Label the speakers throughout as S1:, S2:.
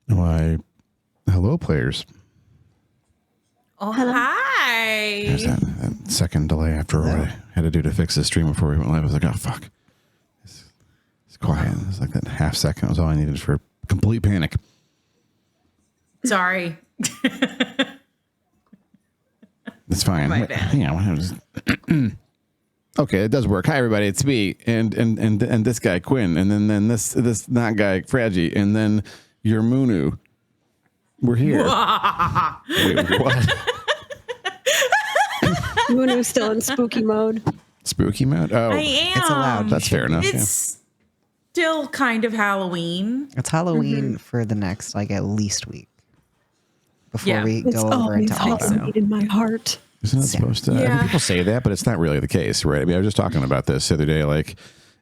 S1: Why, hello, players.
S2: Oh, hi.
S1: There's that second delay after what I had to do to fix the stream before we went live. I was like, oh, fuck. It's quiet. It was like that half second was all I needed for complete panic.
S2: Sorry.
S1: It's fine.
S2: My bad.
S1: Yeah. Okay, it does work. Hi, everybody. It's me and this guy, Quinn. And then this not guy, Fraggy. And then your Munu. We're here. Wait, what?
S3: Munu's still in spooky mode.
S1: Spooky mode? Oh,
S2: I am.
S4: It's allowed.
S1: that's fair enough.
S2: It's still kind of Halloween.
S4: It's Halloween for the next, like, at least week before we
S3: It's
S4: go over
S3: always
S4: into
S3: Halloween
S4: autumn.
S3: in my heart.
S1: Isn't it supposed to? I mean, people say that, but it's not really the case, right? I mean, I was just talking about this the other day. Like,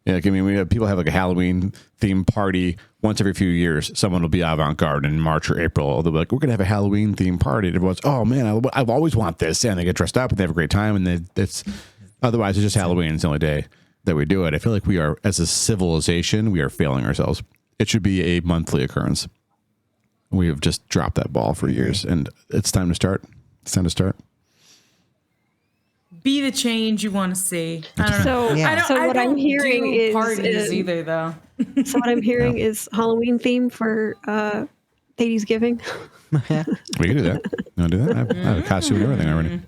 S1: I mean, we have people have like a Halloween themed party once every few years. Someone will be avant-garde in March or April. They'll be like, "We're gonna have a Halloween themed party." And everyone's, "Oh man, I've always want this," and they get dressed up and they have a great time. And it's otherwise it's just Halloween. It's the only day that we do it. I feel like we are, as a civilization, we are failing ourselves. It should be a monthly occurrence. We have just dropped that ball for years, and it's time to start. It's time to start.
S2: Be the change you want to see. I don't know.
S3: So,
S4: Yeah.
S2: I
S3: what I'm
S2: don't
S3: hearing
S2: do
S3: is
S2: parties either, though.
S3: so what I'm hearing is Halloween theme for Ladies Giving.
S1: We can do that. You want to do that? I have a costume and everything already.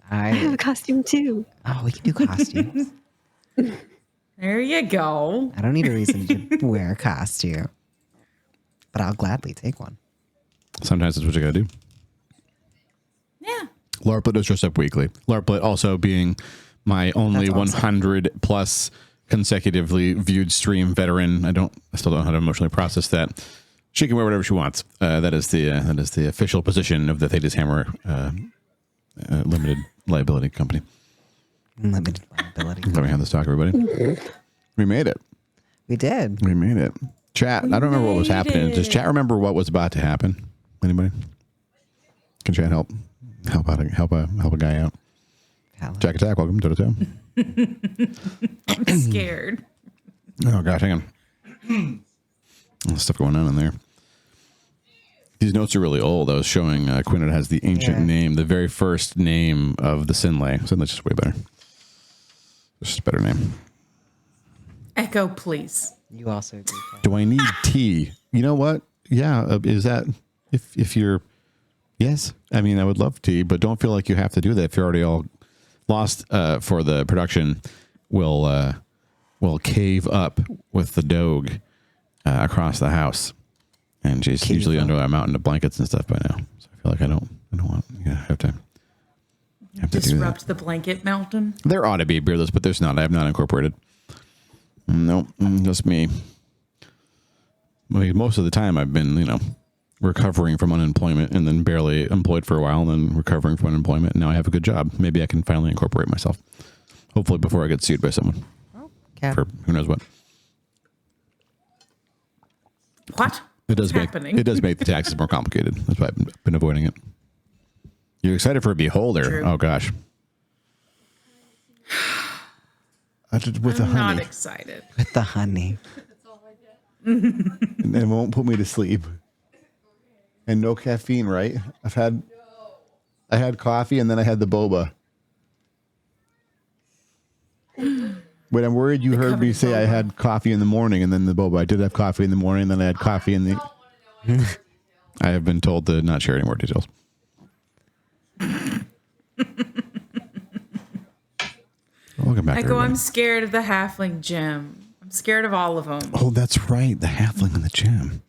S3: I have a costume too.
S4: We can do costumes.
S2: There you go.
S4: I don't need a reason to wear a costume, but I'll gladly take one.
S1: Sometimes that's what you got to do.
S2: Yeah.
S1: LARPlet does dress up weekly. LARPlet also being my only
S4: That's awesome.
S1: 100 plus consecutively viewed stream veteran. I still don't know how to emotionally process that. She can wear whatever she wants. That is the official position of the Thetis Hammer limited liability company.
S4: Limited liability.
S1: Let me have this talk, everybody. We made it.
S4: We did.
S1: We made it. Chat. I don't remember what was
S2: made
S1: happening.
S2: it.
S1: Does chat remember what was about to happen? Anybody? Can chat help a guy out? Jack Attack, welcome to the show.
S2: I'm scared.
S1: Oh gosh, hang on. Stuff going on in there. These notes are really old. I was showing Quinn. It has the ancient name, the very first name of the Sinlay. Sinlay's just way better. It's just a better name.
S2: Echo, please.
S4: You also do.
S1: Do I need tea? You know what? Yeah, is that if you're? Yes, I mean I would love tea, but don't feel like you have to do that. If you're already all lost for the production, we'll cave up with the dog across the house, and she's usually under a mountain of blankets and stuff by now. So I feel like I don't want have to do that.
S2: Disrupt the blanket mountain.
S1: There ought to be beerless, but there's not. I have not incorporated. Nope, just me. I mean, most of the time I've been, recovering from unemployment and then barely employed for a while and then recovering from unemployment. And now I have a good job. Maybe I can finally incorporate myself. Hopefully before I get sued by someone.
S4: Okay.
S1: For who knows what.
S2: What?
S1: It does make the taxes more complicated. That's why I've been avoiding it. You're excited for a beholder.
S2: True.
S1: Oh gosh. With the
S2: I'm
S1: honey.
S2: not excited.
S4: With the honey.
S1: And it won't put me to sleep. And no caffeine, right? I had coffee and then I had the boba. But I'm worried you heard me say I had coffee in the morning and then the boba. I did have coffee in the morning, then I had coffee in the... I have been told to not share any more details. Welcome back,
S2: Echo,
S1: everybody.
S2: I'm scared of the halfling gym. I'm scared of all of them.
S1: Oh, that's right. The halfling in the gym.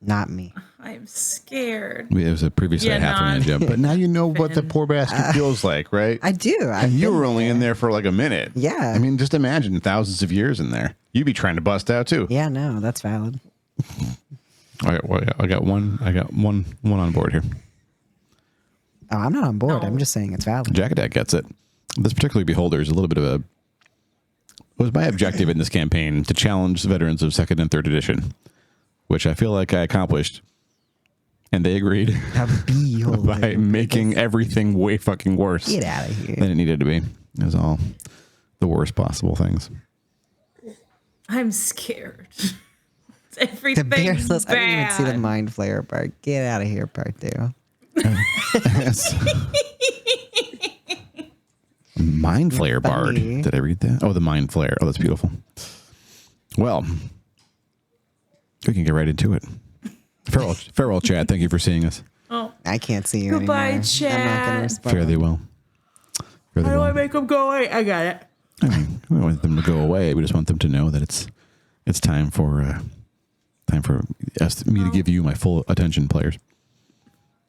S4: Not me.
S2: I'm scared.
S1: It was a previously a halfling in the gym. But now you know what the poor bastard feels like, right?
S4: I do.
S1: And you were only in there for like a minute.
S4: Yeah.
S1: I mean, just imagine thousands of years in there. You'd be trying to bust out too.
S4: Yeah, no, that's valid.
S1: I got one on board here.
S4: Oh, I'm not on board.
S2: No.
S4: I'm just saying it's valid.
S1: Jack Attack gets it. This particular beholder is a little bit of a... It was my objective in this campaign to challenge the veterans of 2nd and 3rd edition, which I feel like I accomplished. And they agreed by making everything way fucking worse
S4: Get out of here.
S1: than it needed to be. It was all the worst possible things.
S2: I'm scared.
S4: The
S2: Everything
S4: beerless.
S2: bad.
S4: I didn't even see the mind flayer part. Get out of here, part 2.
S1: Mind Flayer Bard.
S4: Funny.
S1: Did I read that? Oh, the Mind Flayer. Oh, that's beautiful. Well, we can get right into it. Farewell, chat. Thank you for seeing us.
S2: Oh,
S4: I can't see you
S2: Goodbye,
S4: anymore.
S2: chat.
S4: I'm not going to respond.
S1: Fairly well.
S2: how do I make them go away? I got it.
S1: I mean, we don't want them to go away. We just want them to know that it's time for me to give you my full attention, players.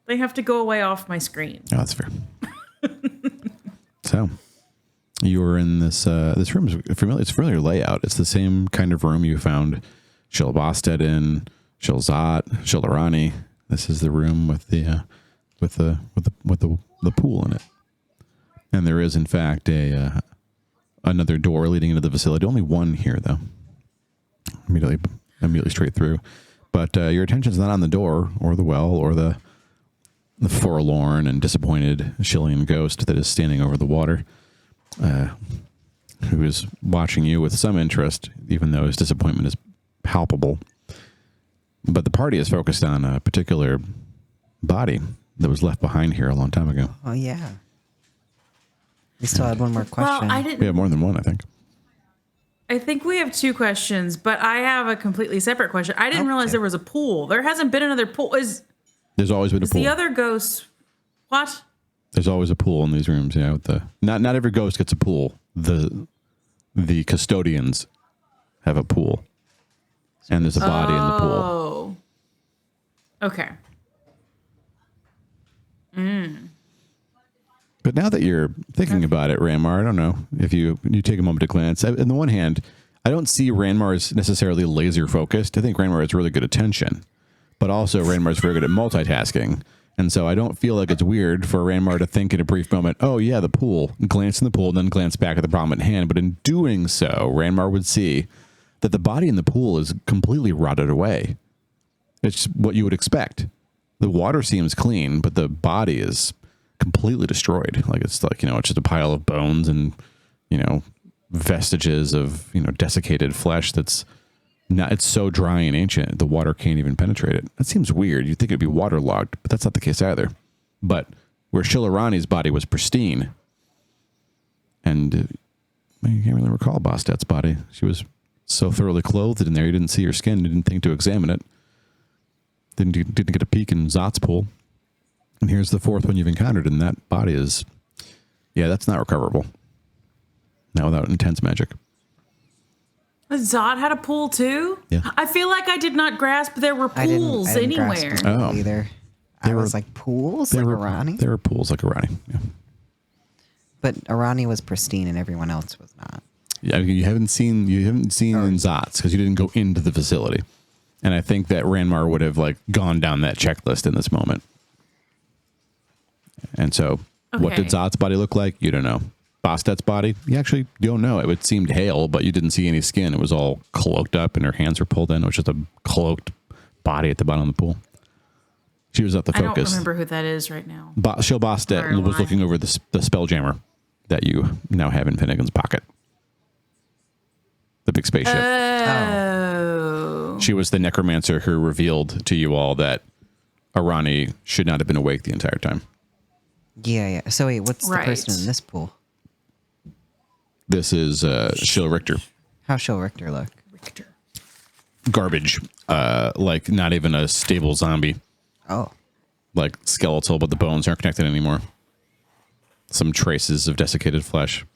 S2: They have to go away off my screen.
S1: Oh, that's fair. So, you were in this room is familiar. It's a familiar layout. It's the same kind of room you found Shil Bosted in, Shil Zot, Shil Arani. This is the room with the pool in it. And there is, in fact, another door leading into the facility. Only one here, though. Immediately straight through. But your attention's not on the door or the well or the forlorn and disappointed Shillian ghost that is standing over the water, who is watching you with some interest, even though his disappointment is palpable. But the party is focused on a particular body that was left behind here a long time ago.
S4: Oh, yeah. We still had one more question.
S2: Well, I didn't.
S1: We have more than one, I think.
S2: I think we have 2 questions, but I have a completely separate question. I didn't realize there was a pool. There hasn't been another pool.
S1: There's always been a pool.
S2: The other ghost. What?
S1: There's always a pool in these rooms. Yeah, with not every ghost gets a pool. The custodians have a pool, and there's a body in the pool.
S2: Oh. Okay.
S1: But now that you're thinking about it, Ranmar, I don't know if you take a moment to glance. On the one hand, I don't see Ranmar as necessarily laser focused. I think Ranmar has really good attention, but also Ranmar is very good at multitasking. And so I don't feel like it's weird for Ranmar to think in a brief moment, oh yeah, the pool, glance in the pool, then glance back at the problem at hand. But in doing so, Ranmar would see that the body in the pool is completely rotted away. It's what you would expect. The water seems clean, but the body is completely destroyed. It's just a pile of bones and, vestiges of, desiccated flesh it's so dry and ancient, the water can't even penetrate it. That seems weird. You'd think it'd be waterlogged, but that's not the case either. But where Shillarani's body was pristine, and you can't really recall Bostet's body. She was so thoroughly clothed in there, you didn't see her skin, you didn't think to examine it. Didn't get a peek in Zot's pool. And here's the 4th one you've encountered, and that body is, that's not recoverable. Not without intense magic.
S2: Zod had a pool too?
S1: Yeah.
S2: I feel like I did not grasp there were pools
S4: I didn't grasp
S2: anywhere.
S4: his pool
S1: Oh.
S4: either. I was like, pools? Like Arani?
S1: There were pools like Arani. Yeah.
S4: But Arani was pristine and everyone else was not.
S1: Yeah, you haven't seen in Zot's because you didn't go into the facility. And I think that Ranmar would have gone down that checklist in this moment. And so, what did Zot's body look like? You don't know. Bostet's body? You actually don't know. It seemed hale, but you didn't see any skin. It was all cloaked up and her hands were pulled in. It was just a cloaked body at the bottom of the pool. She was at the focus.
S2: I don't remember who that is right now.
S1: Shil Bostet was looking over the Spelljammer that you now have in Finnegan's pocket. The big spaceship.
S2: Oh.
S1: She was the necromancer who revealed to you all that Arani should not have been awake the entire time.
S4: Yeah. So wait, what's the person in this pool?
S1: This is Shil Richter.
S4: How's Shil Richter look?
S1: Garbage. Not even a stable zombie.
S4: Oh.
S1: Like skeletal, but the bones aren't connected anymore. Some traces of desiccated flesh.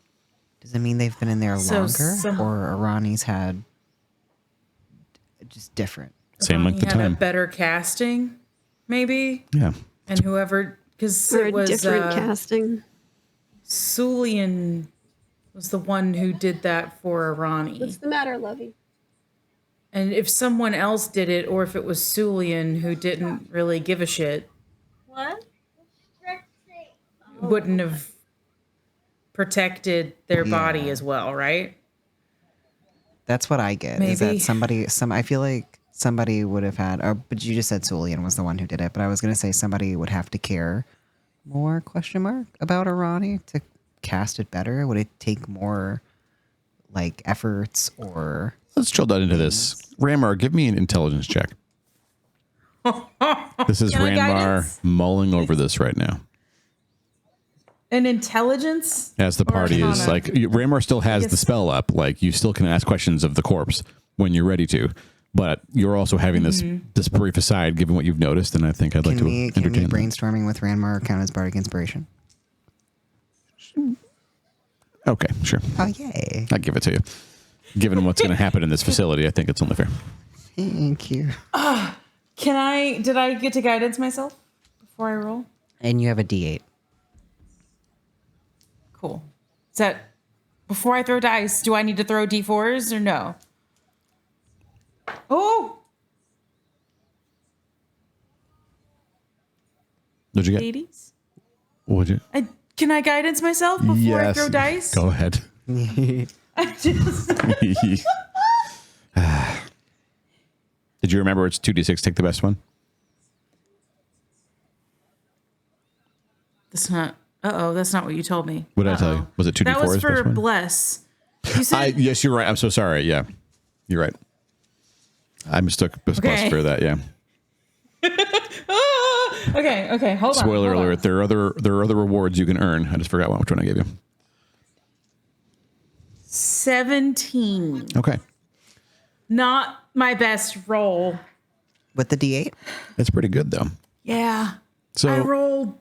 S4: Does it mean they've been in there longer? Or Arani's had just different?
S1: Same length of time.
S2: A better casting, maybe?
S1: Yeah.
S2: And whoever, because
S3: Or
S2: it was
S3: different casting.
S2: Sulian was the one who did that for Arani.
S3: What's the matter, Lovey?
S2: And if someone else did it, or if it was Sulian who didn't really give a shit,
S3: What?
S2: wouldn't have protected their body as well, right?
S4: That's what I get. Is
S2: Maybe.
S4: that I feel like somebody would have had, but you just said Sulian was the one who did it, but I was going to say somebody would have to care more, about Arani to cast it better. Would it take more like efforts or?
S1: Let's drill down into this. Ranmar, give me an intelligence check. This is
S2: Can I
S1: Ranmar
S2: guidance?
S1: mulling over this right now.
S2: An intelligence?
S1: As the party is
S2: Arcana?
S1: like, Ranmar still has the
S2: guess-
S1: spell up. Like, you still can ask questions of the corpse when you're ready to. But you're also having this brief aside, given what you've noticed, and I think I'd like to
S4: Can we
S1: entertain that.
S4: brainstorming with Ranmar count as bardic inspiration?
S1: Okay, sure.
S4: Oh yay!
S1: I'll give it to you. Given what's going to happen in this facility, I think it's only fair.
S4: Thank you.
S2: Did I get to guidance myself before I roll?
S4: And you have a D8.
S2: Cool. Is that before I throw dice, do I need to throw D4s or no? Oh,
S1: What'd you get?
S2: 80s.
S1: What'd you?
S2: Can I guidance myself before I throw dice?
S1: Go ahead.
S2: I just,
S1: Did you remember it's 2d6? Take the best one.
S2: that's not. That's not what you told me.
S1: What did I tell you? Was it 2d4?
S2: That was
S1: is the best
S2: for
S1: one?
S2: bless. You said
S1: Yes, you're right. I'm so sorry. Yeah, you're right. I mistook plus for that. Yeah.
S2: Okay. Hold on.
S1: Spoiler
S2: hold on.
S1: alert. There are other rewards you can earn. I just forgot which one I gave you.
S2: 17.
S1: Okay.
S2: Not my best roll.
S4: With the D8?
S1: That's pretty good though.
S2: Yeah.
S1: So
S2: I rolled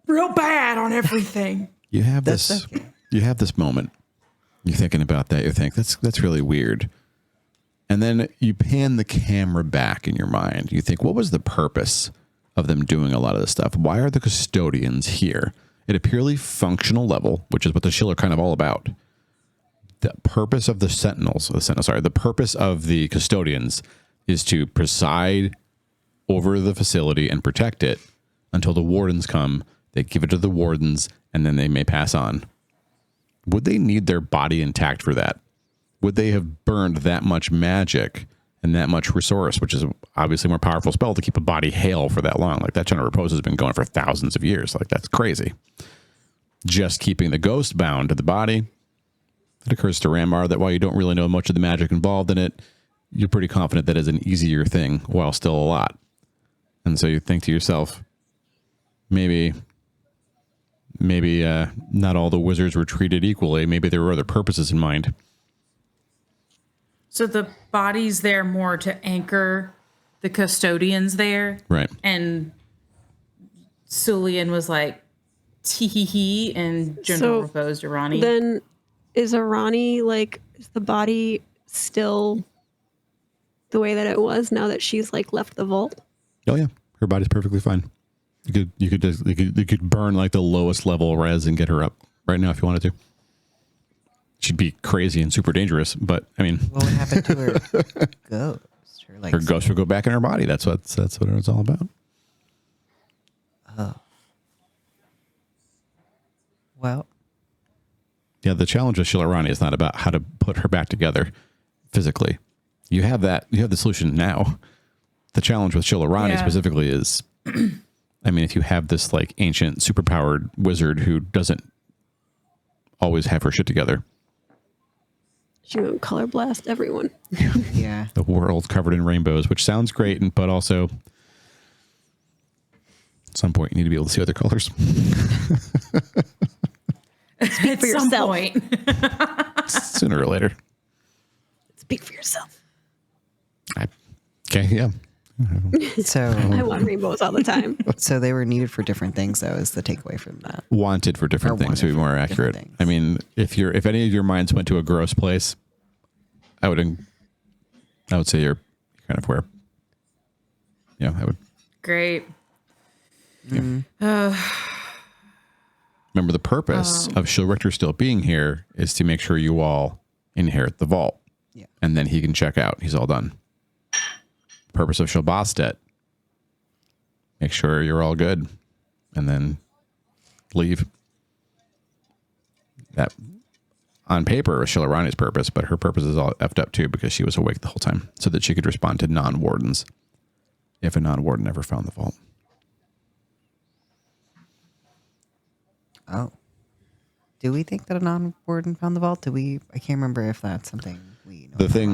S2: real bad on everything.
S1: you have
S4: That's
S1: this.
S4: okay.
S1: You have this moment. You're thinking about that. You think that's really weird. And then you pan the camera back in your mind. You think, what was the purpose of them doing a lot of this stuff? Why are the custodians here at a purely functional level, which is what the Shill are kind of all about? The purpose of the the purpose of the custodians is to preside over the facility and protect it until the wardens come. They give it to the wardens, and then they may pass on. Would they need their body intact for that? Would they have burned that much magic and that much resource, which is obviously a more powerful spell, to keep a body hale for that long? Like, that General Repose has been going for thousands of years. Like, that's crazy. Just keeping the ghost bound to the body. It occurs to Ranmar that while you don't really know much of the magic involved in it, you're pretty confident that is an easier thing while still a lot. And so you think to yourself, maybe not all the wizards were treated equally. Maybe there were other purposes in mind.
S2: So the body's there more to anchor the custodians there.
S1: Right.
S2: And Sulian was like, tee hee hee, and General proposed Irani.
S3: Then is Irani, like, is the body still the way that it was now that she's like left the vault?
S1: Oh yeah, her body's perfectly fine. You could burn like the lowest level res and get her up right now if you wanted to. She'd be crazy and super dangerous, but I mean,
S4: What would happen to her ghost?
S1: her ghost would go back in her body. That's what it's all about.
S4: Oh. Well,
S1: Yeah, the challenge with Shilarani is not about how to put her back together physically. You have that. You have the solution now. The challenge with Shilarani specifically is, I mean, if you have this like ancient, superpowered wizard who doesn't always have her shit together,
S3: She won't color blast everyone.
S4: yeah.
S1: the world covered in rainbows, which sounds great, but also at some point you need to be able to see other colors.
S2: At
S3: for
S2: some
S3: yourself.
S2: point.
S1: Sooner or later.
S3: Speak for yourself.
S1: Okay, yeah.
S4: So,
S3: I want rainbows all the time.
S4: so they were needed for different things, though, is the takeaway from that.
S1: Wanted for different
S4: Or
S1: things to be
S4: wanted
S1: more
S4: for different
S1: accurate.
S4: things.
S1: I mean, if any of your minds went to a gross place, I would say you're kind of where. Yeah, I would.
S2: Great.
S1: Remember, the purpose of Shilrichter still being here is to make sure you all inherit the vault.
S4: Yeah.
S1: And then he can check out. He's all done. Purpose of Shilbastet, make sure you're all good, and then leave. That, on paper, is Shilarani's purpose, but her purpose is all effed up too because she was awake the whole time so that she could respond to non-wardens if a non-warden ever found the vault.
S4: Oh. Do we think that a non-warden found the vault? I can't remember if that's something we know.
S1: The thing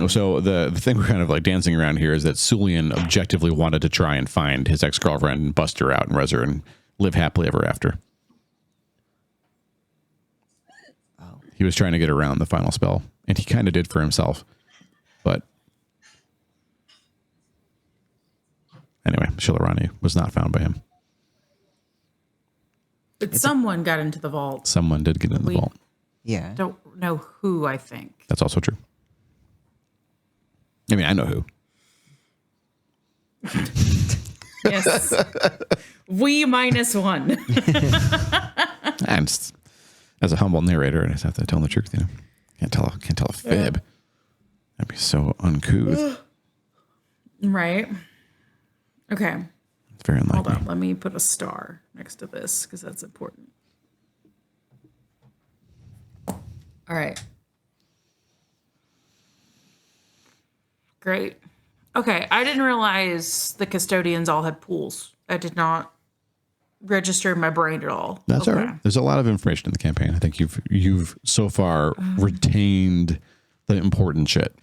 S1: we're kind of like dancing around here is that Sulian objectively wanted to try and find his ex-girlfriend and bust her out and res her and live happily ever after.
S4: Oh.
S1: He was trying to get around the final spell, and he kind of did for himself. But anyway, Shilarani was not found by him.
S2: But someone got into the vault.
S1: Someone did get in the vault.
S4: Yeah.
S2: Don't know who, I think.
S1: That's also true. I mean, I know who.
S2: Yes. We -1.
S1: And as a humble narrator, I just have to tell the truth, you know. Can't tell a fib. That'd be so uncouth.
S2: Right. Okay.
S1: It's very
S2: Hold
S1: unlikely.
S2: on. Let me put a star next to this because that's important. All right. Great. Okay. I didn't realize the custodians all had pools. I did not register in my brain at all.
S1: That's all right. There's a lot of information in the campaign. I think you've so far retained the important shit.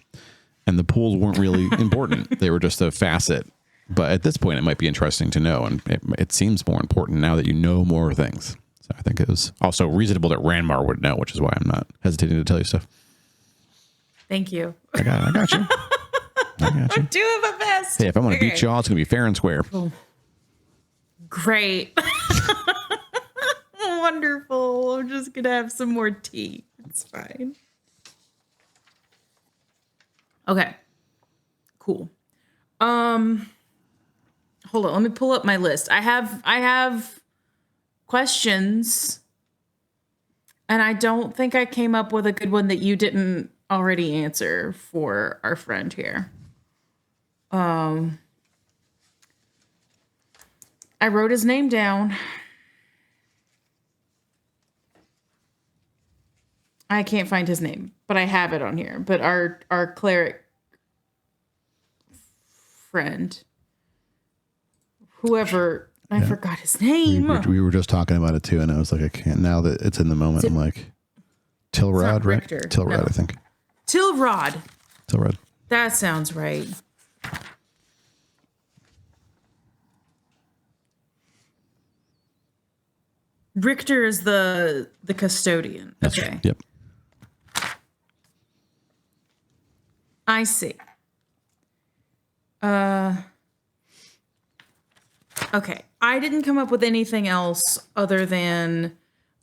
S1: And the pools weren't really important. They were just a facet. But at this point, it might be interesting to know. And it seems more important now that you know more things. So I think it was also reasonable that Ranmar would know, which is why I'm not hesitating to tell you stuff.
S2: Thank you.
S1: I got you. I got you.
S2: I'm doing my best.
S1: Hey, if I'm going to beat y'all, it's going to be fair and square.
S2: Great. Wonderful. I'm just going to have some more tea. It's fine. Okay. Cool. Hold on. Let me pull up my list. I have questions, and I don't think I came up with a good one that you didn't already answer for our friend here. I wrote his name down. I can't find his name, but I have it on here. But our cleric friend, whoever, I forgot his name.
S1: We were just talking about it too, and I was like, I can't. Now that it's in the moment, I'm like, Tilrod, right?
S2: Richter.
S1: Tilrod,
S2: No.
S1: I think.
S2: Tilrod.
S1: Tilrod.
S2: That sounds right. Richter is the custodian.
S1: That's
S2: Okay.
S1: right. Yep.
S2: I see. Okay. I didn't come up with anything else other than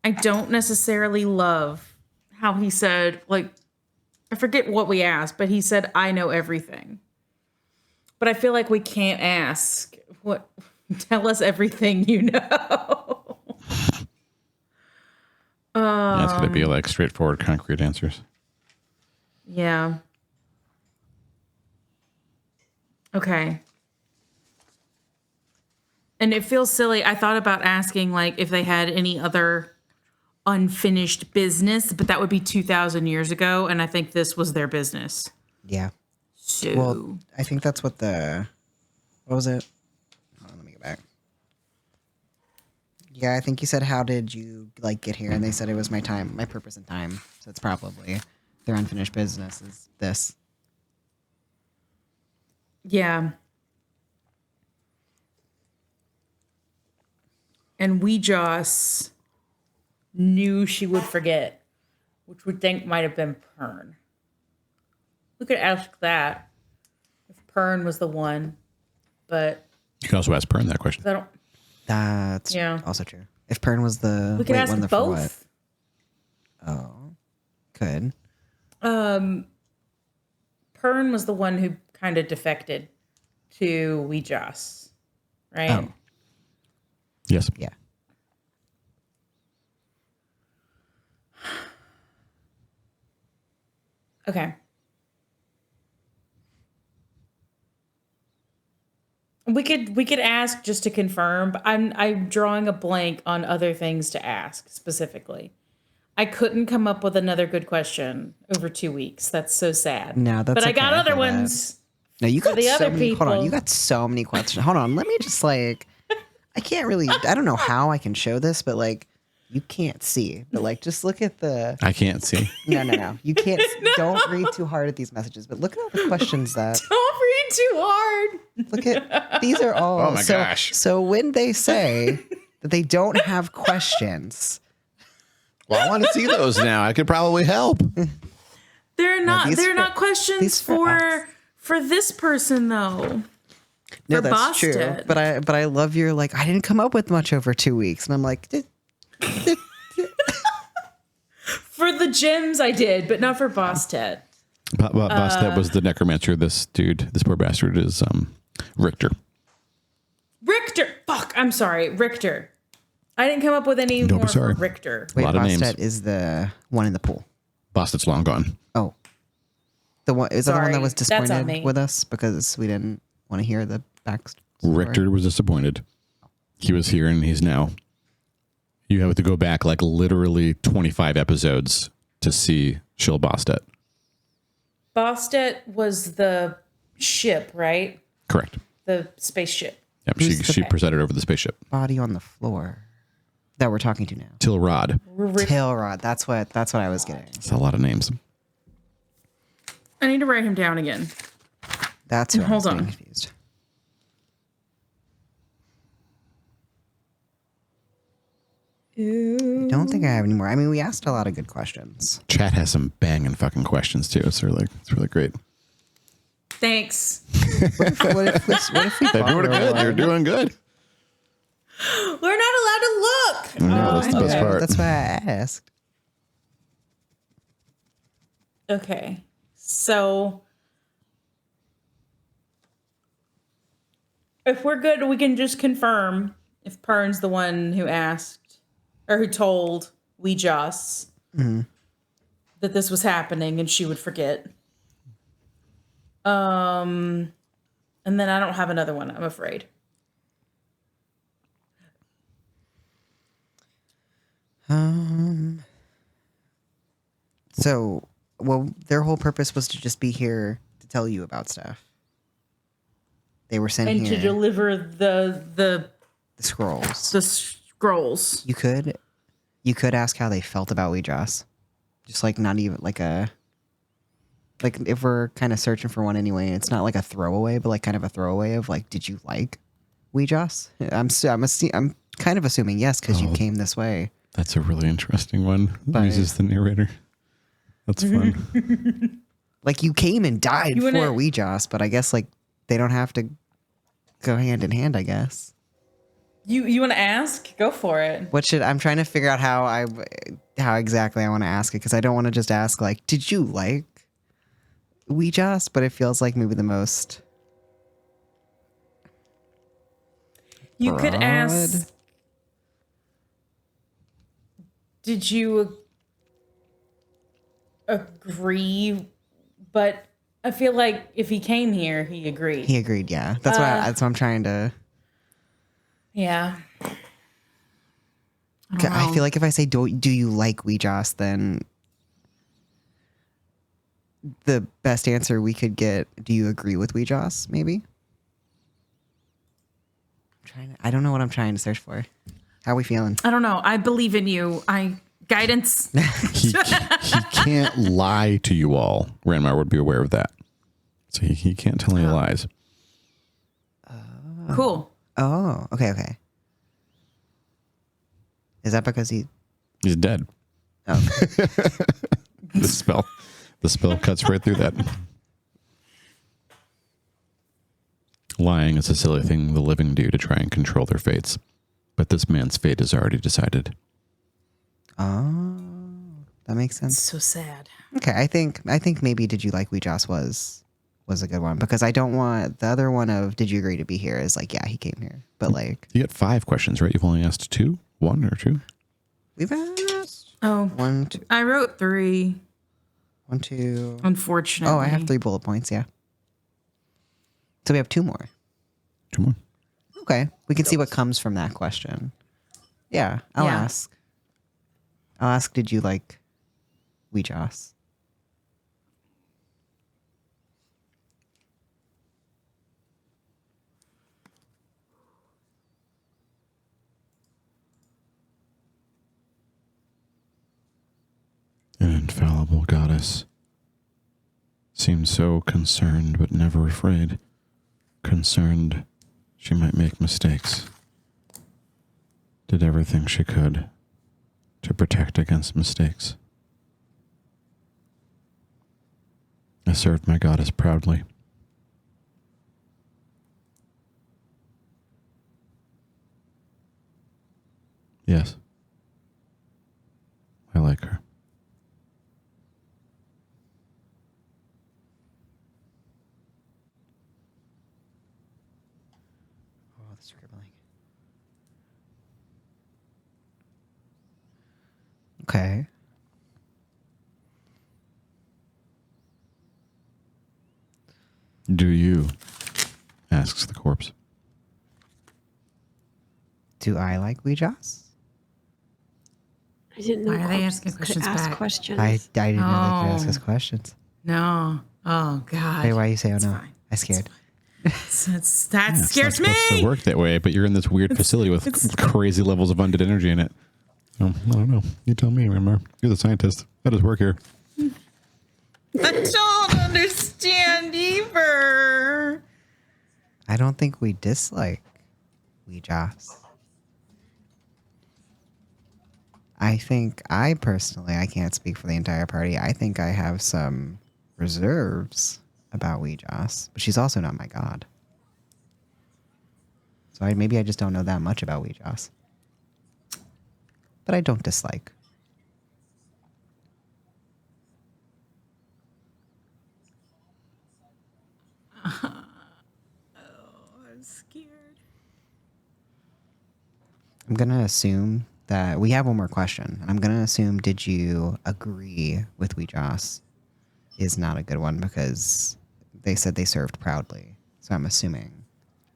S2: I don't necessarily love how he said, like, I forget what we asked, but he said, I know everything. But I feel like we can't ask tell us everything you know.
S1: Yeah, it's going to be like straightforward, concrete answers.
S2: Yeah. Okay. And it feels silly. I thought about asking, like, if they had any other unfinished business, but that would be 2,000 years ago, and I think this was their business.
S4: Yeah.
S2: So,
S4: Well, I think that's what what was it? Hold on, let me go back. Yeah, I think you said, how did you like get here? And they said it was my time, my purpose and time. So it's probably their unfinished business is this.
S2: yeah. And we just knew she would forget, which we think might have been Pern. We could ask that if Pern was the one, but
S1: You can also ask Pern that question.
S2: I don't.
S4: That's also true. If Pern was the
S2: We could ask
S4: one for what?
S2: both.
S4: Oh, could.
S2: Pern was the one who kind of defected to Weejas, right?
S4: Oh.
S1: Yes.
S4: Yeah.
S2: Okay. We could ask just to confirm, but I'm drawing a blank on other things to ask specifically. I couldn't come up with another good question over 2 weeks. That's so sad.
S4: No, that's
S2: but I
S4: okay.
S2: got
S4: I
S2: other
S4: feel that.
S2: ones.
S4: No, you got
S2: the
S4: so
S2: other
S4: many. Hold on,
S2: people.
S4: you got so many questions. Hold on, let me just I can't really. I don't know how I can show this, but like, You can't see, but like just look at the.
S1: I can't see.
S4: No. You can't. Don't read too hard at these messages. But look at all the questions that.
S2: Don't read too hard.
S4: Look at these are all.
S1: Oh my gosh.
S4: So when they say that they don't have questions,
S1: Well, I want to see those now. I could probably help.
S2: They're not.
S4: these
S2: They're
S4: for-
S2: not questions
S4: these for us.
S2: for this person though.
S4: no,
S2: For
S4: that's true.
S2: Boston.
S4: But I love your like. I didn't come up with much over 2 weeks, and I'm like,
S2: For the gems, I did, but not for Bostet.
S1: Boss, that was the necromancer. This dude, this poor bastard, is Richter.
S2: Richter. Fuck. I'm sorry, Richter. I didn't come up with any
S1: Don't be
S2: more
S1: sorry.
S2: for Richter.
S4: wait,
S1: lot of names.
S4: Bostet is the one in the pool.
S1: Bostet's long gone.
S4: Oh, the one is that the one that
S2: Sorry,
S4: was
S2: that's on me.
S4: disappointed with us because we didn't want to hear the backstory.
S1: Richter was disappointed. He was here and he's now. You have to go back like literally 25 episodes to see Shill Bostet.
S2: Bostet was the ship, right?
S1: Correct.
S2: The spaceship.
S1: Yep,
S4: Who's
S1: she
S4: the-
S1: presided over the spaceship.
S4: Body on the floor that we're talking to now.
S1: Tilrod.
S4: Tailrod. That's what I was getting.
S1: It's a lot of names.
S2: I need to write him down again.
S4: That's who I was
S2: Hold
S4: getting
S2: on.
S4: confused. I don't think I have any more. I mean, we asked a lot of good questions.
S1: Chat has some banging fucking questions too. It's really great.
S2: Thanks.
S4: What if we
S1: They're doing good. They're doing good.
S2: We're not allowed to look.
S1: No, that's the best part.
S4: That's why I asked.
S2: Okay. So if we're good, we can just confirm if Pern's the one who asked or who told Joss that this was happening and she would forget. And then I don't have another one, I'm afraid.
S4: So, well, their whole purpose was to just be here to tell you about stuff. They were sent
S2: And
S4: here
S2: to deliver the
S4: the scrolls.
S2: the scrolls.
S4: You could ask how they felt about Weejoss. Just like not even like if we're kind of searching for one anyway, it's not like a throwaway, but like kind of a throwaway of like, did you like Weejoss? I'm kind of assuming yes because you came this way.
S1: That's a really interesting one.
S4: But-
S1: Uses the narrator. That's fun.
S4: Like you came and died
S2: You
S4: for
S2: wanna-
S4: Weejoss, but I guess like they don't have to go hand in hand. I guess.
S2: You want to ask? Go for it.
S4: I'm trying to figure out how exactly I want to ask it because I don't want to just ask like, did you like Weejoss? But it feels like maybe the most.
S2: You could
S4: broad.
S2: ask, did you agree? But I feel like if he came here, he agreed.
S4: He agreed. Yeah, that's what I'm trying to.
S2: Yeah.
S4: I feel like if I say do you like Weejoss, then the best answer we could get, do you agree with Weejoss? Maybe. I don't know what I'm trying to search for. How are we feeling?
S2: I don't know. I believe in you. Guidance.
S1: he can't lie to you all. Ranmar would be aware of that. So he can't tell any lies.
S2: Cool.
S4: Oh, okay. Is that because
S1: He's dead.
S4: Oh,
S1: The spell cuts right through that. Lying is a silly thing the living do to try and control their fates. But this man's fate is already decided.
S4: oh, that makes sense.
S2: So sad.
S4: Okay, I think maybe did you like Weejoss was a good one because I don't want the other one of did you agree to be here is like yeah he came here but like
S1: You got 5 questions, right? You've only asked 2? 1 or 2?
S4: we've asked
S2: Oh,
S4: 1 2
S2: I wrote 3,
S4: 1 2
S2: unfortunately.
S4: oh I have 3 bullet points yeah so we have 2 more
S1: 2 more.
S4: okay we can see what comes from that question yeah I'll
S2: Yeah.
S4: ask did you like Weejoss?
S1: infallible goddess. Seemed so concerned but never afraid. Concerned she might make mistakes. Did everything she could to protect against mistakes. I served my goddess proudly. Yes. I like her.
S4: Oh, the scribbling. Okay.
S1: Do you? Asks the corpse.
S4: Do I like Ouijas?
S3: I didn't know
S2: Why are they
S3: corpses
S2: asking
S3: could
S2: questions
S3: ask
S2: back?
S3: questions.
S4: I didn't know they could ask
S2: Oh.
S4: us questions.
S2: No. Oh God.
S4: Hey, why you say oh
S2: It's
S4: no?
S2: fine.
S4: I scared.
S2: That
S1: Yeah,
S2: scares
S1: it's not supposed
S2: me.
S1: to work that way, but you're in this weird facility with crazy levels of undead energy in it. I don't know. You tell me, remember? You're the scientist. How does work here?
S2: I don't understand either.
S4: I don't think we dislike Ouijas. I think I can't speak for the entire party. I think I have some reserves about Ouijas, but she's also not my god. So maybe I just don't know that much about Ouijas. But I don't dislike.
S2: I'm scared.
S4: I'm going to assume that we have one more question. And I'm going to assume, did you agree with Ouijas is not a good one because they said they served proudly. So I'm assuming.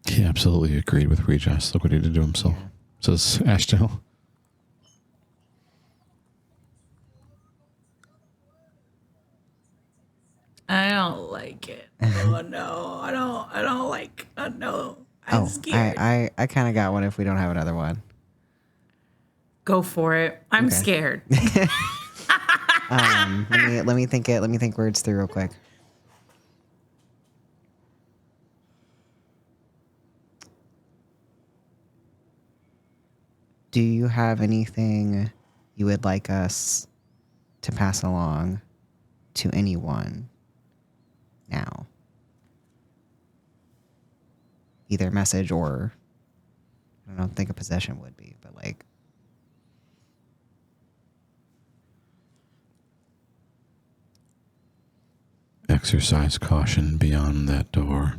S1: He absolutely agreed with Regis. Look what he did to himself.
S4: Yeah.
S1: Says Ashtel.
S2: I don't like it. Oh no, I don't like. No, I'm scared.
S4: I kind of got one if we don't have another one.
S2: Go for it. I'm
S4: Okay.
S2: scared.
S4: Let me think words through real quick. Do you have anything you would like us to pass along to anyone now? Either message or I don't think a possession would be, but like
S1: Exercise caution beyond that door.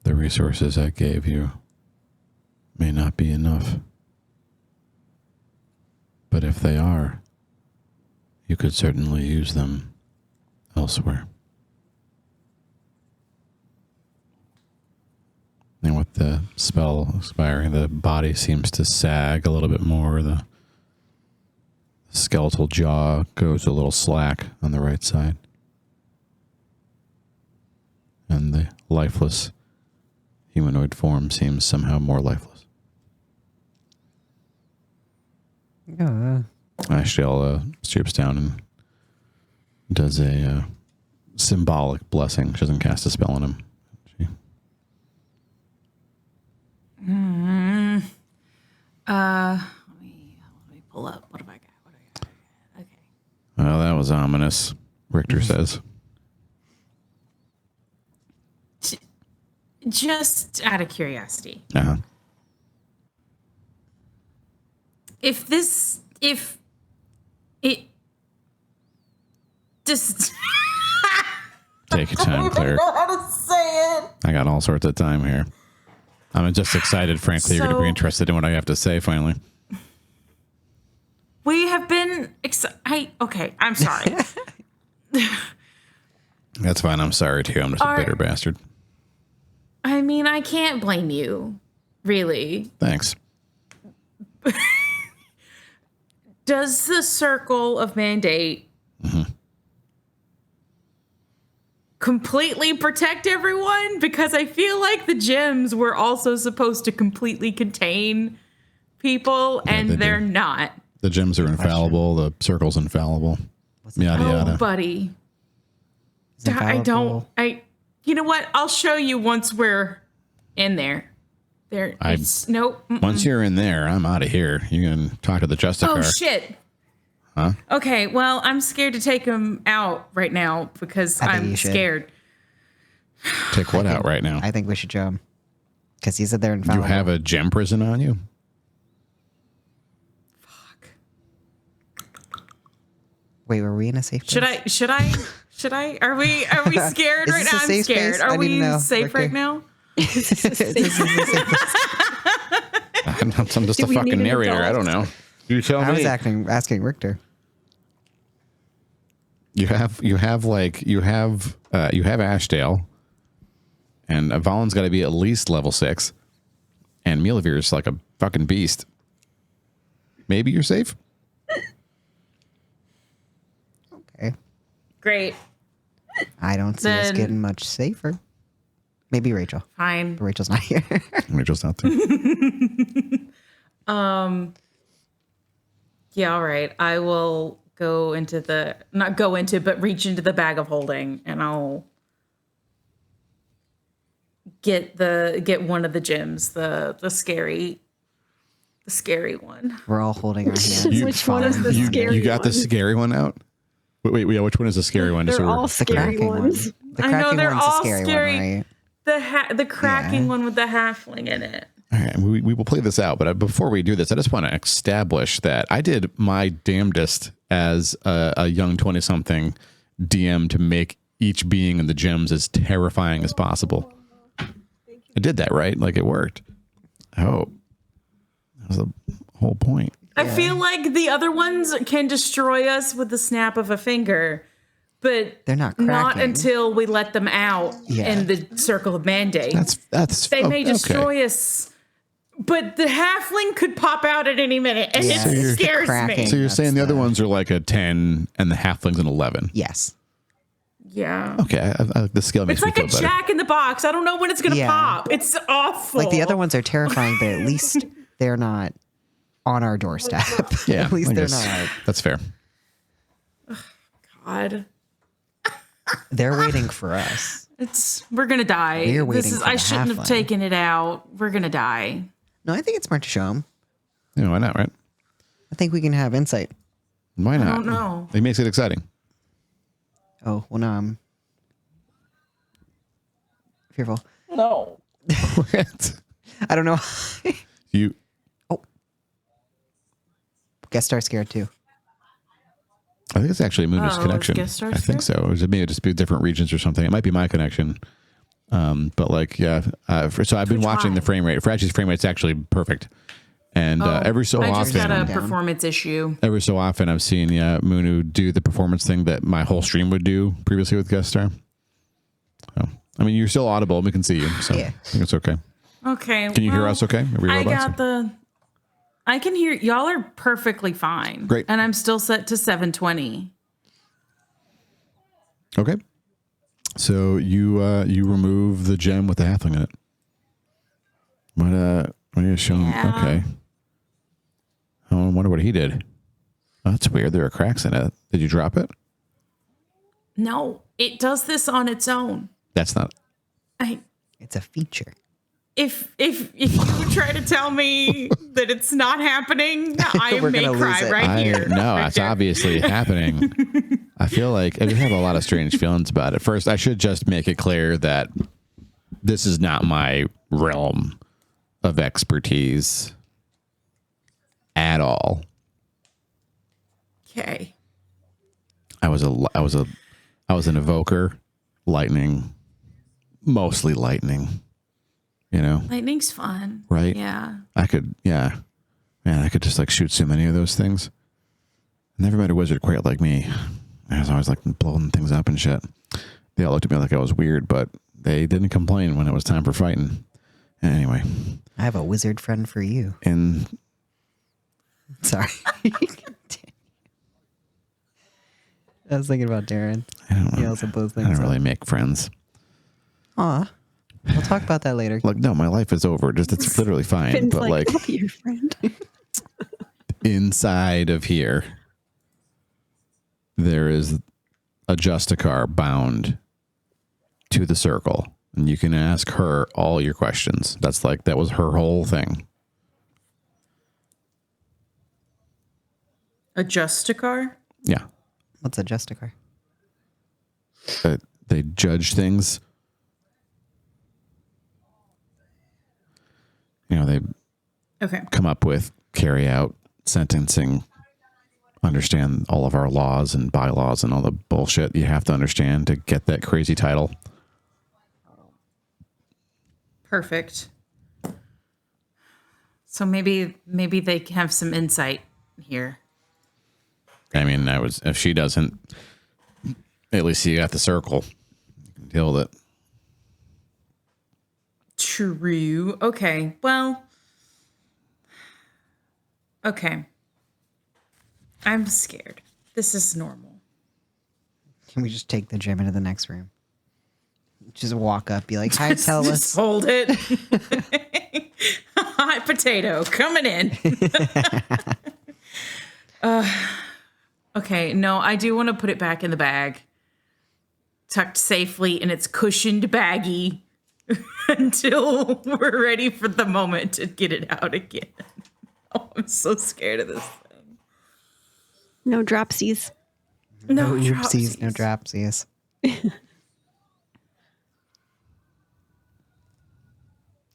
S1: The resources I gave you may not be enough. But if they are, you could certainly use them elsewhere. And with the spell expiring, the body seems to sag a little bit more. The skeletal jaw goes a little slack on the right side. And the lifeless humanoid form seems somehow more lifeless. Ashtel stoops down and does a symbolic blessing. She doesn't cast a spell on him.
S2: Let me pull up. What have I got? Okay.
S1: Well, that was ominous, Richter says.
S2: Just out of curiosity,
S1: Uh-huh.
S2: if it just
S1: Take your time, Claire.
S2: how to say it.
S1: I got all sorts of time here. I'm just excited, frankly. You're going to be
S2: So-
S1: interested in what I have to say, finally.
S2: We have been. Okay, I'm sorry.
S1: That's fine. I'm sorry, too. I'm just a bitter bastard.
S2: I mean, I can't blame you, really.
S1: Thanks.
S2: Does the circle of mandate completely protect everyone? Because I feel like the gems were also supposed to completely contain people,
S1: Yeah,
S2: and
S1: they
S2: they're
S1: do.
S2: not.
S1: The gems are infallible. The circle's infallible. Yada, yada.
S2: Oh, buddy.
S4: Is infallible-
S2: You know what? I'll show you once we're in there. Nope.
S1: Once you're in there, I'm out of here. You can talk to the Justicar.
S2: Oh, shit.
S1: Huh?
S2: Okay, well, I'm scared to take him out right now because
S4: I think
S2: I'm
S4: you should.
S2: scared.
S1: Take what out right now?
S4: I think we should show him. Because he said they're
S1: You
S4: infallible.
S1: have a gem prison on you?
S4: Wait, were we in a safe place?
S2: Should I? Are we scared
S4: Is
S2: right
S4: this
S2: now?
S4: a
S2: I'm
S4: safe
S2: scared.
S4: space? I
S2: Are
S4: need to
S2: we
S4: know,
S2: safe
S4: Richter.
S2: right now?
S4: This is a safe place.
S1: I'm just
S3: Do
S1: a
S3: we need
S1: fucking
S3: an
S1: narrator. I
S3: adult?
S1: don't know. You tell
S4: I was
S1: me.
S4: asking Richter.
S1: You have Ashdale, and Valen's got to be at least level 6, and Milavir's like a fucking beast. Maybe you're safe.
S4: Okay.
S2: Great.
S4: I don't see us
S2: Then-
S4: getting much safer. Maybe Rachel.
S2: Fine.
S4: But Rachel's not here.
S1: Rachel's not there.
S2: Yeah, all right. I will go into but reach into the bag of holding, and I'll get one of the gems, the scary one.
S4: We're all holding our hands.
S3: Which one is the
S1: You
S3: scary
S1: got the
S3: one?
S1: scary one out? Wait, yeah, which one is the scary one? Just
S3: They're
S1: so we're-
S3: all
S4: The
S3: scary
S4: cracking
S3: ones.
S4: one. The
S2: I know,
S4: cracking
S2: they're
S4: one's
S2: all
S4: the scary
S2: scary.
S4: one, right?
S2: The cracking
S4: Yeah.
S2: one with the halfling in it.
S1: All right, we will play this out, but before we do this, I just want to establish that I did my damnedest as a young 20-something DM to make each being in the gems as terrifying as possible. I did that, right? Like, it worked. I hope. That was the whole point.
S2: I feel like the other ones can destroy us with the snap of a finger, but
S4: They're not
S2: not
S4: cracking.
S2: until we let them out
S4: Yeah.
S2: in the circle of mandate.
S1: That's
S2: They may
S1: okay.
S2: destroy us, but the halfling could pop out at any minute, and
S4: Yeah. So
S2: it scares
S4: cracking.
S2: me.
S1: So you're
S4: That's
S1: saying the other
S4: the-
S1: ones are like a 10 and the halfling's an 11.
S4: Yes.
S2: Yeah.
S1: Okay, the scale makes
S2: It's
S1: me
S2: like a
S1: feel better.
S2: Jack in the Box. I don't know when it's going to
S4: Yeah.
S2: pop. It's awful.
S4: Like the other ones are terrifying, but at least they're not on our doorstep.
S1: Yeah,
S4: At least
S1: I
S4: they're
S1: guess
S4: not.
S1: That's fair.
S2: God.
S4: They're waiting for us.
S2: We're going to die.
S4: We're waiting for
S2: I
S4: the
S2: shouldn't have
S4: halfling.
S2: taken it out. We're going to die.
S4: No, I think it's smart to show them.
S1: You know, why not, right?
S4: I think we can have insight.
S1: Why not?
S2: don't know.
S1: It makes it exciting.
S4: Oh, well, now I'm fearful.
S2: No.
S1: What?
S4: I don't know.
S1: You
S4: Guest star scared too.
S1: I think it's actually Munu's
S2: Oh,
S1: connection.
S2: is Guest Star
S1: I think
S2: scared?
S1: so. Or it may just be different regions or something. It might be my connection. But like, yeah. So I've been watching the frame rate. Fraggie's frame rate's actually perfect. And every so
S2: I just got
S1: often,
S2: a performance issue.
S1: every so often, I've seen Munu do the performance thing that my whole stream would do previously with Guest Star. So, I mean, you're still audible. We can see you, so
S4: Yeah.
S1: I think it's okay.
S2: Okay.
S1: Can you hear
S2: well,
S1: us? Okay, are we
S2: I
S1: robots?
S2: got I can hear y'all are perfectly fine.
S1: Great.
S2: And I'm still set to 720.
S1: Okay. So you remove the gem with the halfling in it. What are you showing?
S2: Yeah.
S1: Okay. Oh, I wonder what he did. Oh, that's weird. There are cracks in it. Did you drop it?
S2: No, it does this on its own.
S1: That's not.
S4: It's a feature.
S2: If you try to tell me that it's not happening, I
S4: We're
S2: may
S4: gonna
S2: cry
S4: lose it.
S2: right here.
S1: No,
S2: Right
S1: it's
S2: there.
S1: obviously happening. I feel like I just have a lot of strange feelings about it. First, I should just make it clear that this is not my realm of expertise at all.
S2: Okay.
S1: I was an evoker, lightning, mostly lightning. You know,
S2: Lightning's fun.
S1: right?
S2: Yeah.
S1: I could just like shoot so many of those things. Never met a wizard quite like me. I was always like blowing things up and shit. They all looked at me like I was weird, but they didn't complain when it was time for fighting. Anyway,
S4: I have a wizard friend for you.
S1: and
S4: Sorry. I was thinking about Darren.
S1: I don't
S4: He
S1: know.
S4: also blows
S1: I
S4: things
S1: don't
S4: up.
S1: really make friends.
S4: Aw. We'll talk about that later.
S1: Look, no, my life is over. Just it's literally fine.
S3: Finn's
S1: But like,
S3: I'll be your friend.
S1: inside of here, there is a Justicar bound to the circle. And you can ask her all your questions. That was her whole thing.
S2: A Justicar?
S1: Yeah.
S4: What's a Justicar?
S1: They judge things. They
S2: Okay.
S1: come up with, carry out sentencing, understand all of our laws and bylaws and all the bullshit you have to understand to get that crazy title.
S2: Perfect. So maybe they have some insight here.
S1: I mean, if she doesn't, at least you got the circle. You can deal with it.
S2: True. Okay. Well. Okay. I'm scared. This is normal.
S4: Can we just take the gym into the next room? Just walk up, be like, "Hi, tell
S2: Just
S4: us."
S2: hold it. Hot potato coming in. Okay. No, I do want to put it back in the bag, tucked safely in its cushioned baggie until we're ready for the moment to get it out again. Oh, I'm so scared of this thing.
S3: No dropsies.
S4: No oopsies, no dropsies.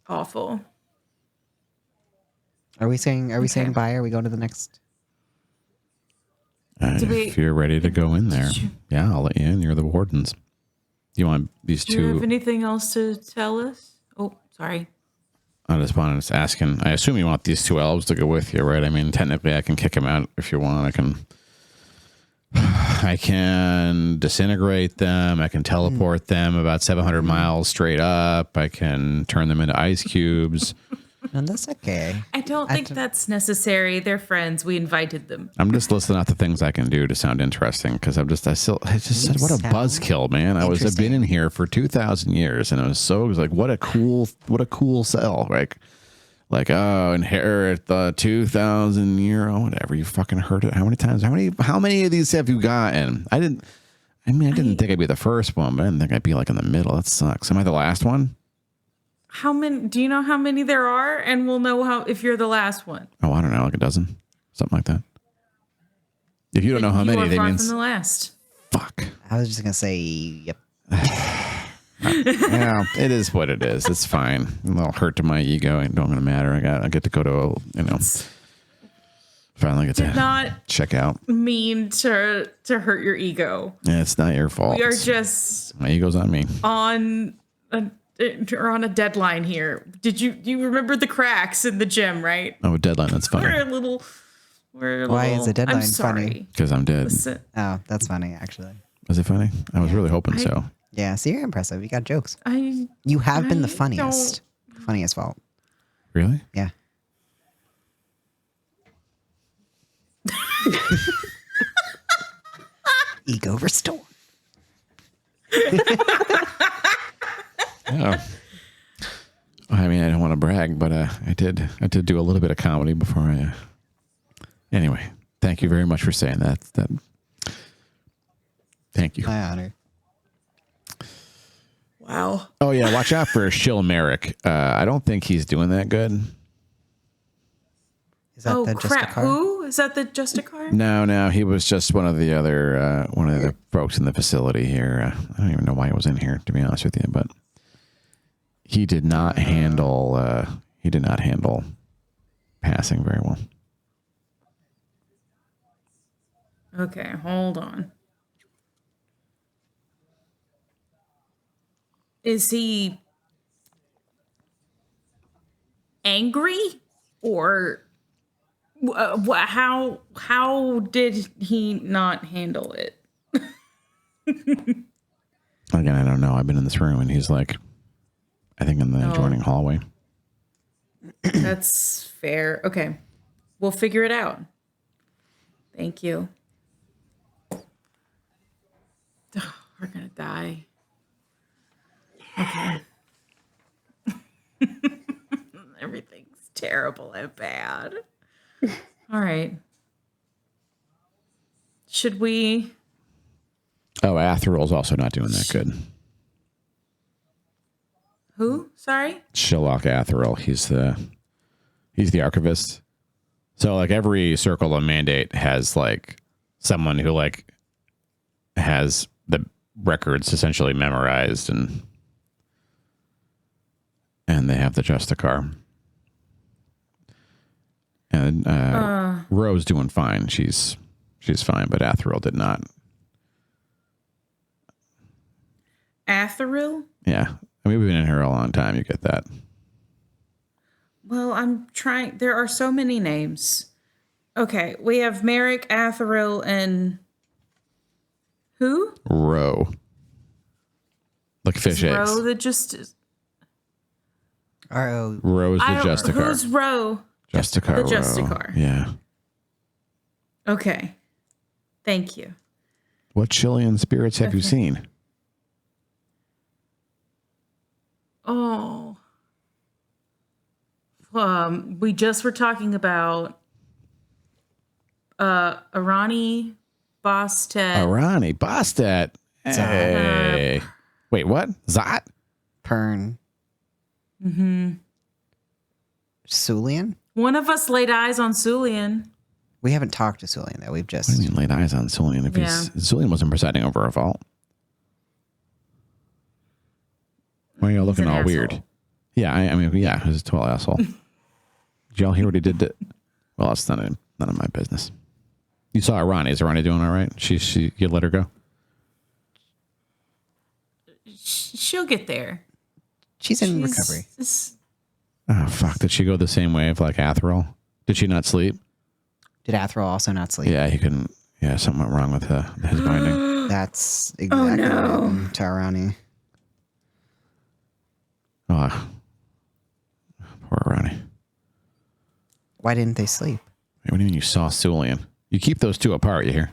S2: Awful.
S4: Are we saying bye? Are we going to the next?
S1: If you're ready to go in there, yeah, I'll let you in. You're the wardens. You want these
S2: Do you have
S1: two?
S2: anything else to tell us? Oh, sorry.
S1: I just wanted to asking. I assume you want these two elves to go with you, right? I mean, technically, I can kick them out if you want. I can disintegrate them. I can teleport them about 700 miles straight up. I can turn them into ice cubes.
S4: And that's okay.
S2: I don't think that's necessary. They're friends. We invited them.
S1: I'm just listing out the things I can do to sound interesting because I just said, what a buzzkill, man. I've been in here for 2,000 years and it was like, what a cool sell. Inherit the 2,000 euro, whatever. You fucking heard it. How many times? How many of these have you gotten? I didn't think I'd be the first one, but I didn't think I'd be like in the middle. That sucks. Am I the last one?
S2: How many? Do you know how many there are? And we'll know if you're the last one.
S1: Oh, I don't know, like a dozen, something like that. If you don't know how many,
S2: you are
S1: that
S2: far
S1: means
S2: from the last.
S1: fuck.
S4: I was just gonna say, yep.
S1: Yeah, it is what it is. It's fine. A little hurt to my ego. It don't gonna matter. I get to go to finally get to check out.
S2: Mean to hurt your ego.
S1: Yeah, it's not your fault.
S2: We are just
S1: My ego's on me.
S2: on a deadline here. You remember the cracks in the gym, right?
S1: Oh, deadline. That's funny.
S4: Why is a deadline
S2: I'm sorry.
S4: funny?
S1: Because I'm dead.
S2: Listen,
S4: Oh, that's funny, actually.
S1: Was it funny? I was really hoping so.
S4: Yeah, so you're impressive. You got jokes.
S2: I
S4: You have been the
S2: I
S4: funniest. Funniest fault.
S1: Really?
S4: Yeah. Ego restored.
S1: Yeah. I mean, I don't want to brag, but I did do a little bit of comedy before I. Anyway, thank you very much for saying that. Thank you.
S4: My honor.
S2: wow.
S1: Oh yeah, watch out for Shill Merrick. I don't think he's doing that good.
S4: Is that
S2: Oh
S4: the
S2: crap!
S4: Justicar?
S2: Who is that? The Justicar?
S1: No, he was just one of the other folks in the facility here. I don't even know why he was in here, to be honest with you, but he did not handle passing very well.
S2: Okay, hold on. Is he angry or how did he not handle it?
S1: Again, I don't know. I've been in this room and he's like, I think in the adjoining hallway.
S2: That's fair. Okay. We'll figure it out. Thank you. We're going to die. Okay. Everything's terrible and bad. All right. Should we?
S1: Oh, Athryl's also not doing that good.
S2: Who? Sorry.
S1: Sherlock Athryl. He's the archivist. So like every circle of mandate has like someone who like has the records essentially memorized and they have the Justicar. And Ro's doing fine. She's fine, but Athryl did not.
S2: Athryl?
S1: Yeah. I mean, we've been in here a long time. You get that.
S2: Well, I'm trying. There are so many names. Okay, we have Merrick, Athryl, and who?
S1: Ro. Like fish eggs.
S2: Ro the just.
S4: R-O.
S1: Ro's the Justicar.
S2: Who's Ro?
S1: Justicar.
S2: The
S1: Ro.
S2: Justicar.
S1: Yeah.
S2: Okay. Thank you.
S1: What Chilean spirits have you seen?
S2: Oh. We just were talking about Arani Bostet.
S1: Arani Bostet. Hey. Wait, what? Zot?
S4: Pern. Mm-hmm. Sulian?
S2: One of us laid eyes on Sulian.
S4: We haven't talked to Sulian, though. We've just...
S1: What do you mean laid eyes on Sulian? If Sulian wasn't presiding over a vault. Why are y'all looking all weird? Yeah, I mean, yeah, he's a total asshole. Did y'all hear what he did to... Well, it's none of my business. You saw Arani. Is Arani doing all right? You let her go?
S2: She'll get there.
S4: She's in recovery.
S1: Oh, fuck. Did she go the same way of like Athryl? Did she not sleep?
S4: Did Athryl also not sleep?
S1: Yeah, he couldn't. Yeah, something went wrong with his binding.
S4: That's exactly what happened to Arani.
S1: Oh, poor Arani.
S4: Why didn't they sleep?
S1: What do you mean you saw Sulian? You keep those two apart, you hear?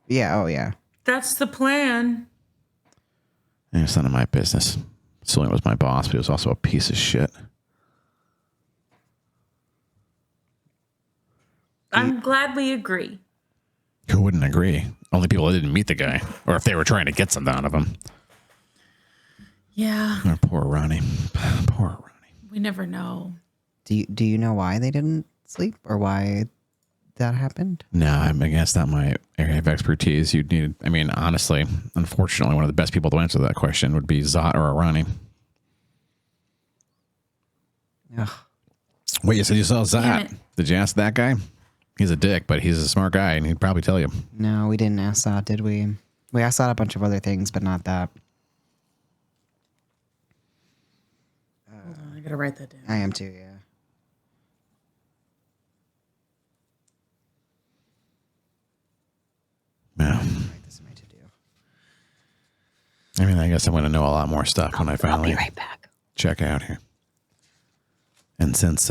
S4: Yeah, oh yeah.
S2: That's the plan.
S1: Yeah, it's none of my business. Sulian was my boss, but he was also a piece of shit.
S2: I'm glad we agree.
S1: Who wouldn't agree? Only people that didn't meet the guy, or if they were trying to get something out of him.
S2: Yeah.
S1: Oh, poor Ronnie. Poor Ronnie.
S2: We never know.
S4: Do you know why they didn't sleep or why that happened?
S1: No, I mean, that's not my area of expertise. You'd need, I mean, honestly, unfortunately, one of the best people to answer that question would be Zot or Arani.
S4: Ugh.
S1: Wait, you said you saw
S2: Damn
S1: Zot?
S2: it.
S1: Did you ask that guy? He's a dick, but he's a smart guy, and he'd probably tell you.
S4: No, we didn't ask that, did we? We asked that a bunch of other things, but not that.
S2: Hold on, I gotta write that down.
S4: I am too, yeah.
S1: Yeah.
S4: Write this in my to-do.
S1: I mean, I guess I'm going to know a lot more stuff when I finally
S3: I'll be right back.
S1: check out here. And since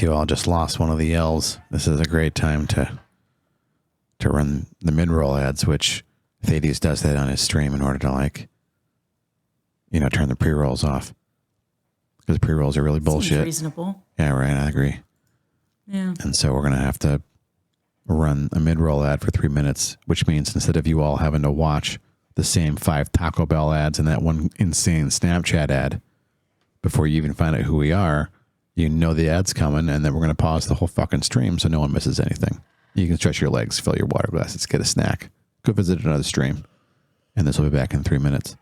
S1: you all just lost one of the elves, this is a great time to run the mid-roll ads, which Thades does that on his stream in order to, like, you know, turn the pre-rolls off. Because pre-rolls are really bullshit.
S2: Seems reasonable.
S1: Yeah, right, I agree.
S2: Yeah.
S1: And so we're going to have to run a mid-roll ad for 3 minutes, which means instead of you all having to watch the same 5 Taco Bell ads and that one insane Snapchat ad before you even find out who we are, you know the ad's coming, and then we're going to pause the whole fucking stream so no one misses anything. You can stretch your legs, fill your water glasses, get a snack, go visit another stream, and this will be back in 3 minutes.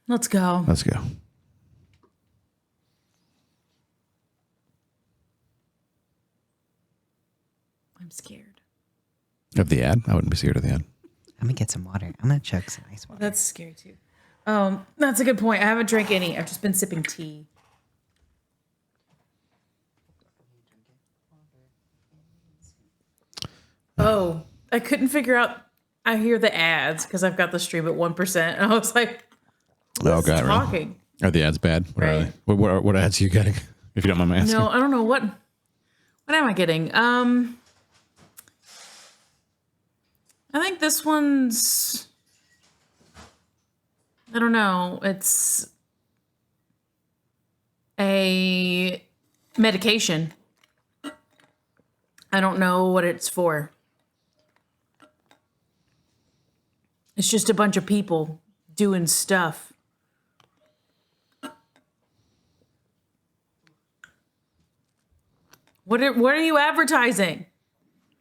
S2: Let's go.
S1: Let's go.
S2: I'm scared.
S1: Of the ad? I wouldn't be scared of the ad.
S4: Let me get some water. I'm going to chug some ice water.
S2: That's scary too. That's a good point. I haven't drank any. I've just been sipping tea. Oh, I couldn't figure out. I hear the ads because I've got the stream at 1%. And I was like,
S1: Oh, God. Really?
S2: talking.
S1: Are the ads bad? What are
S2: Right.
S1: they? What ads are you getting? If you don't mind my asking.
S2: No, I don't know what am I getting? I think this one's, I don't know. It's a medication. I don't know what it's for. It's just a bunch of people doing stuff. What are you advertising?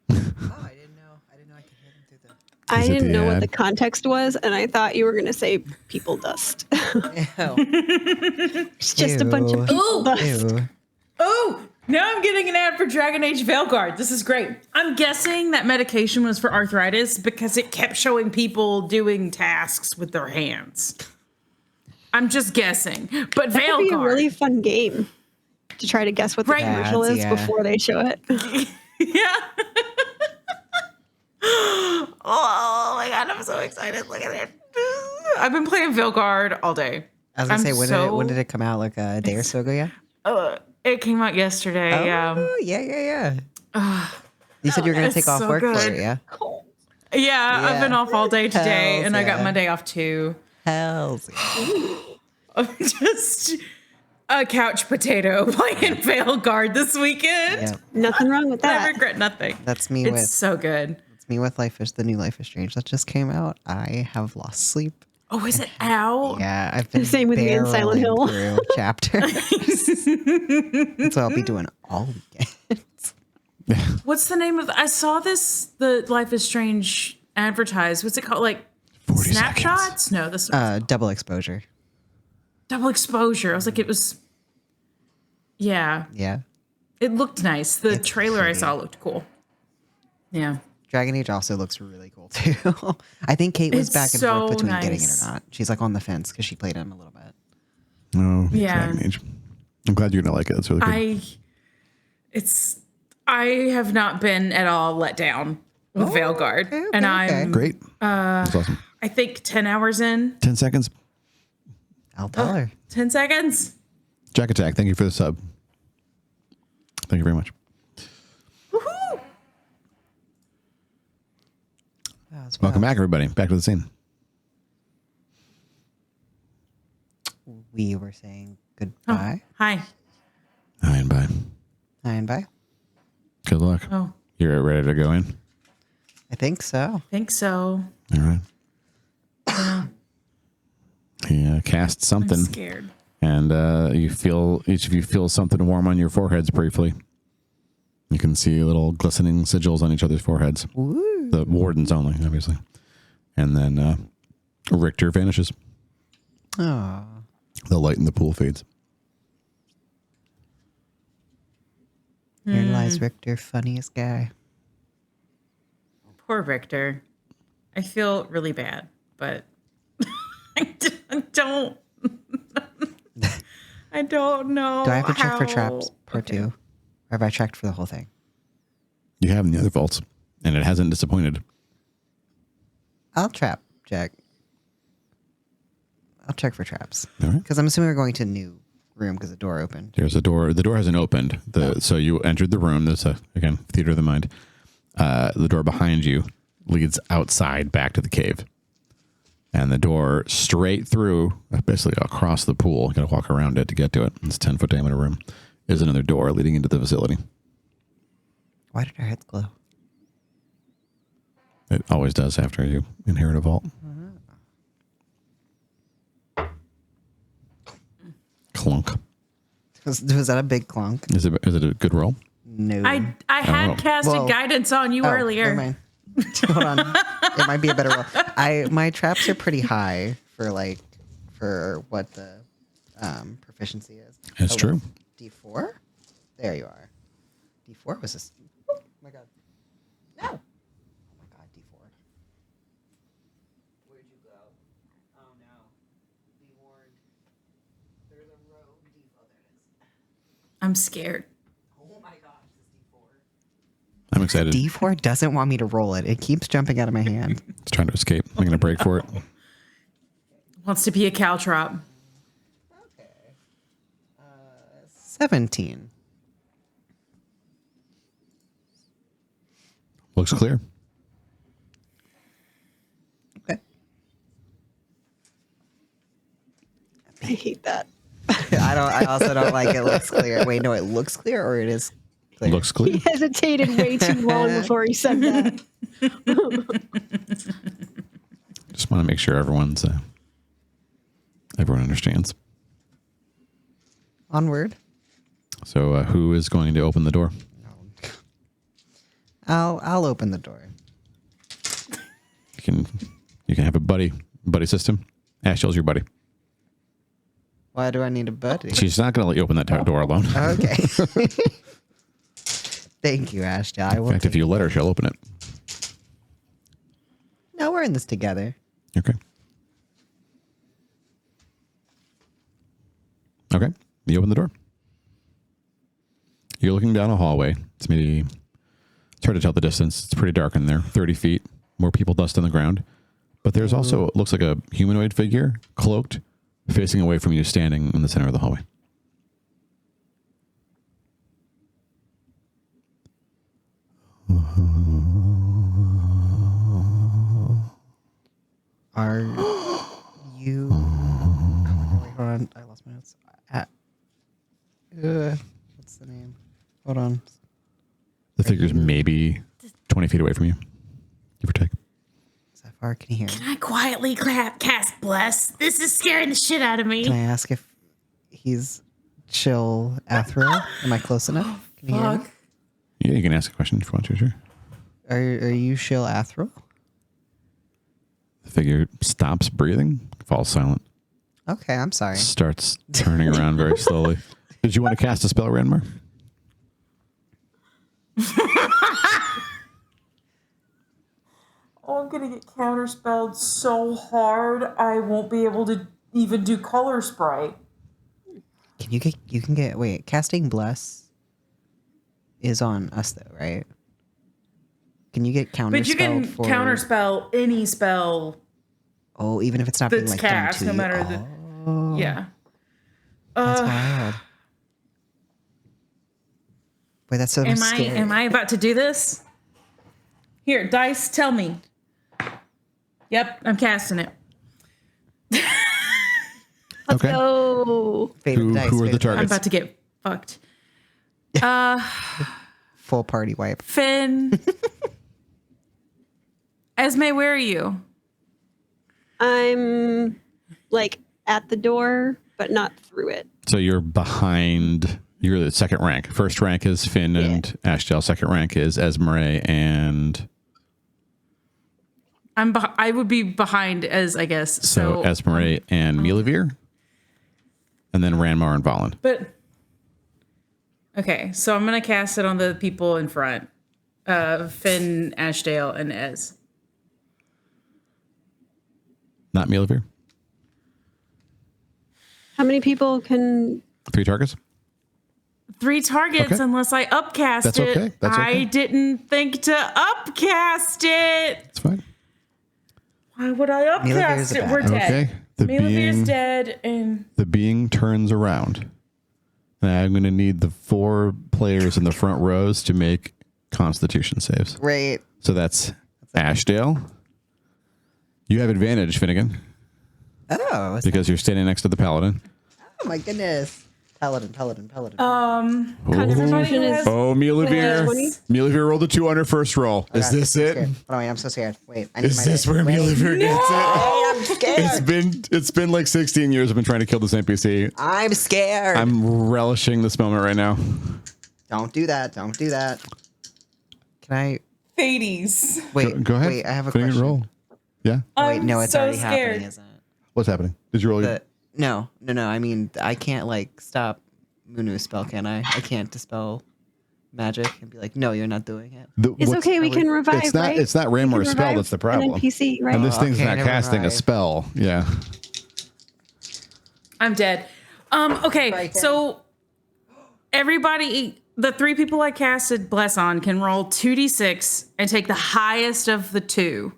S4: Oh, I didn't know. I didn't know I could hear them through the.
S3: I
S1: Is it
S3: didn't
S1: the
S3: know what
S1: ad?
S3: the context was, and I thought you were going to say people dust. It's just a bunch of people
S2: Ooh.
S3: dust.
S4: Ew.
S2: Oh, now I'm getting an ad for Dragon Age Veilguard. This is great. I'm guessing that medication was for arthritis because it kept showing people doing tasks with their hands. I'm just guessing. But
S3: That would be a
S2: Veilguard.
S3: really fun game to try to guess what the
S2: Right.
S3: commercial
S4: Ads,
S3: is
S4: yeah.
S3: before they show it.
S2: Yeah. Oh my god, I'm so excited. Look at it. I've been playing Veilguard all day.
S4: I was gonna
S2: I'm
S4: say, when did it come out? Like a day or so ago? Yeah.
S2: It came out yesterday.
S4: Oh, yeah. You said you were gonna
S2: It's
S4: take off
S2: so
S4: work
S2: good.
S4: for it, yeah?
S2: Yeah, I've been off all day today,
S4: Hells
S2: and I got
S4: yeah.
S2: Monday off too.
S4: Hells.
S2: I'm just a couch potato playing Veilguard this weekend.
S4: Yeah,
S3: Nothing wrong with
S2: I
S3: that.
S2: regret nothing.
S4: that's me
S2: It's
S4: with
S2: so good.
S4: the new Life is Strange that just came out. I have lost sleep.
S2: Oh, is it out?
S4: Yeah, I've been
S3: Same with me in Silent
S4: barreling
S3: Hill.
S4: through chapters. That's what I'll be doing all weekend.
S2: What's the name of? I saw the Life is Strange advertised. What's it called? Like
S1: 40
S2: snapshots?
S1: seconds.
S2: No, this
S4: Double exposure.
S2: double exposure. I was like, it was. Yeah,
S4: Yeah.
S2: it looked nice. The
S4: It's
S2: trailer I
S4: pretty.
S2: saw looked cool. Yeah.
S4: Dragon Age also looks really cool too. I think Kate was
S2: It's
S4: back and
S2: so
S4: forth between getting it
S2: nice.
S4: or not. She's like on the fence because she played him a little bit.
S1: Oh,
S2: Yeah.
S1: Dragon Age. I'm glad you're gonna like it. It's really good.
S2: I have not been at all let down with Veilguard,
S4: okay,
S2: and
S4: okay.
S2: I'm
S1: Great. That's awesome.
S2: I think 10 hours in.
S1: 10 seconds.
S4: I'll tell her.
S2: 10 seconds.
S1: Jack Attack, thank you for the sub. Thank you very much.
S2: Woohoo!
S1: Welcome back, everybody. Back to the scene.
S4: We were saying goodbye.
S2: Hi.
S1: Hi and bye.
S4: Hi and bye.
S1: Good luck.
S2: Oh,
S1: You're ready to go in?
S4: I think so.
S2: think so.
S1: All right. He casts
S2: I'm
S1: something,
S2: scared.
S1: and each of you feel something warm on your foreheads briefly. You can see little glistening sigils on each other's foreheads.
S4: Woo.
S1: The wardens only, obviously. And then Richter vanishes.
S4: Oh.
S1: The light in the pool fades.
S4: Here lies Richter, funniest guy.
S2: Poor Victor. I feel really bad, but I don't. I don't know.
S4: Do I have to check for
S2: how-
S4: traps part
S2: Okay.
S4: 2? Or have I checked for the whole thing?
S1: You have in the other vaults, and it hasn't disappointed.
S4: I'll trap, Jack. I'll check for traps.
S1: All right.
S4: Because I'm assuming we're going to a new room because the door opened.
S1: There's a door. The door hasn't opened. So you entered the room. There's again, theater of the mind. The door behind you leads outside back to the cave. And the door straight through, basically across the pool, you got to walk around it to get to it. It's a 10-foot diameter room. Is another door leading into the facility.
S4: Why did our heads glow?
S1: It always does after you inherit a vault. Clunk.
S4: Was that a big clunk?
S1: Is it a good roll?
S4: No.
S2: I had
S1: Oh.
S2: casted
S4: Well-
S2: guidance on you
S4: Oh,
S2: earlier.
S4: never mind. Hold on. It might be a better roll. My traps are pretty high for what the proficiency is.
S1: It's true.
S4: D4? There you are. D4 was this. Oh my god. No. Oh my god, D4. Where'd you go? Oh no. Be warned. There's a rogue D4. There it is.
S2: I'm scared.
S4: Oh my gosh, this D4.
S1: I'm excited.
S4: D4 doesn't want me to roll it. It keeps jumping out of my hand.
S1: It's trying to escape. I'm going to break for it.
S2: Wants to be a caltrop.
S4: Okay. 17.
S1: Looks clear.
S4: Okay.
S3: I hate that.
S4: I also don't like it looks clear. Wait, no, it looks clear or it is clear.
S1: Looks clear.
S3: He hesitated way too long before he said that.
S1: Just want to make sure everyone understands.
S4: Onward.
S1: So who is going to open the door?
S4: I'll open the door.
S1: You can have a buddy system. Ashdale's your buddy.
S4: Why do I need a buddy?
S1: She's not going to let you open that door alone.
S4: Okay. Thank you, Ashdale. I will.
S1: In fact, if you let her, she'll open it.
S4: No, we're in this together.
S1: Okay. Okay. You open the door. You're looking down a hallway. It's hard to tell the distance. It's pretty dark in there. 30 feet. More people dust on the ground. But there's also, it looks like a humanoid figure, cloaked, facing away from you, standing in the center of the hallway.
S4: Are you? Wait, hold on. I lost my notes. What's the name? Hold on.
S1: The figure's maybe 20 feet away from you. Give or take.
S4: Is that far? Can you hear me?
S2: Can I quietly cast Bless? This is scaring the shit out of me.
S4: Can I ask if he's chill Athro? Am I close enough? Can you hear me?
S2: Fuck.
S1: Yeah, you can ask a question if you want to, sure.
S4: Are you chill Athro?
S1: The figure stops breathing, falls silent,
S4: Okay, I'm sorry.
S1: starts turning around very slowly. Did you want to cast a spell, Ranmar?
S2: Oh, I'm gonna get counterspelled so hard I won't be able to even do color spray.
S4: You can get wait, casting bless is on us though, right? Can you get counterspell?
S2: But you can
S4: for,
S2: counterspell any spell
S4: Oh, even if it's not being
S2: that's
S4: like done
S2: cast,
S4: to
S2: no
S4: you.
S2: matter
S4: Oh,
S2: the. Yeah.
S4: that's wild. Wait, that's so scary.
S2: Am I about to do this? Here, dice, tell me. Yep, I'm casting it.
S3: Let's
S1: Okay.
S3: go.
S4: Fate of
S1: Who
S4: dice,
S1: are
S4: fate
S1: the
S4: of dice.
S2: I'm
S1: targets?
S2: about to get fucked.
S4: Full party wipe.
S2: Finn. Esme, where are you?
S3: I'm like at the door, but not through it.
S1: So you're behind. You're the second rank. First rank is Finn and Ashdale. Second rank is Esmeralda and.
S2: I would be behind as I guess.
S1: So Esmeralda and Milavir. And then Ranmar and Valen.
S2: But okay, so I'm gonna cast it on the people in front. Finn, Ashdale, and Ez.
S1: Not Milavir.
S3: How many people can?
S1: 3 targets.
S2: 3 targets
S1: Okay.
S2: unless I upcast
S1: That's
S2: it.
S1: okay. That's okay.
S2: I didn't think to upcast it.
S1: That's fine.
S2: Why would I
S4: Milavir's
S2: upcast
S4: a
S2: it?
S4: bad
S2: We're
S4: guy.
S2: dead.
S1: Okay. The
S2: Milavir's
S1: being,
S2: dead, and
S1: the being turns around. And I'm going to need the 4 players in the front rows to make Constitution saves.
S4: Great.
S1: So that's Ashdale. You have advantage, Finnegan,
S4: Oh,
S1: because you're standing next to the paladin.
S4: oh my goodness. Paladin.
S3: Constitution is
S1: Oh, Milavir.
S3: 20?
S1: Milavir rolled a 2 on her first roll.
S4: Oh,
S1: Is
S4: God,
S1: this
S4: I'm
S1: it?
S4: scared. Oh, wait, I'm so scared. Wait, I need
S1: Is
S4: my
S1: this
S4: dice.
S1: where
S4: Wait.
S1: Milavir gets it?
S4: I'm scared.
S1: It's been like 16 years I've been trying to kill this NPC.
S4: I'm scared.
S1: I'm relishing this moment right now.
S4: Don't do that. Don't do that. Can I
S2: Hades.
S4: wait?
S1: Go ahead.
S4: Wait, I have a
S1: Finnegan,
S4: question.
S1: roll. Yeah.
S4: Wait, no, it's
S2: so
S4: already
S2: scared.
S4: happening, isn't it?
S1: What's happening? Did you roll?
S4: No. I mean, I can't like stop Munu's spell, can I? I can't dispel magic and be like, no, you're not doing it.
S3: It's okay. We can revive.
S1: It's not.
S3: Right?
S1: It's not
S3: We can
S1: Ranmar's spell.
S3: revive
S1: That's the
S3: an
S1: problem.
S3: NPC, right?
S1: And this thing's
S4: okay,
S1: not
S4: never
S1: casting a
S4: mind.
S1: spell. Yeah.
S2: I'm dead. Okay,
S4: Right there.
S2: so everybody, the 3 people I casted Bless on can roll 2d6 and take the highest of the 2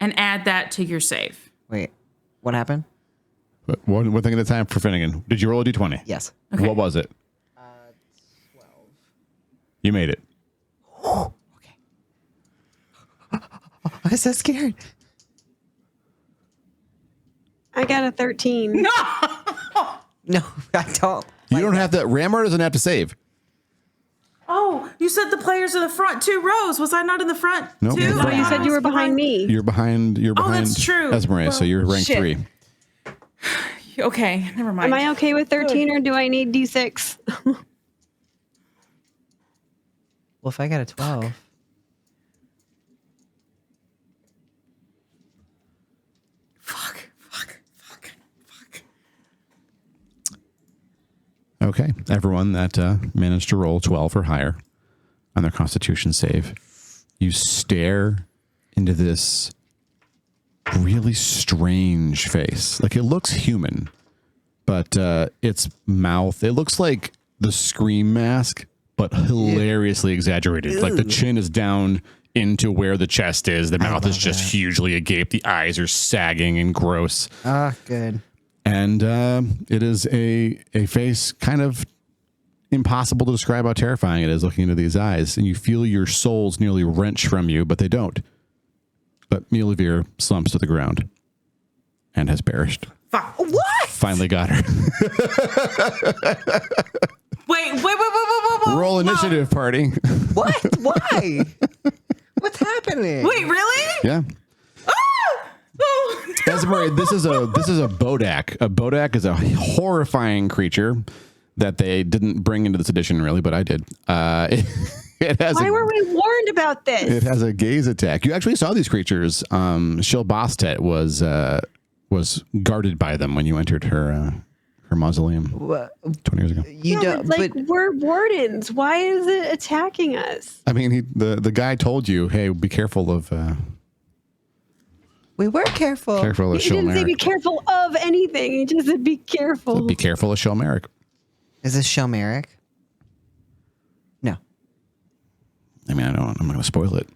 S2: and add that to your save.
S4: Wait, what happened?
S1: But one thing at a time for Finnegan. Did you roll a d20?
S4: Yes.
S2: Okay.
S1: What was it?
S4: 12.
S1: You made it.
S4: Okay. I'm so scared.
S3: I got a 13.
S2: No!
S4: No, I don't.
S1: You don't have to. Ranmar doesn't have to save.
S2: Oh, You said the players are the front 2 rows. Was I not in the front
S1: Nope.
S2: 2?
S1: No,
S3: you said you were behind me.
S1: You're behind.
S2: that's true.
S1: Esmeralda, so you're ranked
S2: shit.
S1: 3.
S2: Okay, never mind.
S3: Am I okay with 13 or do I need D6?
S4: Well, if I got a 12.
S2: Fuck.
S1: Okay. Everyone that managed to roll 12 or higher on their Constitution save, you stare into this really strange face. Like, it looks human, but its mouth, it looks like the Scream mask, but hilariously exaggerated. Like, the chin is down into where the chest is. The mouth is just hugely agape. The eyes are sagging and gross.
S4: Ah, good.
S1: And it is a face kind of impossible to describe how terrifying it is looking into these eyes. And you feel your souls nearly wrench from you, but they don't. But Milavir slumps to the ground and has perished.
S2: Fuck. What?
S1: Finally got her.
S2: Wait.
S1: Roll initiative, party.
S4: What? Why? What's happening?
S2: Wait, really?
S1: Yeah. Esmeralda, this is a Bodak. A Bodak is a horrifying creature that they didn't bring into this edition, really, but I did. It has.
S3: Why were we warned about this?
S1: It has a gaze attack. You actually saw these creatures. Shilbastet was guarded by them when you entered her mausoleum
S4: What?
S1: 20 years ago.
S4: You
S3: Yeah,
S4: don't.
S3: but
S4: But
S3: we're wardens. Why is it attacking us?
S1: I mean, the guy told you, hey, be careful of
S4: we were careful.
S3: He didn't say be
S1: Shilmeric.
S3: careful of anything. He just said be careful.
S1: Be careful of Shilmeric.
S4: Is this Shelmeric? No.
S1: I mean, I'm not going to spoil it.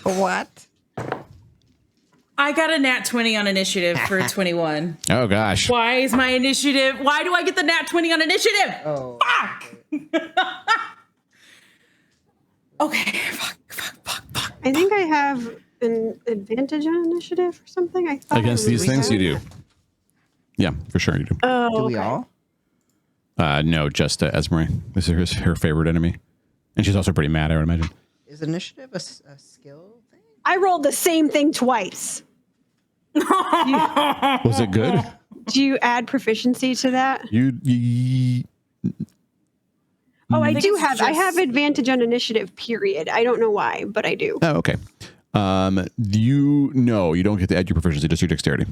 S4: What?
S2: I got a nat 20 on initiative for 21.
S1: Oh gosh.
S2: Why is my initiative? Why do I get the nat 20 on initiative?
S4: Oh.
S2: Fuck. Okay. Fuck.
S3: I think I have an advantage on initiative or something. I thought
S1: Against these things, you do. Yeah, for sure you do.
S3: Oh,
S4: Do we all?
S1: No, just Esmeralda. This is her favorite enemy. And she's also pretty mad, I would imagine.
S4: Is initiative a skill thing?
S3: I rolled the same thing twice.
S1: Was it good?
S3: Do you add proficiency to that?
S1: You
S3: Oh, I
S2: think
S3: do
S2: it's
S3: have. I
S2: just-
S3: have advantage on initiative. Period. I don't know why, but I do.
S1: Oh, okay. You don't get to add your proficiency, just your dexterity.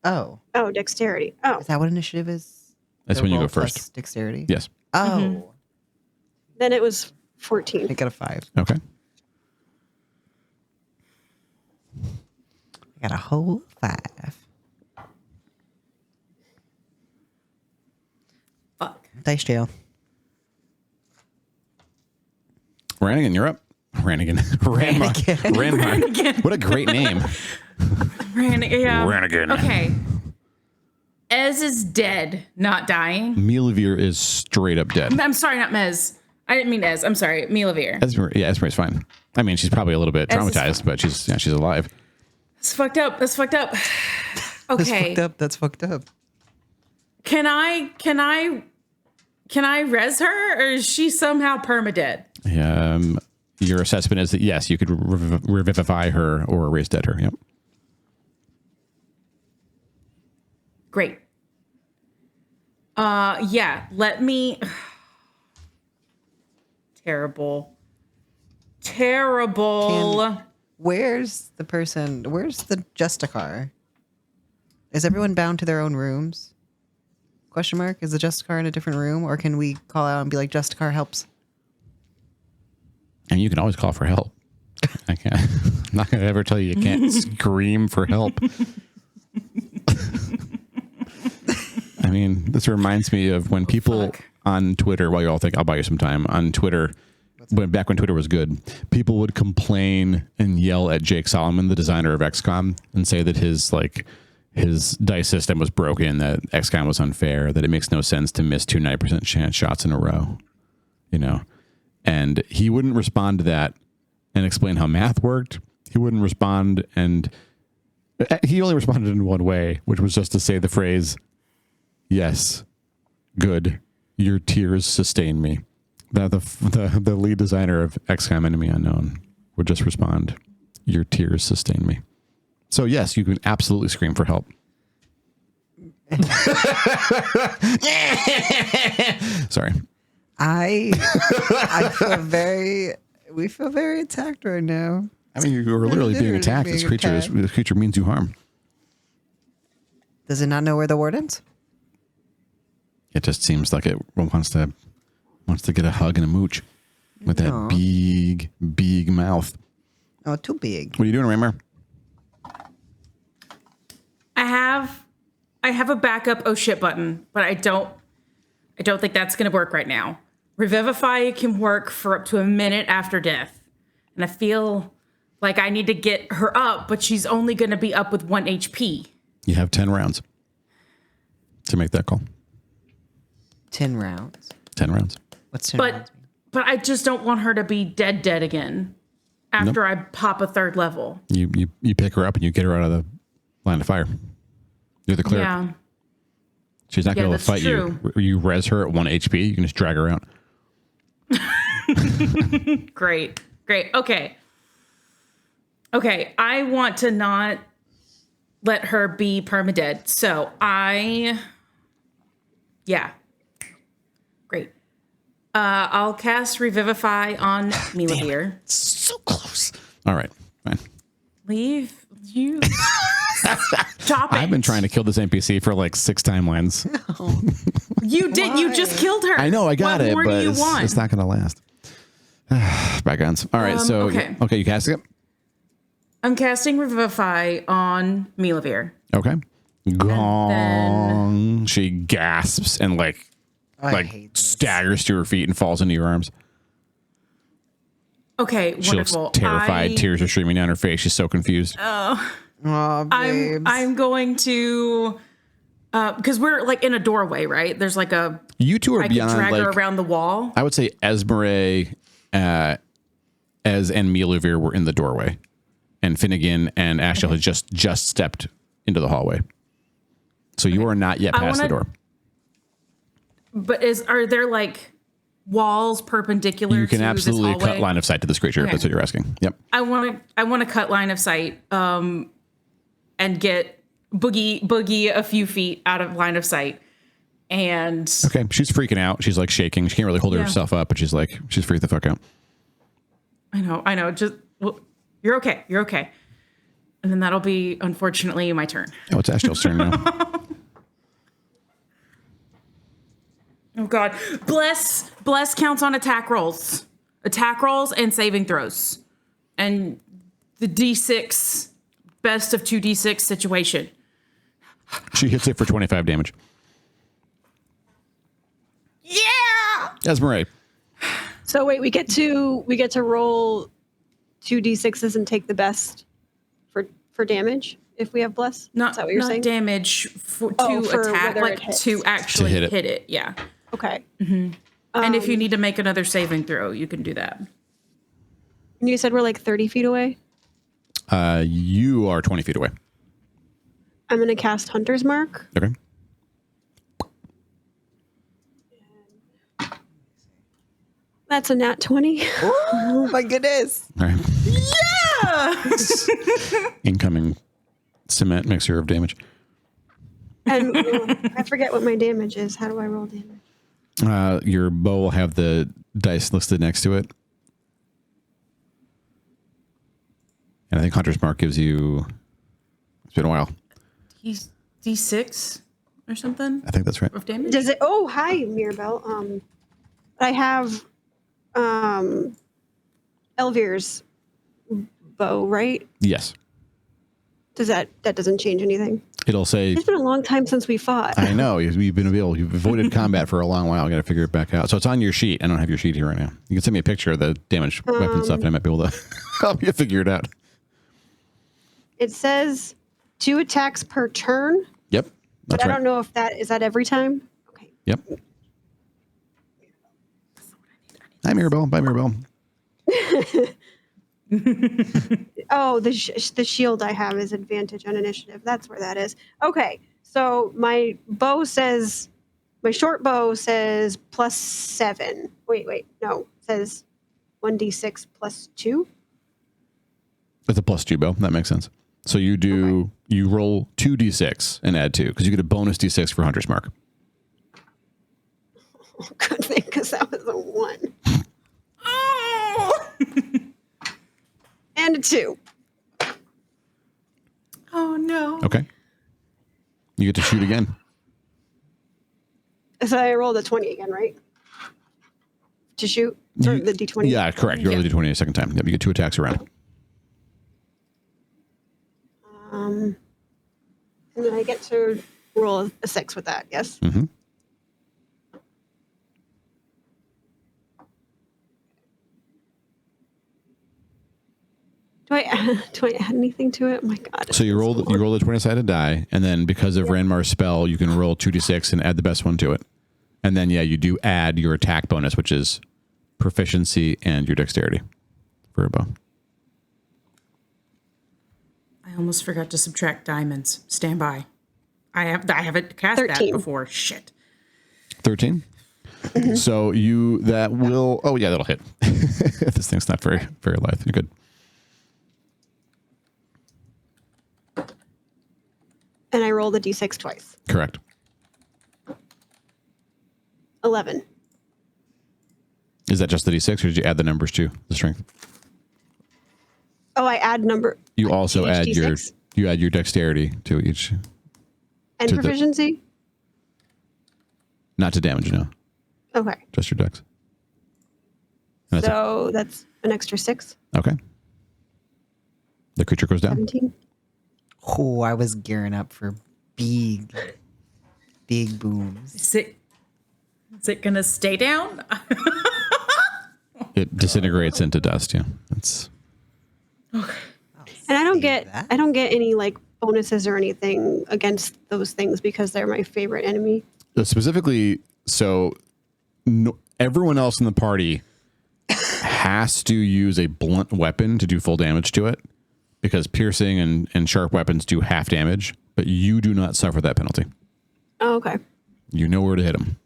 S4: Oh.
S3: Oh, dexterity. Oh,
S4: Is that what initiative is?
S1: That's
S4: The
S1: when you
S4: roll
S1: go first.
S4: plus Dexterity?
S1: Yes.
S4: Oh.
S3: then it was 14.
S4: I got a 5.
S1: Okay.
S4: I got a whole 5.
S2: Fuck.
S4: Dice jail.
S1: Rannigan, you're up. Rannigan. Rannigan. What a great name.
S2: Yeah.
S1: Rannigan.
S2: Okay. Ez is dead, not dying.
S1: Milavir is straight up dead.
S2: I'm sorry, not Mez. I didn't mean Ez. I'm sorry, Milavir.
S1: Esmeralda's fine. I mean, she's probably a little bit
S2: Ez is
S1: traumatized, but she's alive.
S2: That's fucked up.
S4: That's
S2: Okay.
S4: fucked up. That's fucked up.
S2: Can I res her, or is she somehow permadead?
S1: Your assessment is that yes, you could revivify her or erase dead her. Yep.
S2: Great. Yeah, let me. Terrible.
S4: Where's the person? Where's the Justicar? Is everyone bound to their own rooms? Question mark. Is the Justicar in a different room, or can we call out and be like, Justicar helps?
S1: And you can always call for help. I can't. I'm not going to ever tell you can't scream for help. I mean, this reminds me of when people on Twitter, while you all think I'll buy you some time, on Twitter, back when Twitter was good, people would complain and yell at Jake Solomon, the designer of XCOM, and say that his dice system was broken, that XCOM was unfair, that it makes no sense to miss 2 90% chance shots in a row, and he wouldn't respond to that and explain how math worked. He wouldn't respond, and he only responded in one way, which was just to say the phrase, yes, good, Your tears sustain me. The lead designer of XCOM Enemy Unknown would just respond, your tears sustain me. So yes, you can absolutely scream for help. Sorry.
S4: I feel we feel very attacked right now.
S1: I mean, you are literally being attacked. This creature means you harm.
S4: Does it not know where the warden's?
S1: It just seems like it wants to get a hug and a mooch with that big mouth.
S4: Oh, too big.
S1: What are you doing, Raymer?
S2: I have a backup oh shit button, but I don't think that's going to work right now. Revivify can work for up to a minute after death. And I feel like I need to get her up, but she's only going to be up with 1 HP.
S1: You have 10 rounds to make that call.
S4: 10 rounds.
S1: 10 rounds.
S4: What's 10 rounds?
S2: But I just don't want her to be dead again after I pop a 3rd level.
S1: You pick her up and you get her out of the line of fire. You're the cleric.
S2: Yeah.
S1: She's not going to fight
S2: true.
S1: you. You res her at 1 HP. You can just drag her out.
S2: Great. Okay. I want to not let her be permadead. So Great. I'll cast Revivify on Milavir.
S1: So close. All right. Fine.
S2: Leave you. Stop it.
S1: I've been trying to kill this NPC for like 6 timelines.
S2: You did.
S4: Why?
S2: You just killed her.
S1: I know. I got it,
S2: What more
S1: but
S2: do you
S1: it's
S2: want?
S1: not going to last. Bygones. All right. Okay, you cast it?
S2: I'm casting Revivify on Milavir.
S1: Okay. Gong. She gasps and staggers to her feet and falls into your arms.
S2: Okay,
S1: She
S2: wonderful.
S1: looks terrified. Tears are streaming down her face. She's so confused.
S4: Oh, babes.
S2: I'm going to because we're like in a doorway, right? There's like a
S1: You two are
S2: I can
S1: beyond
S2: drag her
S1: like
S2: around the wall.
S1: I would say Esmeralda, Ez and Milavir were in the doorway, and Finnegan and Ashel had just stepped into the hallway. So you are not yet past the door.
S2: But are there like walls perpendicular?
S1: You can
S2: to
S1: absolutely
S2: this
S1: cut
S2: hallway?
S1: line of sight to this creature if that's what you're asking. Yep.
S2: I want to cut line of sight and get boogie a few feet out of line of sight. And
S1: Okay. She's freaking out. She's like shaking. She can't really hold herself up, but she's freaked the fuck out.
S2: I know. Just you're okay. And then that'll be unfortunately my turn.
S1: Oh, it's Ashel's turn now.
S2: Oh God, bless counts on attack rolls and saving throws, and the D6 best of 2 D6 situation.
S1: She hits it for 25 damage.
S2: Yeah.
S1: Esmeralda.
S3: So wait, we get to roll 2d6s and take the best for damage if we have bless. Is that what you're saying?
S2: Damage for attack,
S3: whether
S2: like
S3: it hits.
S2: to actually
S1: hit
S2: hit
S1: it.
S2: it. Yeah.
S3: Okay.
S2: And if you need to make another saving throw, you can do that.
S3: And you said we're like 30 feet away.
S1: You are 20 feet away.
S3: I'm gonna cast Hunter's Mark.
S1: Okay.
S3: That's a nat 20.
S4: Oh my goodness.
S1: All right.
S2: Yeah.
S1: Incoming cement mixer of damage.
S3: And I forget what my damage is. How do I roll damage?
S1: Your bow will have the dice listed next to it. And I think Hunter's Mark gives you... It's been a while.
S2: He's D6 or something
S1: I think that's right.
S2: of damage.
S3: Does it? Oh, hi, Mirabelle. I have Elvir's bow, right?
S1: Yes.
S3: That doesn't change anything?
S1: It'll say...
S3: It's been a long time since we fought.
S1: I know. You've avoided combat for a long while. I got to figure it back out. So it's on your sheet. I don't have your sheet here right now. You can send me a picture of the damage weapon stuff, and I might be able to help you figure it out.
S3: It says 2 attacks per turn.
S1: Yep.
S3: But
S1: That's
S3: I
S1: right.
S3: don't know if is that every time? Okay.
S1: Yep. Hi, Mirabelle. Bye, Mirabelle.
S3: Oh, the shield I have is advantage on initiative. That's where that is. Okay. So my My short bow says +7. Wait, no. It says 1d6 +2.
S1: It's a +2 bow. That makes sense. So you do you roll 2d6 and add 2 because you get a bonus d6 for Hunter's Mark.
S3: Good thing, because that was a 1.
S2: Oh!
S3: And a 2.
S2: Oh no.
S1: Okay. You get to shoot again.
S3: So I rolled a 20 again, right? To shoot? Or the d20?
S1: Yeah, correct. You roll the d20 a second time. Yep, you get 2 attacks around.
S3: And then I get to roll a 6 with that, yes?
S1: Mm-hmm.
S3: Do I add anything to it? Oh my God.
S1: So you roll the 20-sided die, and then because of Ranmar's spell, you can roll 2d6 and add the best one to it. And then, yeah, you do add your attack bonus, which is proficiency and your dexterity for a bow.
S2: I almost forgot to subtract diamonds. Stand by. I haven't cast
S3: 13.
S2: that before. Shit.
S1: 13. So that'll hit. This thing's not very lithe. You're good.
S3: And I rolled a d6 twice.
S1: Correct.
S3: 11.
S1: Is that just the d6, or did you add the numbers to the strength?
S3: Oh, I add number.
S1: You also
S3: each
S1: add
S3: D6?
S1: your dexterity to each,
S3: And
S1: to the-
S3: proficiency?
S1: not to damage, no,
S3: Okay.
S1: just your dex. And that's
S3: So that's an extra 6.
S1: okay. The creature goes down.
S3: 17.
S4: Oh, I was gearing up for big booms.
S2: Is it gonna stay down?
S1: It disintegrates into dust. Yeah, that's
S3: And I don't get any like bonuses or anything against those things because they're my favorite enemy.
S1: specifically. So everyone else in the party has to use a blunt weapon to do full damage to it, because piercing and sharp weapons do half damage, but you do not suffer that penalty.
S3: Oh, okay.
S1: You know where to hit them.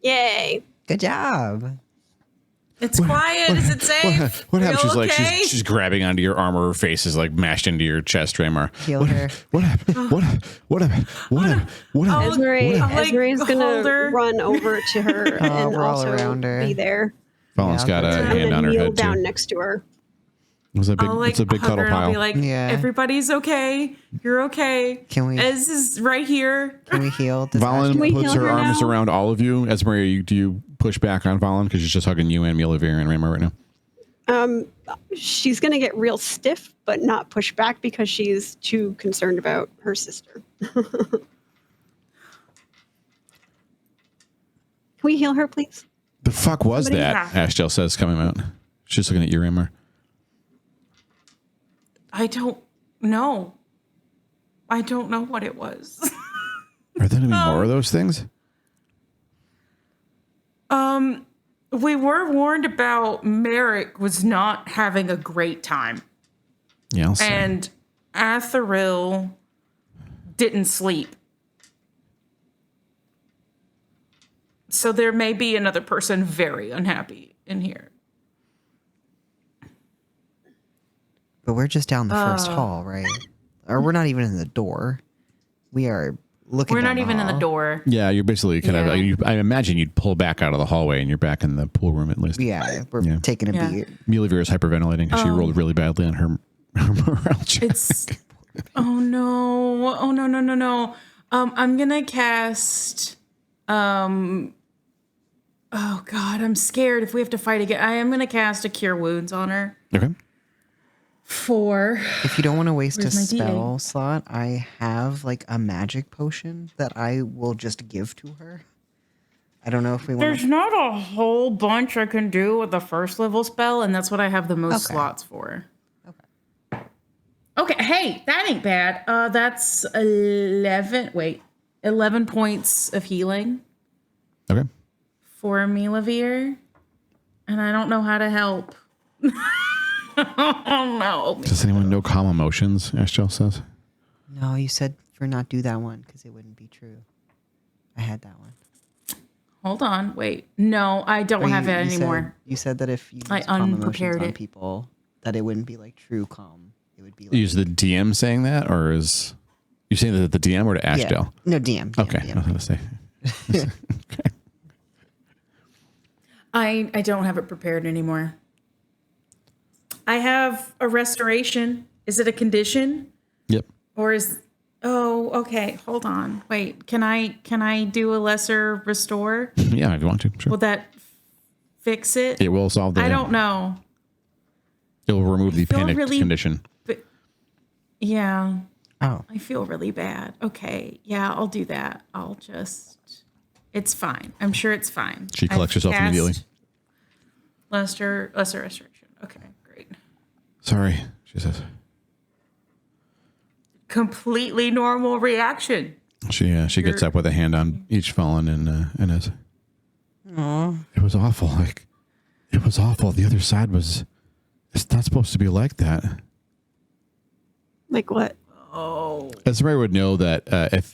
S3: Yay.
S4: Good job.
S2: It's quiet. Is it safe?
S1: What happened? She's like
S2: okay?
S1: she's grabbing onto your armor. Her face is like mashed into your chest, Raymar.
S4: Heal her.
S1: What happened? What happened?
S3: Esmere's
S2: hold
S3: gonna
S2: her.
S3: run over to her and
S4: we're all
S3: also
S4: around her.
S3: be there.
S1: Fallon's
S4: Yeah,
S1: got a
S4: that's
S3: And
S1: hand
S3: then
S1: on her
S3: kneel
S1: head
S3: down
S1: too.
S3: next to her.
S1: It's a big,
S2: I'll, like,
S1: it's a big
S2: hug
S1: cuddle
S2: her and I'll
S1: pile.
S2: be like,
S4: Yeah.
S2: everybody's okay. You're okay.
S4: Can we-
S2: Ez is right here.
S4: Can we heal? Does
S1: Valen
S3: we
S1: puts
S3: heal
S1: her
S3: her
S1: arms
S3: now?
S1: around all of you. Esmeralda, do you push back on Valen because she's just hugging you and Milavir and Raymar right now?
S3: She's gonna get real stiff, but not push back because she's too concerned about her sister. Can we heal her, please?
S1: The fuck was
S2: Somebody-
S1: that?
S2: Yeah.
S1: Ashdale says coming out. She's looking at you, Raymar.
S2: I don't know. I don't know what it was.
S1: Are there any more of those things?
S2: We were warned about Merrick was not having a great time.
S1: Yeah, I'll say.
S2: And Atheril didn't sleep. So there may be another person very unhappy in here.
S4: But we're just down the first hall, right? Or we're not even in the door. We are looking.
S2: We're
S4: down
S2: not even in the
S4: hall.
S2: door.
S1: Yeah, you're basically kind
S2: Yeah.
S1: of. I imagine you'd pull back out of the hallway and you're back in the pool room at least.
S4: Yeah, we're
S1: Yeah.
S4: taking a
S2: Yeah.
S4: beat.
S1: Milavir is hyperventilating because she rolled really badly on her morale check.
S2: It's oh no. Oh no. I'm gonna cast oh god, I'm scared if we have to fight again. I am gonna cast a cure wounds on her.
S1: Okay.
S2: For
S4: If you don't want to waste a
S2: Where's my D8?
S4: spell slot, I have like a magic potion that I will just give to her. I don't know if we want
S2: there's
S4: to.
S2: not a whole bunch I can do with the first level spell, and that's what I have the most
S4: Okay.
S2: slots for. Okay, hey, that ain't bad. That's 11 points of healing
S1: Okay.
S2: for Milavir. And I don't know how to help. Oh no.
S1: Does anyone know calm emotions? Ashdale says.
S4: No, you said for not do that one because it wouldn't be true. I had that one.
S2: Hold on. Wait. No, I don't
S4: Or
S2: have it
S4: you
S2: anymore.
S4: You said that if you
S2: I
S4: use calm emotions
S2: unprepared
S4: on
S2: it.
S4: people, that it wouldn't be like true calm. It would be like
S1: Is the DM saying that, or is you saying that to the DM or to Ashdale?
S4: No, DM.
S1: Okay, I was
S4: DM.
S1: gonna say.
S2: I don't have it prepared anymore. I have a restoration. Is it a condition?
S1: Yep.
S2: Or is okay. Hold on. Wait. Can I do a lesser restore?
S1: Yeah, if you want to, sure.
S2: Will that fix it?
S1: It will solve the.
S2: I don't know.
S1: It will remove the
S2: feel
S1: panic
S2: really-
S1: condition.
S2: Yeah.
S4: Oh,
S2: I feel really bad. Okay. Yeah, I'll do that. It's fine. I'm sure it's fine.
S1: She collects
S2: I've
S1: herself
S2: cast
S1: immediately.
S2: Lesser restriction. Okay, great.
S1: Sorry, she says.
S2: Completely normal reaction.
S1: She gets up with a hand on each fallen and is. It was awful. Like, it was awful. The other side was. It's not supposed to be like that.
S3: Like what?
S2: Oh.
S1: As somebody would know that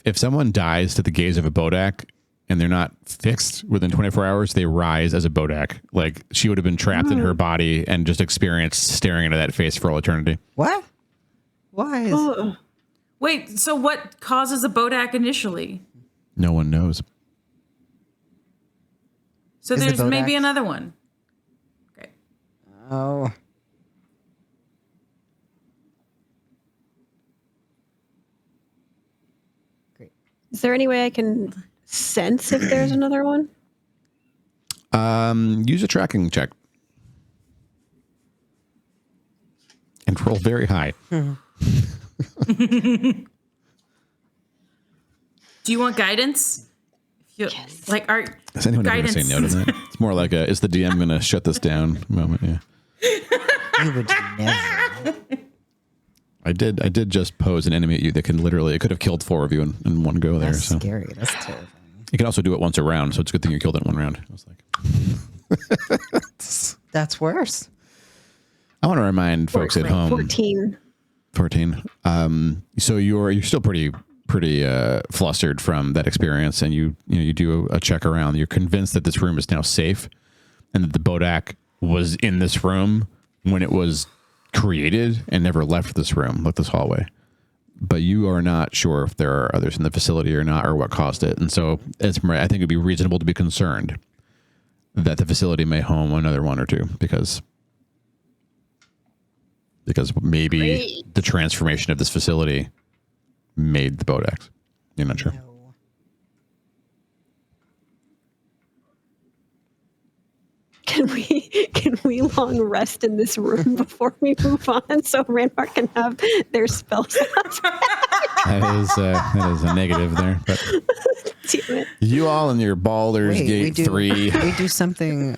S1: if someone dies to the gaze of a Bodak and they're not fixed within 24 hours, they rise as a Bodak. Like, she would have been trapped in her body and just experienced staring into that face for all eternity.
S4: what? Why? Is,
S2: Wait, so what causes a Bodak initially?
S1: No one knows.
S2: So
S4: Is the
S2: there's maybe
S4: Bodak-
S2: another one. Okay.
S4: oh. Great.
S3: Is there any way I can sense if there's another one?
S1: Use a tracking check. And roll very high.
S2: Do you want guidance?
S3: Yes.
S2: Like our
S1: Is anyone ever going to say no to that? It's more like is the DM going to shut this down moment? Yeah.
S4: You would never.
S1: I did just pose an enemy at you that can literally, it could have killed 4 of you in one go there.
S4: That's
S1: So
S4: scary. That's terrifying.
S1: you can also do it once a round. So it's a good thing you killed it in one round. I was like,
S4: That's worse.
S1: I want to remind folks at home.
S3: 14.
S1: 14. So you're still pretty flustered from that experience, and you do a check around. You're convinced that this room is now safe, and that the Bodak was in this room when it was created and never left this room, left this hallway. But you are not sure if there are others in the facility or not, or what caused it. And so I think it'd be reasonable to be concerned that the facility may home another one or two because maybe
S3: Great.
S1: the transformation of this facility made the Bodaks. You're not sure.
S4: No.
S3: Can we long rest in this room before we move on so Ranmark can have their spells off?
S1: That is a negative there. But
S3: Damn it.
S1: you all in your Baldur's Gate 3.
S4: We do something.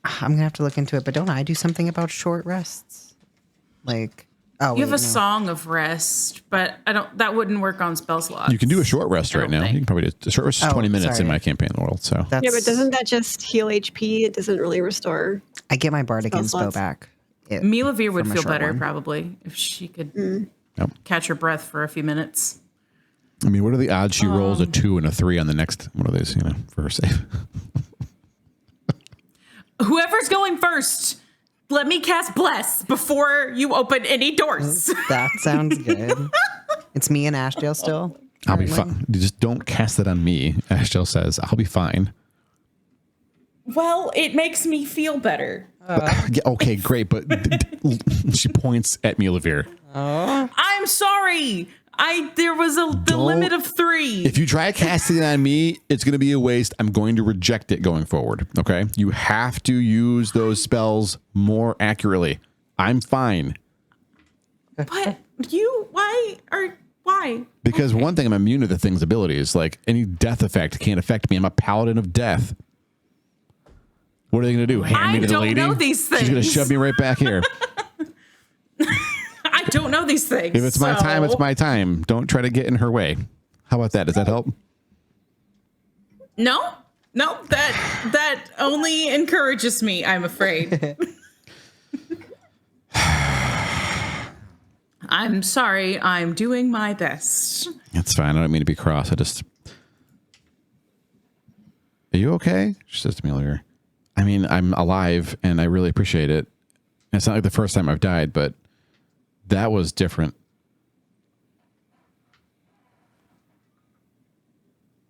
S4: I'm gonna have to look into it, but don't I do something about short rests? Like,
S2: You have a song of rest, but that wouldn't work on spell slots.
S1: You can do a short rest
S2: I
S1: right
S2: don't
S1: now.
S2: think.
S1: You can probably do a short rest is 20 minutes in
S4: sorry.
S1: my campaign world. So
S4: That's,
S3: Yeah, but doesn't that just heal HP? It doesn't really restore.
S4: I get my bardic
S3: Spell
S4: inspo
S3: slots.
S4: back?
S2: Milavir would
S4: from a
S2: feel
S4: short
S2: better
S4: one.
S2: probably if she could
S1: Yep.
S2: catch her breath for a few minutes.
S1: I mean, what are the odds she rolls a 2 and a 3 on the next one of these, for her save?
S2: Whoever's going first, let me cast Bless before you open any doors.
S4: That sounds good. It's me and Ashdale still.
S1: I'll be
S4: currently?
S1: fine. Just don't cast it on me. Ashdale says, I'll be fine.
S2: Well, it makes me feel better.
S1: Yeah, okay, great. But she points at Milavir.
S2: I'm sorry. There was the limit of 3.
S1: If you try casting it on me, it's going to be a waste. I'm going to reject it going forward. Okay. You have to use those spells more accurately. I'm fine.
S2: But why?
S1: Because one thing, I'm immune to the thing's abilities. Like any death effect can't affect me. I'm a paladin of death. What are they going to do? Hand me
S2: I
S1: to the
S2: don't
S1: lady?
S2: know these
S1: She's going to
S2: things.
S1: shove me right back here.
S2: I don't know these things.
S1: If it's my time, it's
S2: so-
S1: my time. Don't try to get in her way. How about that? Does that help?
S2: No, that only encourages me, I'm afraid. I'm sorry. I'm doing my best.
S1: It's fine. I don't mean to be cross. Are you okay? She says to me earlier. I mean, I'm alive and I really appreciate it. And it's not like the first time I've died, but that was different.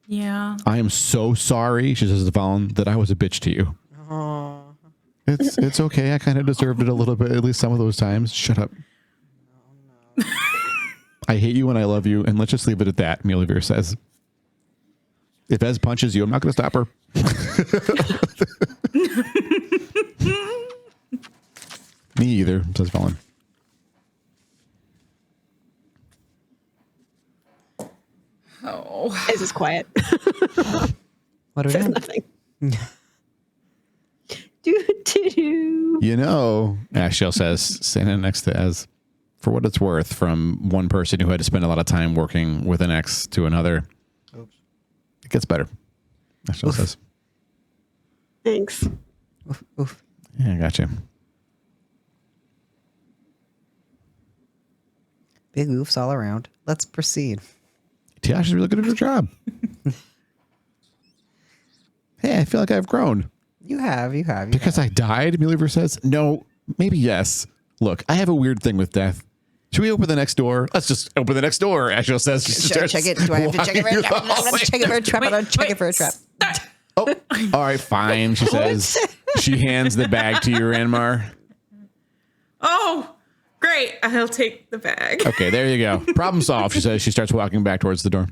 S2: Yeah.
S1: I am so sorry, she says to Valen, that I was a bitch to you.
S4: Aww.
S1: It's okay. I kind of deserved it a little bit, at least some of those times. Shut up. No. I hate you and I love you, and let's just leave it at that, Melivir says. If Ez punches you, I'm not going to stop her. Me either, says Valen.
S2: Oh.
S3: Ez is quiet.
S4: What
S3: Says
S4: about
S3: nothing. Do.
S1: You know, Ashiel says, standing next to Ez, for what it's worth, from one person who had to spend a lot of time working with an ex to another,
S4: Oops.
S1: it gets better. Ashiel says.
S3: Thanks.
S4: Oof, oof.
S1: Yeah, I got you.
S4: Big oofs all around. Let's proceed.
S1: Tiash is really good at her job. Hey, I feel like I've grown.
S4: You have.
S1: Because I died, Melivir says. No, maybe yes. Look, I have a weird thing with death. Should we open the next door? Let's just open the next door, Ashiel says.
S4: Should I check it? Do I have to check it for a trap? I'm not check it for a trap. I don't check it for a trap.
S1: Oh, all right, fine, she says. She hands the bag to you, Ranmar.
S2: Oh, great. I'll take the bag.
S1: Okay, there you go. Problem solved, she says. She starts walking back towards the door.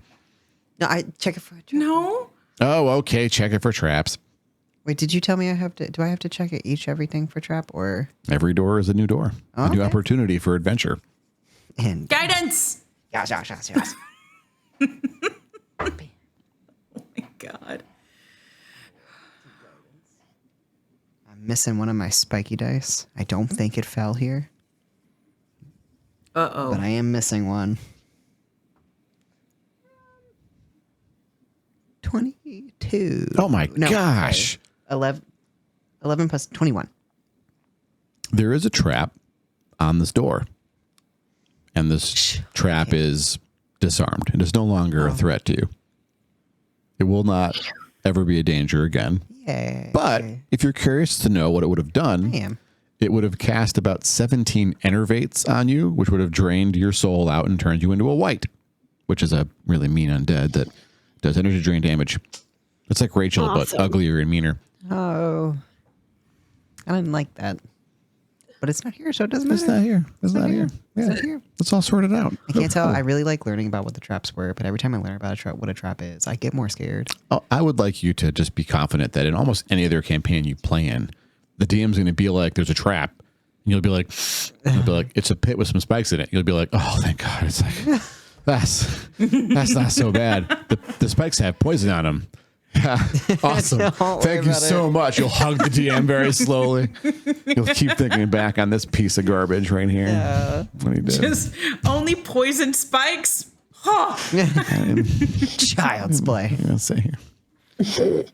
S4: No, I check it for a trap.
S2: No.
S1: Oh, okay. Check it for traps.
S4: Wait, did you tell me do I have to check everything for trap or?
S1: Every door is a new door. A new
S4: Okay.
S1: opportunity for adventure.
S4: And
S2: Guidance.
S4: yes.
S2: Oh my God.
S4: I'm missing one of my spiky dice. I don't think it fell here,
S2: Uh-oh.
S4: but I am missing one. 22.
S1: Oh my
S4: No,
S1: gosh.
S4: sorry. 11 plus 21.
S1: There is a trap on this door. And this trap is disarmed. It is no longer a threat to you. It will not ever be a danger again.
S4: Yay.
S1: But if you're curious to know what it would have done,
S4: I am.
S1: it would have cast about 17 enervates on you, which would have drained your soul out and turned you into a white, which is a really mean undead that does energy drain damage. It's like Rachel,
S3: Awesome.
S1: but uglier and meaner.
S4: Oh. I didn't like that. But it's not here, so it doesn't matter.
S1: It's not here. It's not here. Yeah.
S4: It's not here.
S1: Let's all sort it out.
S4: I can't tell. I really like learning about what the traps were, but every time I learn about what a trap is, I get more scared.
S1: Oh, I would like you to just be confident that in almost any other campaign you play in, the DM's going to be like, there's a trap. And you'll be like, it's a pit with some spikes in it. You'll be like, oh, thank God. It's like, that's not so bad. The spikes have poison on them. Awesome.
S4: Don't worry
S1: Thank you
S4: about
S1: so
S4: it.
S1: much. You'll hug the DM very slowly. You'll keep thinking back on this piece of garbage right here. What he did.
S2: Just only poison spikes? Huh.
S4: Child's play.
S1: Let's see here.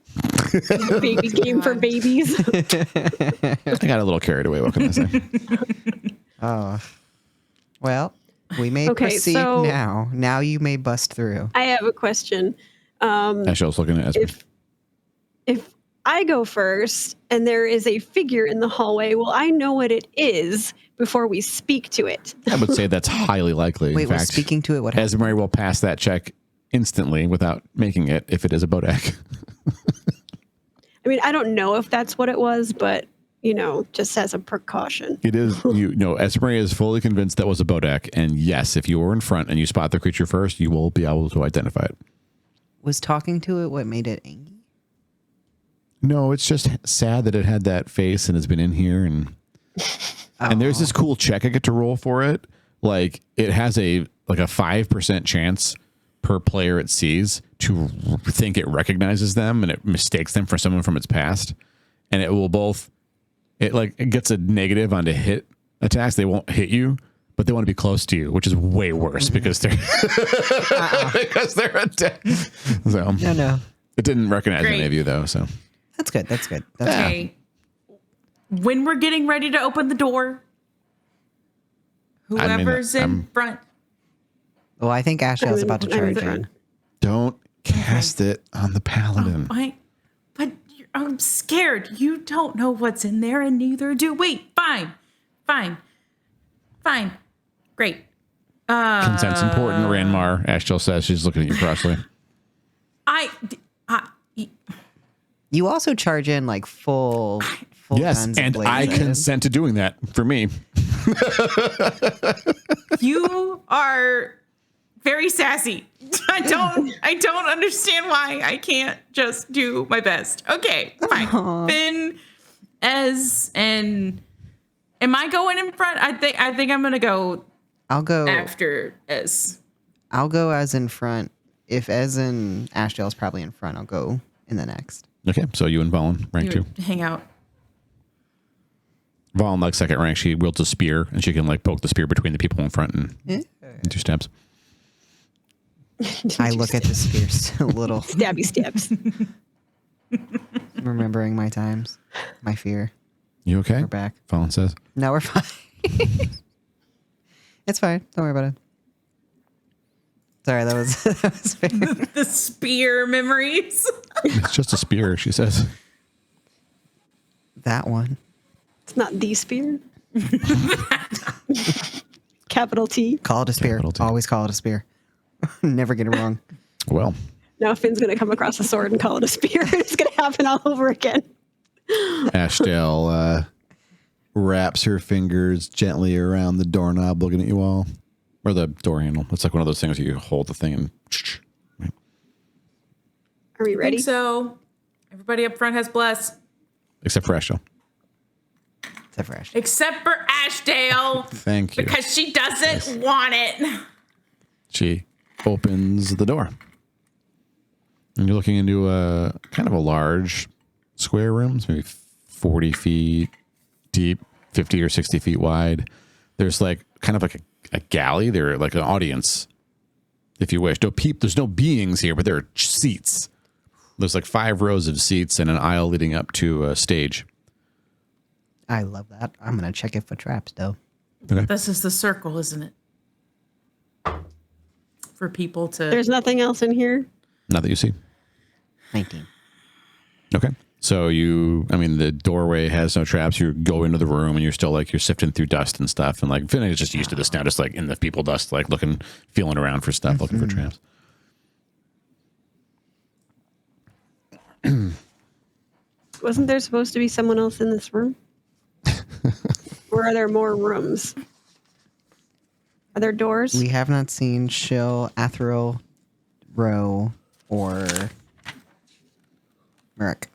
S3: Baby game for babies.
S1: I got a little carried away. What can I say?
S4: Oh. Well, we may
S3: Okay,
S4: proceed
S3: so-
S4: now. Now you may bust through.
S3: I have a question.
S1: Ashiel's looking at Esper.
S3: If I go first and there is a figure in the hallway, will I know what it is before we speak to it?
S1: I would say that's highly likely.
S4: Wait,
S1: In
S4: we're
S1: fact,
S4: speaking to it. What happened?
S1: Esmer will pass that check instantly without making it if it is a Bodek.
S3: I mean, I don't know if that's what it was, but just as a precaution.
S1: It is, Esmer is fully convinced that was a Bodek. And yes, if you were in front and you spot the creature first, you will be able to identify it.
S4: Was talking to it what made it angry?
S1: No, it's just sad that it had that face and has been in here. And there's this cool check I get to roll for it. Like it has a 5% chance per player it sees to think it recognizes them and it mistakes them for someone from its past. And it will it gets a negative on to hit attacks. They won't hit you, but they want to be close to you, which is way worse because they're because they're a so
S4: No.
S1: it didn't recognize
S2: Great.
S1: any of you though. So
S4: That's good. That's good.
S2: Okay. When we're getting ready to open the door, Whoever's in front.
S4: Well, I think Ashdale's about to
S3: I'm in
S4: charge
S3: front.
S4: in.
S1: Don't cast it on the paladin.
S2: But I'm scared. You don't know what's in there, and neither do we. Fine. Great.
S1: Consent's important, Ranmar. Ashdale says. She's looking at you crossly.
S4: You also charge in like full
S1: Yes,
S4: guns
S1: and I
S4: blazing.
S1: consent to doing that for me.
S2: You are very sassy. I don't understand why I can't just do my best. Okay, fine. Finn, and am I going in front? I think I'm gonna go
S4: I'll go
S2: after Ez.
S4: I'll go as in front. If Ez and Ashdale's probably in front, I'll go in the next.
S1: Okay, so you and Valen, rank 2.
S2: Hang out.
S1: Valen, like second rank, she wields a spear, and she can like poke the spear between the people in front and do stabs.
S4: I look at the spears a little,
S3: Stabby stabs.
S4: remembering my times, my fear.
S1: You okay?
S4: We're back.
S1: Valen says.
S4: No, we're fine. It's fine. Don't worry about it. Sorry, that was fair.
S2: The spear memories.
S1: It's just a spear, she says.
S4: That one.
S3: It's not the spear. Capital T.
S4: Call it a spear.
S1: Capital T.
S4: Always call it a spear. Never get it wrong.
S1: Well,
S3: Now Finn's going to come across a sword and call it a spear. It's going to happen all over again.
S1: Ashdale wraps her fingers gently around the doorknob, looking at you all. Or the door handle. It's like one of those things where you hold the thing and...
S3: Are we ready?
S2: So everybody up front has bless.
S1: Except for Ashdale.
S4: Except for Ashdale.
S2: Except for Ashdale.
S1: Thank you.
S2: Because she doesn't want it.
S1: She opens the door. And you're looking into a kind of a large square room. It's maybe 40 feet deep, 50 or 60 feet wide. There's like kind of like a galley. They're like an audience, if you wish. There's no beings here, but there are seats. There's like 5 rows of seats and an aisle leading up to a stage.
S4: I love that. I'm going to check it for traps, though.
S1: Okay.
S2: This is the circle, isn't it? For people to...
S3: There's nothing else in here.
S1: Not that you see.
S4: 19.
S1: Okay. So the doorway has no traps. You go into the room and you're sifting through dust and stuff. And like Finn is just used to this now, just like in the people dust, like feeling around for stuff, looking for traps.
S3: Wasn't there supposed to be someone else in this room? Or are there more rooms? Are there doors?
S4: We have not seen Shill, Athril, Roe, or Merrick.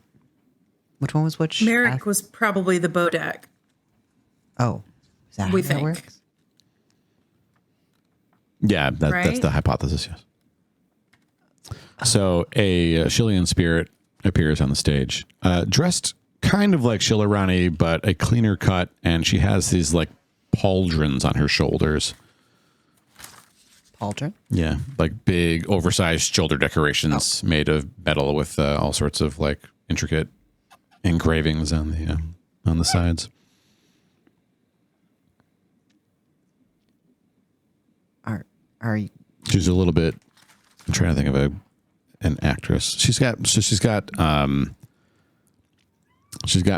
S4: Which one was which?
S2: Merrick was probably the Bodak.
S4: Oh. Is that
S2: We
S4: how that
S2: think.
S4: works?
S1: Yeah, that's
S2: Right?
S1: the hypothesis, yes. So a Shillian spirit appears on the stage, dressed kind of like Shillarani, but a cleaner cut, and she has these like pauldrons on her shoulders.
S4: Pauldron?
S1: Yeah, like big, oversized shoulder decorations made of metal with all sorts of like intricate engravings on the sides.
S4: Are you...
S1: She's a little bit. I'm trying to think of an actress. She's got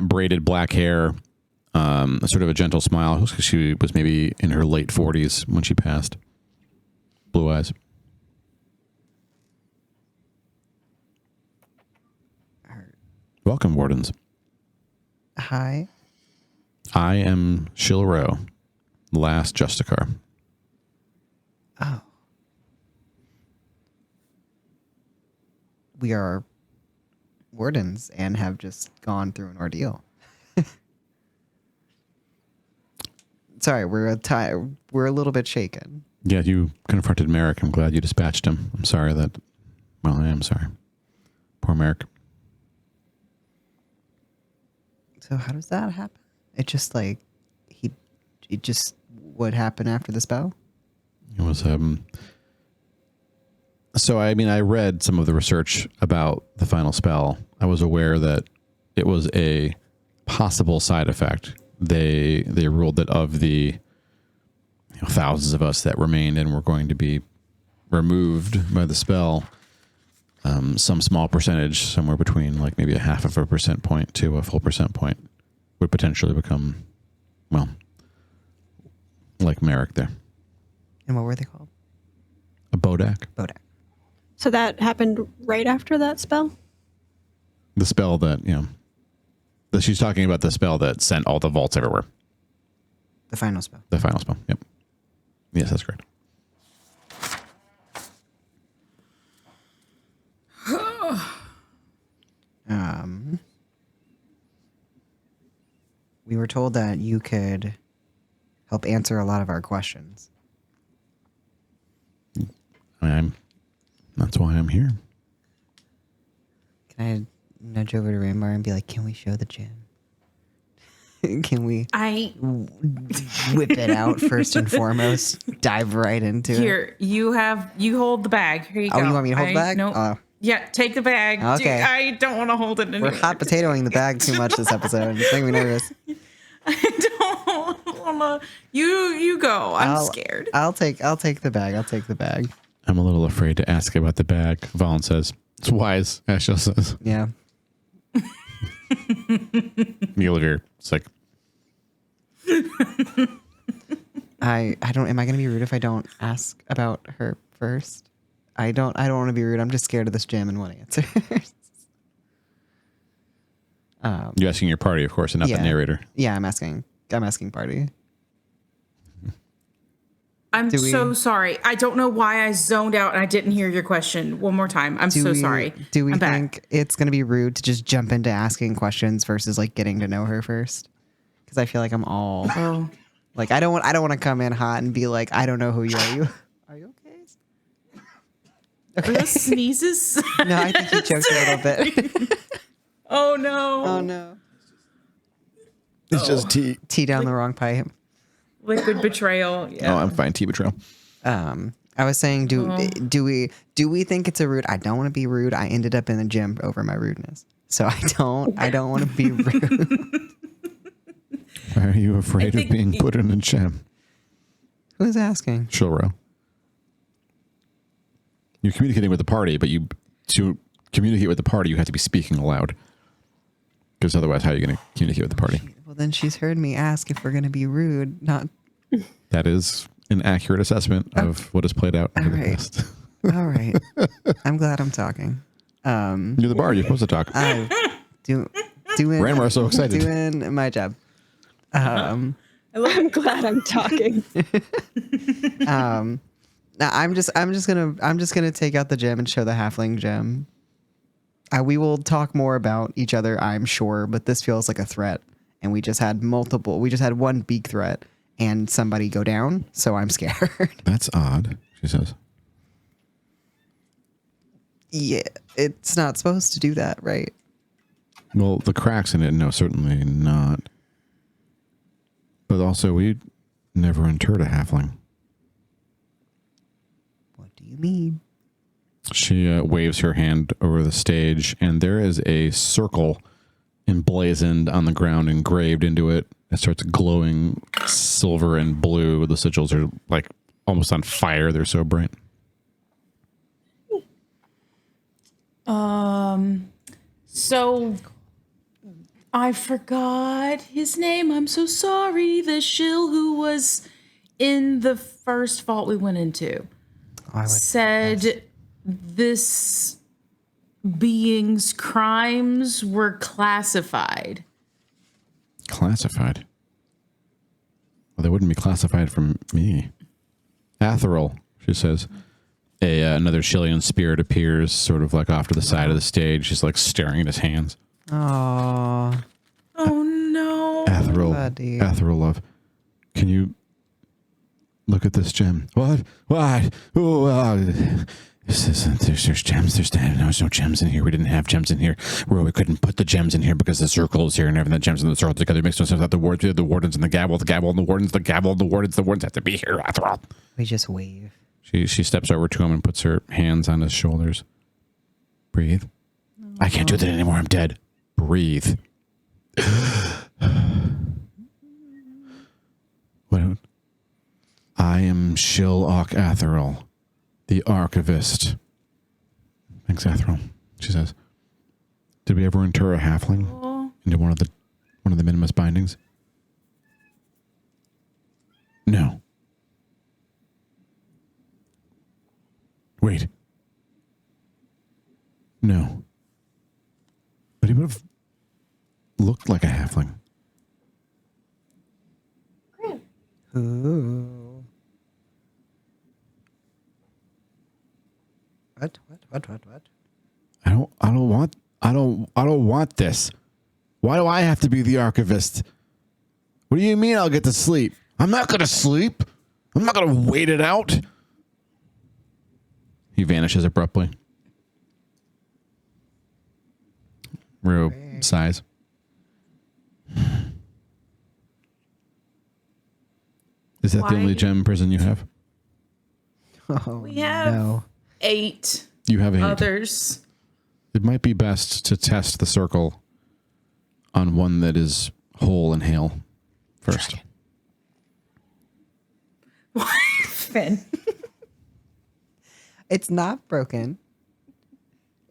S1: braided black hair, sort of a gentle smile. She was maybe in her late 40s when she passed. Blue eyes. Welcome, Wardens.
S4: Hi.
S1: I am Shilro, last Justicar.
S4: Oh. We are wardens and have just gone through an ordeal. Sorry, we're a little bit shaken.
S1: Yeah, you confronted Merrick. I'm glad you dispatched him. I'm sorry that... Well, I am sorry. Poor Merrick.
S4: So how does that happen? It just like... It just would happen after the spell?
S1: It was... So, I mean, I read some of the research about the final spell. I was aware that it was a possible side effect. They ruled that of the thousands of us that remained and were going to be removed by the spell, some small percentage, somewhere between like maybe a half of a percent point to a full percent point, would potentially become, well, like Merrick there.
S4: And what were they called?
S1: A Bodak.
S4: Bodak.
S3: So that happened right after that spell?
S1: The spell that, she's talking about the spell that sent all the vaults everywhere.
S4: The final spell.
S1: The final spell. Yep. Yes, that's correct.
S4: We were told that you could help answer a lot of our questions.
S1: That's why I'm here.
S4: Can I nudge over to Rambar and be like, can we show the gem? Can we whip it out first and foremost? Dive right into it.
S2: Here, you hold the bag. Here you go.
S4: Oh, you want me to hold the bag?
S2: No.
S4: Oh.
S2: Yeah, take the bag.
S4: Okay.
S2: I don't want to hold it anymore.
S4: We're hot potatoing the bag too much this episode. It's making me nervous.
S2: I don't want to. You go. I'm scared.
S4: I'll take the bag. I'll take the bag.
S1: I'm a little afraid to ask about the bag. Valen says, it's wise, Ashel says.
S4: Yeah.
S1: Mueller, it's like,
S4: I don't. Am I going to be rude if I don't ask about her first? I don't want to be rude. I'm just scared of this gem and want answers.
S1: you're asking your party, of course, and not the narrator.
S4: Yeah, I'm asking party.
S2: I'm so sorry. I don't know why I zoned out and I didn't hear your question. One more time. I'm so sorry.
S4: Do we
S2: I'm
S4: think
S2: back.
S4: it's going to be rude to just jump into asking questions versus like getting to know her first? Because I feel like I'm all like I don't want to come in hot and be like, I don't know who you are. Are you okay?
S2: Are those sneezes?
S4: No, I think you choked a little bit.
S2: Oh no.
S4: Oh no.
S1: It's just tea.
S4: Tea down the wrong pipe.
S2: Liquid betrayal. Yeah.
S1: Oh, I'm fine. Tea betrayal.
S4: I was saying, do we think it's a rude? I don't want to be rude. I ended up in the gym over my rudeness, so I don't want to be rude.
S1: Why are you afraid of being put in a gem?
S4: Who's asking?
S1: Shilro. You're communicating with the party, but to communicate with the party, you have to be speaking aloud. Because otherwise, how are you going to communicate with the party?
S4: Well, then she's heard me ask if we're going to be rude. Not.
S1: That is an accurate assessment of what has played out in the
S4: right.
S1: past.
S4: All right. I'm glad I'm talking.
S1: You're the bar. You're supposed to talk.
S4: Doing.
S1: Ranmar's so excited.
S4: Doing my job.
S3: I'm glad I'm talking.
S4: Now I'm just gonna take out the gem and show the halfling gem. We will talk more about each other, I'm sure, but this feels like a threat, and we just had one big threat and somebody go down, so I'm scared.
S1: That's odd, she says.
S4: Yeah, it's not supposed to do that, right?
S1: Well, the cracks in it, no, certainly not. But also, we never interred a halfling.
S4: What do you mean?
S1: She waves her hand over the stage, and there is a circle emblazoned on the ground, engraved into it. It starts glowing silver and blue. The sigils are like almost on fire. They're so bright.
S2: So I forgot his name. I'm so sorry. The shill who was in the first vault we went into said this being's crimes were classified.
S1: Classified? Well, they wouldn't be classified from me. Atherel, she says. Another Shillian spirit appears sort of like off to the side of the stage. She's like staring at his hands.
S4: Oh.
S2: Oh no.
S1: Atherel,
S4: buddy.
S1: Atherel, love. Can you look at this gem? What? Oh, there's gems. There's no gems in here. We didn't have gems in here. We couldn't put the gems in here because the circle is here and everything. The gems and the circle together makes no sense without the wardens. The wardens and the gavel and the wardens. The gavel and the wardens. The wardens have to be here. Atherel.
S4: We just wave.
S1: She steps over to him and puts her hands on his shoulders. Breathe. I can't do that anymore. I'm dead. Breathe. What? I am Shill Och Atherel, the archivist. Thanks, Atherel, she says. Did we ever inter a halfling into one of the minimus bindings? No. Wait. No. But he would have looked like a halfling.
S4: Ooh. What?
S1: I don't want this. Why do I have to be the archivist? What do you mean I'll get to sleep? I'm not going to sleep. I'm not going to wait it out. He vanishes abruptly. Rue sighs. Is that the only gem prison you have?
S4: Oh,
S2: We have
S4: no.
S2: 8
S1: You have 8.
S2: others.
S1: It might be best to test the circle on one that is whole and hale first.
S2: Finn.
S4: It's not broken.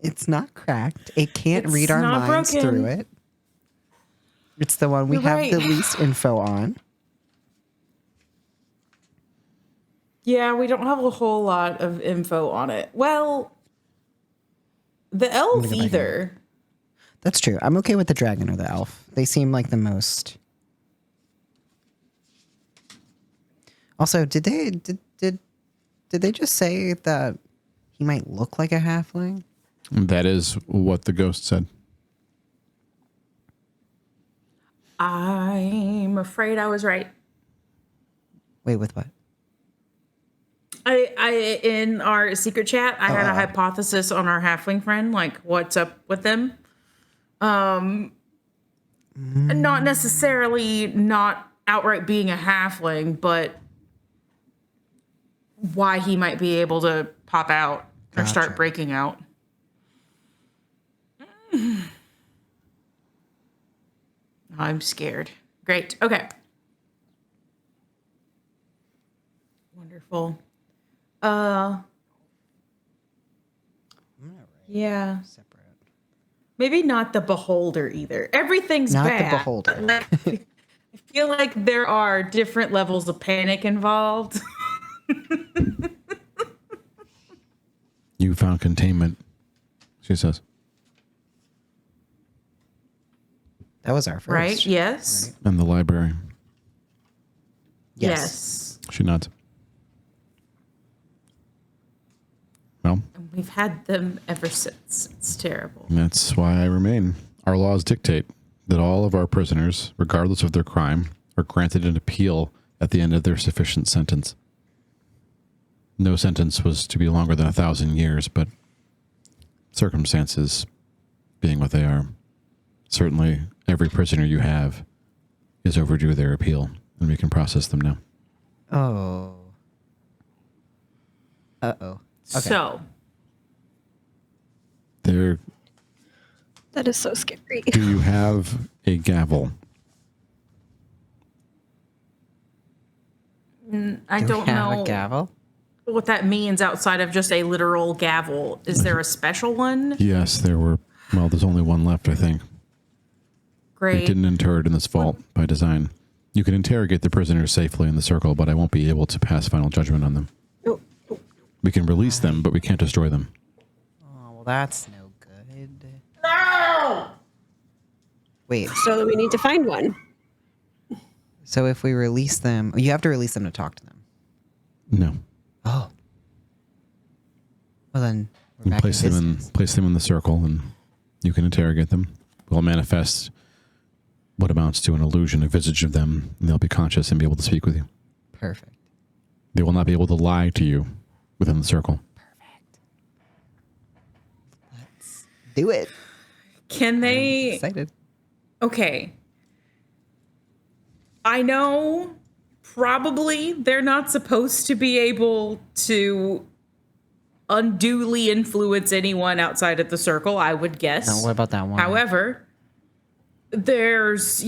S4: It's not cracked. It can't
S2: It's
S4: read our
S2: not
S4: minds
S2: broken.
S4: through it. It's the one we
S2: You're
S4: have
S2: right.
S4: the least info on.
S2: Yeah, we don't have a whole lot of info on it. Well, the elf
S4: go back
S2: either.
S4: That's true. I'm okay with the dragon or the elf. They seem like the most. Also, did they just say that he might look like a halfling?
S1: That is what the ghost said.
S2: I'm afraid I was right.
S4: Wait, with what?
S2: I in our secret chat, I had a hypothesis on our halfling friend, like what's up with them. Not necessarily not outright being a halfling, but why he might be able to pop out or start
S4: Gotcha.
S2: breaking out. I'm scared. Great. Okay. Wonderful. Yeah.
S4: Separate.
S2: Maybe not the beholder either. Everything's
S4: Not the
S2: bad.
S4: beholder.
S2: Like, I feel like there are different levels of panic involved.
S1: You found containment, she says.
S4: That was our first.
S2: Right? Yes.
S1: And the library.
S2: Yes.
S1: She nods. Well,
S2: And we've had them ever since. It's terrible.
S1: that's why I remain. Our laws dictate that all of our prisoners, regardless of their crime, are granted an appeal at the end of their sufficient sentence. No sentence was to be longer than 1,000 years, but circumstances being what they are, certainly every prisoner you have is overdue their appeal, and we can process them now.
S4: Oh. Uh-oh. Okay.
S2: So,
S1: There,
S3: That is so scary.
S1: do you have a gavel?
S2: I
S4: Do
S2: don't
S4: we have
S2: know
S4: a gavel?
S2: what that means outside of just a literal gavel. Is there a special one?
S1: Yes, there were. Well, there's only one left, I think. They
S2: Great.
S1: didn't inter it in this vault by design. You can interrogate the prisoners safely in the circle, but I won't be able to pass final judgment on them.
S3: Oh,
S1: We can release them, but we can't destroy them.
S4: Oh, well, that's no good.
S2: No!
S4: Wait,
S3: so we need to find one.
S4: so if we release them, you have to release them to talk to them.
S1: No.
S4: Oh. Well, then we're
S1: You
S4: back
S1: place
S4: in
S1: them in
S4: business.
S1: place them in the circle, and you can interrogate them. We'll manifest what amounts to an illusion, a visage of them, and they'll be conscious and be able to speak with you.
S4: Perfect.
S1: They will not be able to lie to you within the circle.
S4: Perfect. Let's do it.
S2: Can they?
S4: Excited.
S2: Okay. I know probably they're not supposed to be able to unduly influence anyone outside of the circle, I would guess.
S4: Now, what about that one?
S2: However, there's,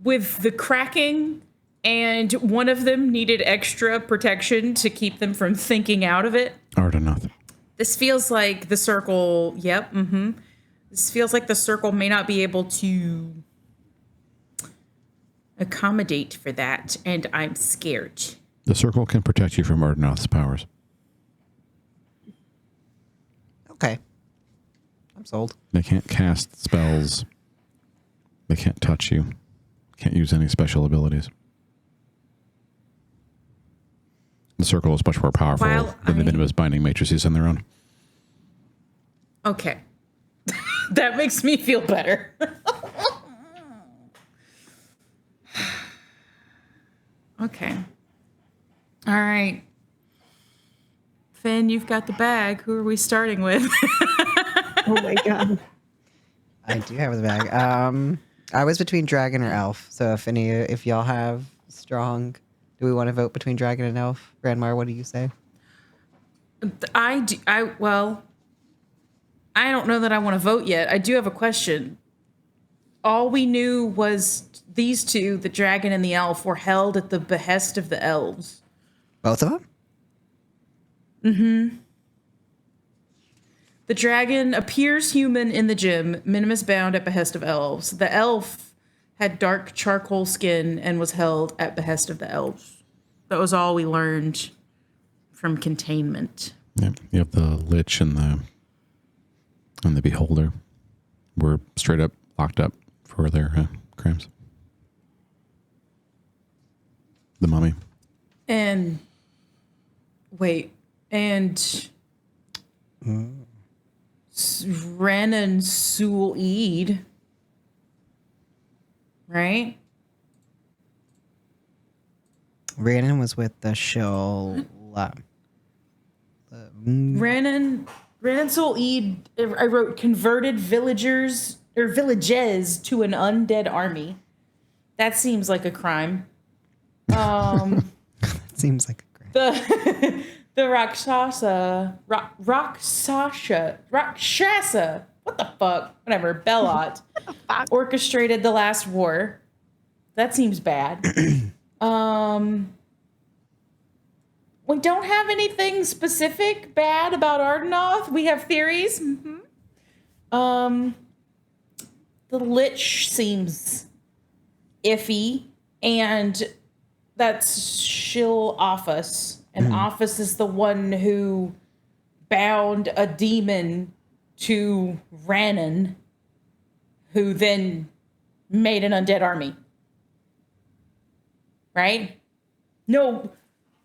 S2: with the cracking And one of them needed extra protection to keep them from thinking out of it.
S1: Ardenoth.
S2: This feels like the circle. Yep. Mm-hmm. This feels like the circle may not be able to accommodate for that, and I'm scared.
S1: The circle can protect you from Ardenoth's powers.
S4: Okay. I'm sold.
S1: They can't cast spells. They can't touch you. Can't use any special abilities. The circle is much more powerful than the minimus binding matrices on their own.
S2: Okay. That makes me feel better. Okay. All right. Finn, you've got the bag. Who are we starting with?
S3: Oh my god.
S4: I do have the bag. I was between dragon or elf. So if y'all have strong, do we want to vote between dragon and elf? Grandmar, what do you say?
S2: Well, I don't know that I want to vote yet. I do have a question. All we knew was these two, the dragon and the elf, were held at the behest of the elves.
S4: Both of them?
S2: Mm-hmm. The dragon appears human in the gym, minimus bound at behest of elves. The elf had dark charcoal skin and was held at behest of the elves. That was all we learned from containment.
S1: Yeah, you have the Lich and the Beholder were straight up locked up for their crimes. The Mummy.
S2: And Renan Sul Eid, right?
S4: Rhiannon was with the Shilla.
S2: Renan Sul Eid, I wrote converted villages to an undead army. That seems like a crime.
S4: Seems like a crime.
S2: The Rakshasa, what the fuck? Whatever, Belot, orchestrated the last war. That seems bad. We don't have anything specific bad about Ardenoth. We have theories. Mm-hmm. The Lich seems iffy, and that's Shill Office. And Office is the one who bound a demon to Rannan, who then made an undead army. Right? No,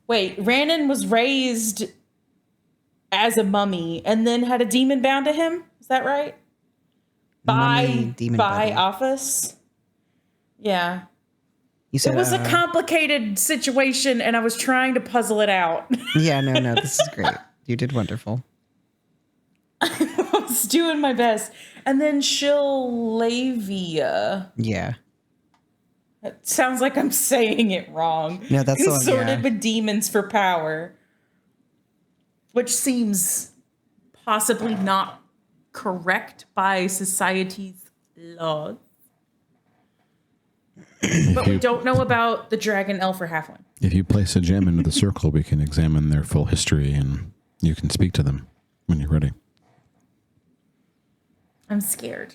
S2: wait. Rannan was raised as a mummy and then had a demon bound to him. Is that right?
S4: Mummy, demon
S2: by
S4: buddy.
S2: Office? Yeah.
S4: You said
S2: It was a complicated situation, and I was trying to puzzle it out.
S4: Yeah, no, this is great. You did wonderful.
S2: I was doing my best. And then Shillavia.
S4: Yeah.
S2: It sounds like I'm saying it wrong.
S4: No, that's the one,
S2: Consorted
S4: yeah.
S2: with demons for power. Which seems possibly not correct by society's laws. But we don't know about the dragon, elf, or halfling.
S1: If you place a gem into the circle, we can examine their full history and you can speak to them when you're ready.
S2: I'm scared.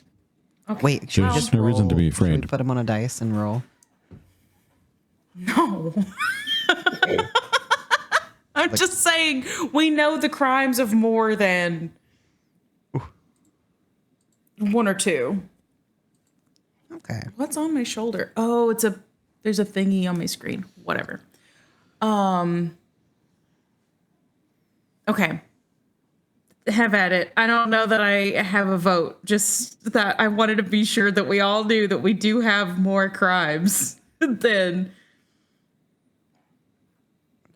S2: Okay.
S4: Wait, should we
S1: There's
S4: just
S1: no reason to
S4: roll?
S1: be
S4: Should we
S1: afraid.
S4: put them on a dice and roll?
S2: No. I'm just saying we know the crimes of more than one or two.
S4: Okay.
S2: What's on my shoulder? Oh, there's a thingy on my screen. Whatever. Okay. Have at it. I don't know that I have a vote. Just that I wanted to be sure that we all knew that we do have more crimes than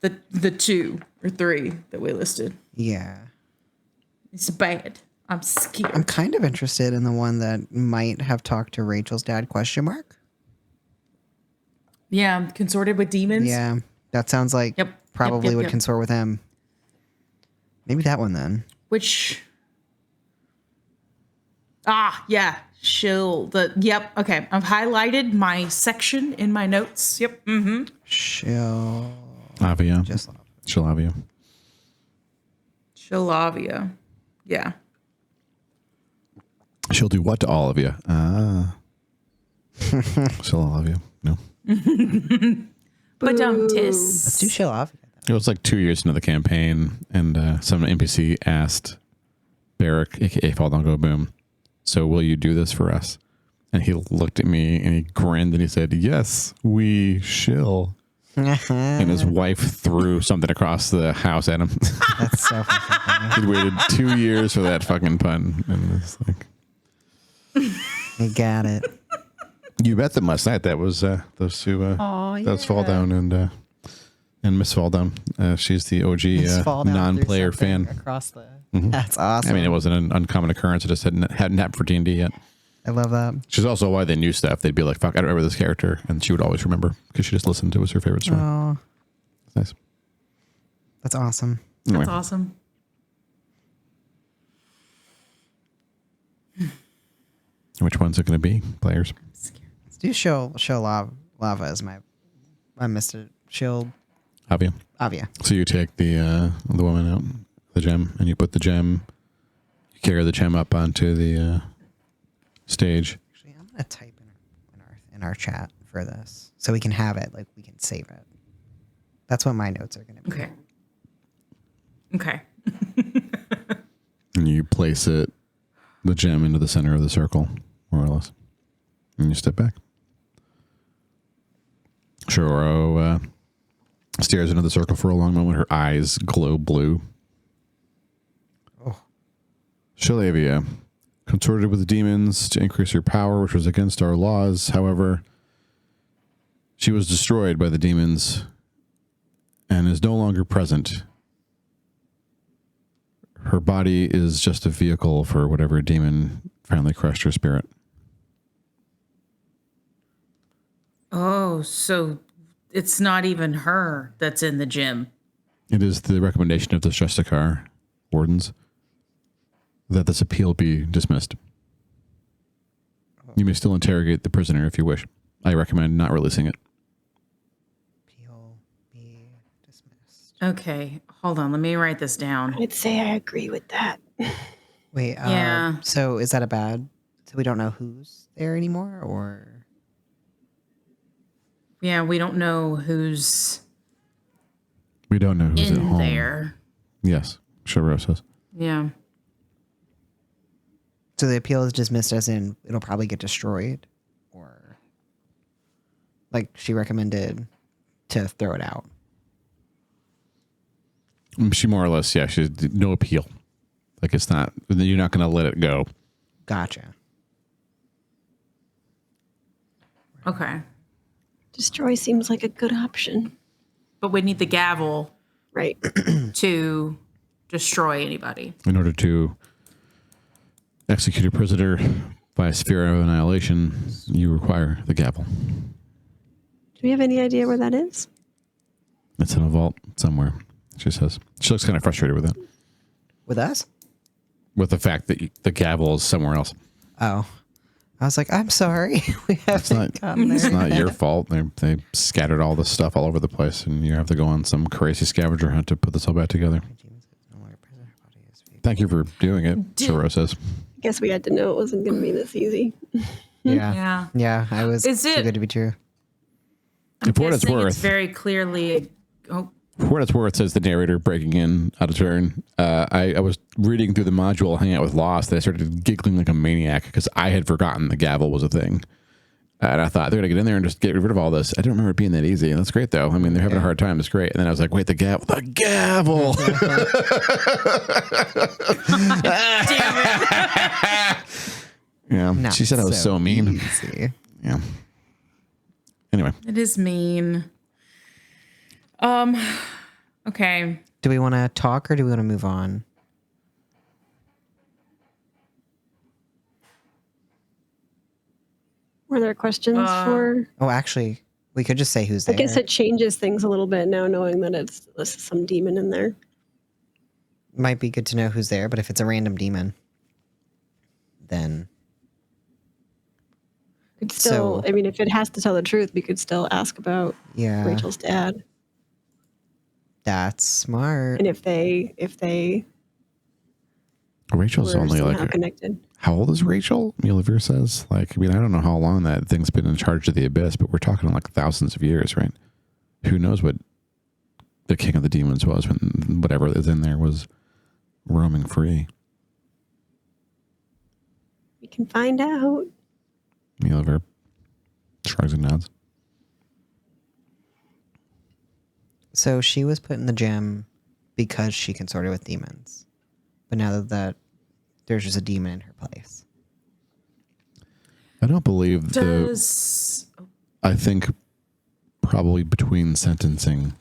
S2: the 2 or 3 that we listed.
S4: Yeah.
S2: It's bad. I'm scared.
S4: I'm kind of interested in the one that might have talked to Rachel's dad, ?
S2: Yeah, consorted with demons.
S4: Yeah. That sounds like
S2: Yep.
S4: probably
S2: Yep.
S4: would consort with him. Maybe that one then.
S2: Which Yeah. Yep. Okay. I've highlighted my section in my notes. Yep. Mm-hmm.
S1: Avia.
S4: Just
S1: Shalavia.
S2: Shalavia. Yeah.
S1: She'll do what to all of you? Shalavia. No.
S2: But don't
S4: Let's do chill off.
S1: It was like 2 years into the campaign, and some NPC asked Barrick, aka Fall Down Go Boom, so will you do this for us? And he looked at me and he grinned and he said, yes, we shill. And his wife threw something across the house at him.
S4: That's so fucking funny.
S1: He'd waited 2 years for that fucking pun. And it's like,
S4: We got it.
S1: you met them last night. That was those two. That was Fall Down and Miss Fall Down. She's the OG non-player fan.
S4: Across the. That's awesome.
S1: I mean, it wasn't an uncommon occurrence. It just hadn't happened for D&D yet.
S4: I love that.
S1: She's also why they knew stuff. They'd be like, fuck, I don't remember this character. And she would always remember because she just listened to it was her favorite story.
S4: Oh,
S1: It's nice.
S4: that's awesome.
S1: Anyway,
S2: That's awesome.
S1: which one's it going to be, players?
S4: Let's do show lava as my Mr. Shield
S1: Avia.
S4: Avia.
S1: So you take the woman out, the gem, and you put the gem, you carry the gem up onto the stage.
S4: Actually, I'm gonna type in our chat for this so we can have it, like we can save it. That's what my notes are gonna be.
S2: Okay. Okay.
S1: And you place it, the gem, into the center of the circle, more or less. And you step back. Shoro stares into the circle for a long moment. Her eyes glow blue.
S4: Oh.
S1: Shalavia consorted with the demons to increase her power, which was against our laws. However, she was destroyed by the demons and is no longer present. Her body is just a vehicle for whatever demon finally crushed her spirit.
S2: Oh, so it's not even her that's in the gym.
S1: It is the recommendation of the Shestakar wardens that this appeal be dismissed. You may still interrogate the prisoner if you wish. I recommend not releasing it.
S4: Appeal be dismissed.
S2: Okay. Hold on. Let me write this down.
S3: I'd say I agree with that.
S4: Wait.
S2: Yeah.
S4: So is that a bad? So we don't know who's there anymore, or
S2: Yeah, we don't know who's
S1: We don't know who's at
S2: in
S1: home.
S2: there.
S1: Yes, Shiro says.
S2: Yeah.
S4: so the appeal is dismissed as in it'll probably get destroyed, or like she recommended to throw it out.
S1: She more or less, yeah, she's no appeal. Like it's not, you're not going to let it go.
S4: Gotcha.
S2: Okay.
S3: Destroy seems like a good option.
S2: But we need the gavel
S3: Right.
S2: to destroy anybody.
S1: In order to execute a prisoner by a sphere of annihilation, you require the gavel.
S3: Do we have any idea where that is?
S1: It's in a vault somewhere, she says. She looks kind of frustrated with it.
S4: With us?
S1: With the fact that the gavel is somewhere else.
S4: Oh, I was like, I'm sorry. We
S1: It's not,
S4: haven't gotten
S1: it's
S4: there.
S1: not your fault. They scattered all this stuff all over the place, and you have to go on some crazy scavenger hunt to put this all back together. Thank you for doing it, Shiro says.
S3: I guess we had to know it wasn't going to be this easy.
S4: Yeah.
S2: Yeah.
S4: Yeah, I was
S2: Is
S4: too
S2: it-
S4: good to be true.
S2: I'm
S1: For what it's
S2: guessing
S1: worth.
S2: it's very clearly. Oh,
S1: For what it's worth, says the narrator, breaking in out of turn. I was reading through the module, hanging out with Lost, and I started giggling like a maniac because I had forgotten the gavel was a thing. And I thought they're going to get in there and just get rid of all this. I don't remember it being that easy. That's great, though. I mean, they're having a hard time. It's great. And then I was like, wait, the gavel. The gavel! Yeah.
S4: Not
S1: She said I was so mean.
S4: easy.
S1: Yeah. Anyway.
S2: it is mean. Okay.
S4: Do we want to talk or do we want to move on?
S3: Were there questions for?
S4: Oh, actually, we could just say who's
S3: I
S4: there.
S3: guess it changes things a little bit now, knowing that it's this is some demon in there.
S4: Might be good to know who's there, but if it's a random demon, then
S3: could still,
S4: So-
S3: I mean, if it has to tell the truth, we could still ask about
S4: Yeah.
S3: Rachel's dad.
S4: That's smart.
S3: And if they
S1: Rachel's
S3: were
S1: only
S3: somehow
S1: like,
S3: connected.
S1: how old is Rachel? Mulavir says. Like, I mean, I don't know how long that thing's been in charge of the abyss, but we're talking like thousands of years, right? Who knows what the king of the demons was when whatever is in there was roaming free.
S3: We can find out.
S1: Mulavir shrugs and nods.
S4: So she was put in the gem because she consorted with demons. But now that there's just a demon in her place.
S1: I don't believe I think probably between sentencing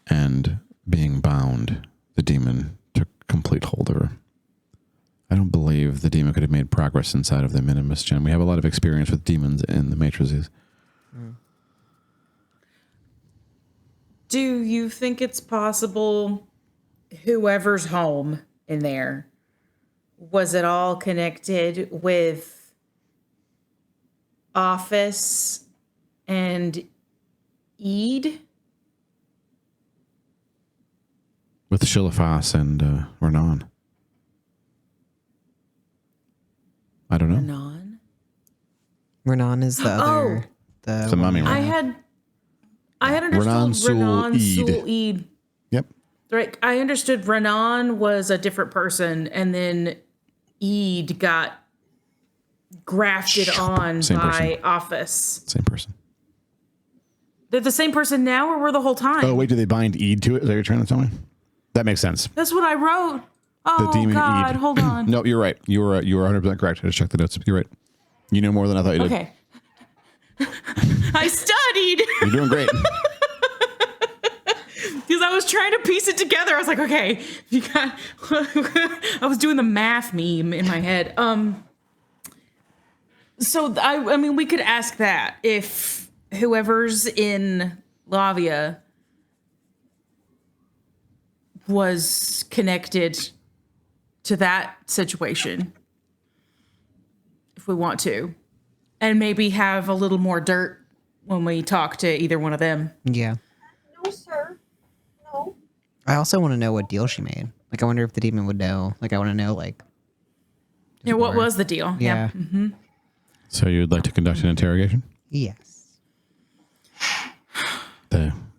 S1: and being bound, the demon took complete hold of her. I don't believe the demon could have made progress inside of the Minimus gem. We have a lot of experience with demons in the matrices.
S2: Do you think it's possible whoever's home in there, was it all connected with Office and Eid?
S1: With Shilafas and Renan. I don't know.
S2: Renan?
S4: Renan is the other.
S1: The mummy
S2: I
S1: one.
S2: had understood
S1: Renan Sul
S2: Renan
S1: Eid.
S2: Sul Eid.
S1: Yep.
S2: Right. I understood Renan was a different person, and then Eid got grafted on
S1: Same
S2: by
S1: person.
S2: Office.
S1: Same person.
S2: They're the same person now, or were the whole time?
S1: Oh, wait, do they bind Eid to it? Is that what you're trying to tell me? That makes sense.
S2: That's what I wrote. Oh,
S1: demon
S2: God.
S1: Eid.
S2: Hold on.
S1: No, you're right. You were 100% correct. I just checked the notes. You're right. You know more than I thought you did.
S2: Okay. I studied
S1: You're doing great.
S2: because I was trying to piece it together. I was like, okay, you got. I was doing the math meme in my head. So I mean, we could ask that if whoever's in Lavia was connected to that situation, if we want to, and maybe have a little more dirt when we talk to either one of them.
S4: Yeah.
S3: No, sir. No.
S4: I also want to know what deal she made. Like, I wonder if the demon would know. Like, I want to know, like.
S2: Yeah, what
S4: more.
S2: was the deal?
S4: Yeah.
S1: So you'd like to conduct an interrogation?
S4: Yes.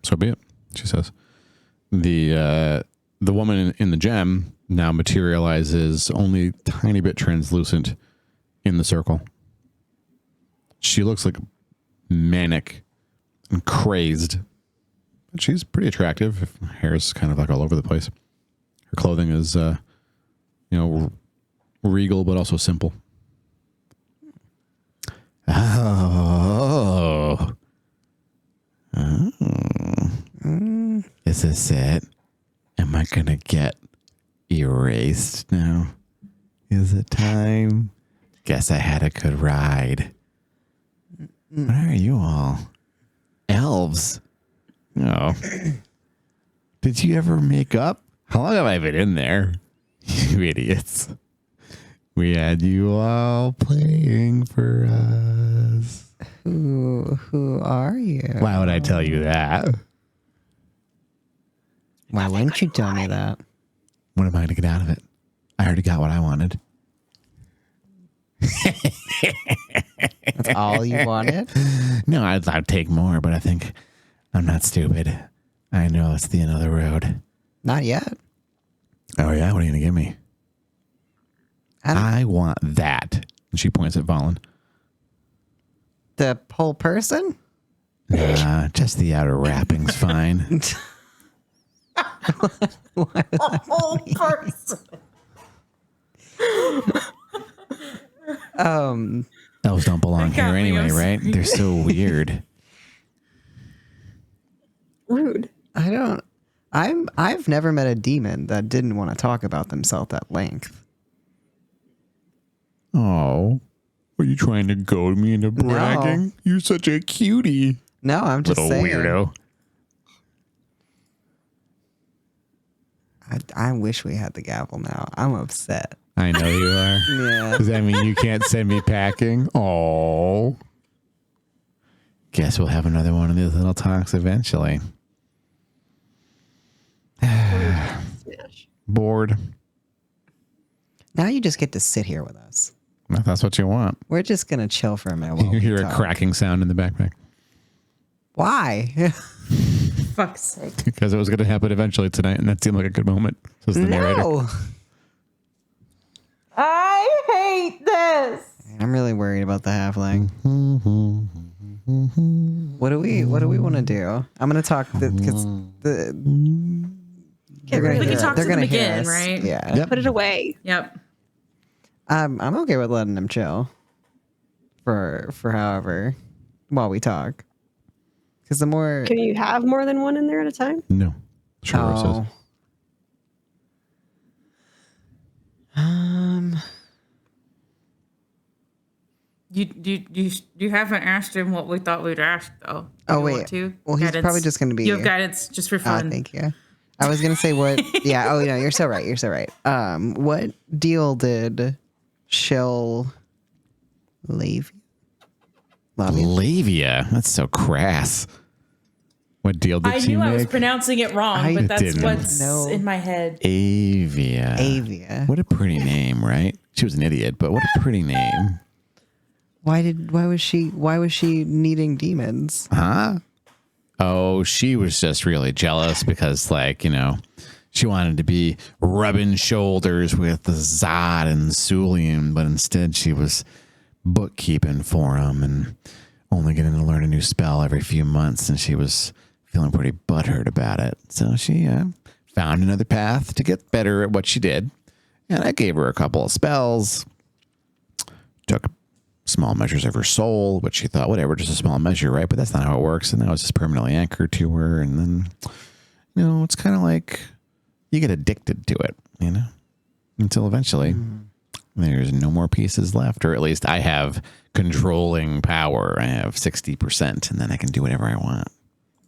S1: So be it, she says. The woman in the gem now materializes only a tiny bit translucent in the circle. She looks like manic and crazed. But she's pretty attractive. Her hair's kind of like all over the place. Her clothing is, regal, but also simple. Oh. Is this it? Am I going to get erased now? Is it time? Guess I had a good ride. What are you all? Elves? No. Did you ever make up? How long have I been in there? You idiots. We had you all playing for us.
S4: Who are you?
S1: Why would I tell you that?
S4: Why wouldn't you tell me that?
S1: What am I going to get out of it? I already got what I wanted.
S4: That's all you wanted?
S1: No, I'd take more, but I think I'm not stupid. I know it's the end of the road.
S4: Not yet.
S1: Oh, yeah? What are you going to give me?
S4: I don't-
S1: I want that. And she points at Valen.
S4: The whole person?
S1: Nah, just the outer wrapping's fine.
S2: Whole person.
S1: Elves don't belong
S2: That got
S1: here
S2: me,
S1: anyway,
S2: I'm
S1: right?
S2: sorry.
S1: They're so weird.
S3: Rude.
S4: I don't. I've never met a demon that didn't want to talk about themselves at length.
S1: Oh, are you trying to goad me into bragging? You're such a cutie.
S4: No, I'm just
S1: Little
S4: saying.
S1: weirdo.
S4: I wish we had the gavel now. I'm upset.
S1: I know you are.
S4: Yeah.
S1: Does that mean you can't send me packing? Oh. Guess we'll have another one of these little talks eventually.
S3: Smash.
S1: Bored.
S4: Now you just get to sit here with us.
S1: If that's what you want.
S4: We're just gonna chill for a minute. While
S1: You
S4: we
S1: hear
S4: talk.
S1: a cracking sound in the backpack.
S4: Why?
S2: Fuck's sake.
S1: Because it was going to happen eventually tonight, and that seemed like a good moment. Says the narrator.
S4: No.
S2: I hate this.
S4: I'm really worried about the halfling. What do we want to do? I'm gonna talk because they're gonna
S2: We
S4: hear,
S2: can talk
S4: they're
S2: to them
S4: gonna hear
S2: again,
S4: us.
S2: right?
S4: Yeah.
S1: Yep.
S3: Put it away.
S2: Yep.
S4: I'm okay with letting them chill for however while we talk. Because the more
S3: Can you have more than one in there at a time?
S1: No. Sure.
S4: oh.
S2: You haven't asked him what we thought we'd ask though. Do
S4: Oh,
S2: you
S4: wait.
S2: want to?
S4: Well, he's
S2: Guidance?
S4: probably just gonna be-
S2: You have guidance just for fun.
S4: Thank you. I was gonna say what? Yeah. Oh, no, you're so right. You're so right. What deal did Shell leave?
S1: Lavia. That's so crass. What deal did
S2: I
S1: she
S2: knew
S1: make?
S2: I was pronouncing it wrong,
S4: I
S2: but that's
S1: didn't.
S2: what's
S4: No.
S2: in my head.
S1: Avia.
S4: Avia.
S1: What a pretty name, right? She was an idiot, but what a pretty name.
S4: Why was she needing demons?
S1: Huh? Oh, she was just really jealous because, like, you know, she wanted to be rubbing shoulders with the Zod and Sulian, but instead she was bookkeeping for him and only getting to learn a new spell every few months, and she was feeling pretty butthurt about it. So she found another path to get better at what she did, and I gave her a couple of spells, took small measures of her soul, which she thought, whatever, just a small measure, right? But that's not how it works. And now it's just permanently anchored to her. And then, you know, it's kind of like you get addicted to it, you know, until eventually there's no more pieces left. Or at least I have controlling power. I have 60%, and then I can do whatever I want.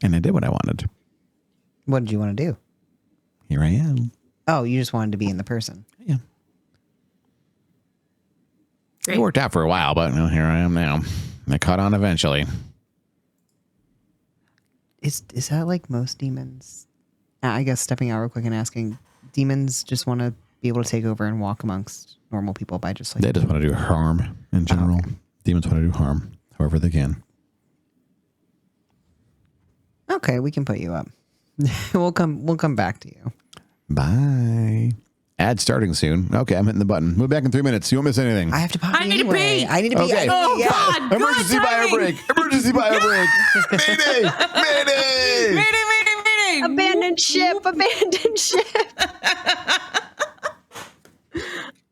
S1: And I did what I wanted.
S4: What did you want to do?
S1: Here I am.
S4: Oh, you just wanted to be in the person.
S1: Yeah. It
S2: Great.
S1: worked out for a while, but you know, here I am now. I caught on eventually.
S4: Is that like most demons? I guess stepping out real quick and asking, demons just want to be able to take over and walk amongst normal people by just like
S1: They just want to do harm in general.
S4: okay.
S1: Demons want to do harm however they can.
S4: Okay, we can put you up. We'll come back to you.
S1: Bye. Ad starting soon. Okay, I'm hitting the button. Move back in 3 minutes. You won't miss anything.
S4: I have to potty
S2: I need to
S4: anyway.
S2: pee.
S4: I need to pee.
S1: Okay.
S2: Oh, God. Good
S1: Emergency bio
S2: timing.
S1: break. Emergency bio break. Mayday. Mayday.
S2: Meeting.
S3: Abandoned ship. Abandoned ship.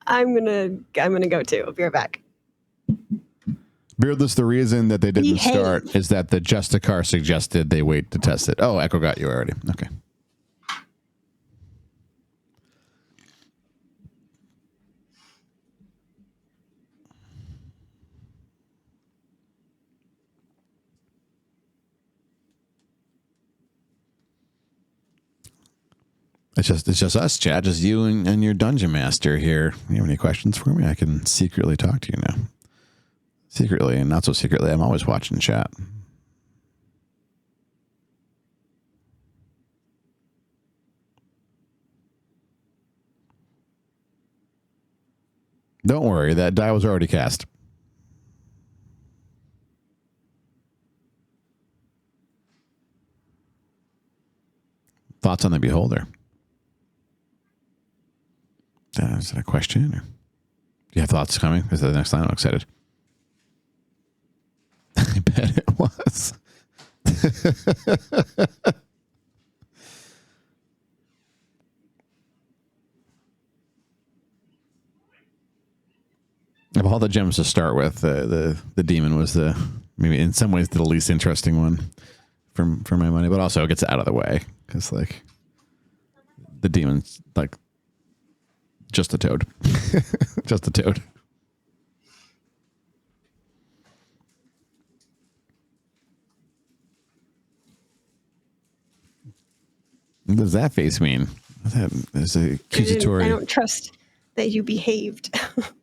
S3: I'm gonna go too. I'll be right back.
S1: Beardless, the reason that they didn't
S3: Behave.
S1: start is that the Justicar suggested they wait to test it. Oh, Echo got you already. Okay. It's just us, chat. Just you and your dungeon master here. You have any questions for me? I can secretly talk to you now. Secretly and not so secretly. I'm always watching chat. Don't worry, that die was already cast. Thoughts on the beholder? Is that a question? Or do you have thoughts coming? Is that the next line? I'm excited. I bet it was. Of all the gems to start with, the demon was maybe in some ways the least interesting one for my money, but also it gets it out of the way because like the demon's like just a toad, just a toad. What does that face mean? There's a accusatory.
S3: I don't trust that you behaved.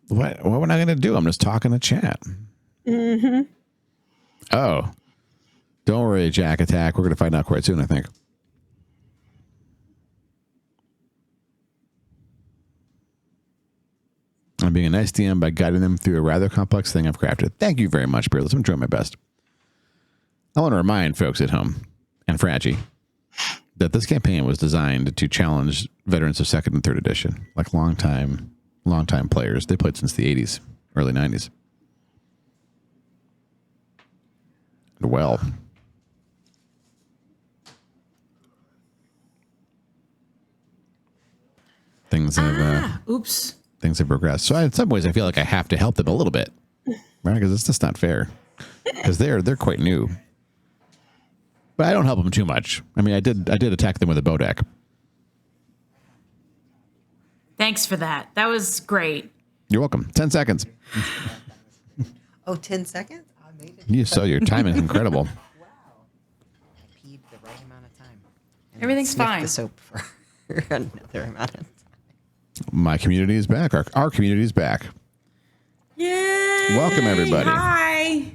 S1: What am I going to do? I'm just talking to chat. Mm-hmm. Oh, don't worry, Jack Attack. We're going to find out quite soon, I think. I'm being a nice DM by guiding them through a rather complex thing I've crafted. Thank you very much, Peerless. I'm doing my best. I want to remind folks at home and Fraggy that this campaign was designed to challenge veterans of second and third edition, like longtime players. They played since the 80s, early 90s. Well, things have things have progressed. So in some ways, I feel like I have to help them a little bit, right? Because it's just not fair. Because they're quite new, but I don't help them too much. I mean, I did attack them with a bow deck.
S2: Thanks for that. That was great.
S1: You're welcome. 10 seconds.
S4: Oh, 10 seconds? I made it.
S1: Your time is incredible.
S4: Wow. I peed the right amount of time. And
S2: Everything's
S4: sniffed
S2: fine.
S4: the soap for another amount of time.
S1: My community is back. Our community is back.
S2: Yay!
S1: Welcome, everybody.
S2: Hi.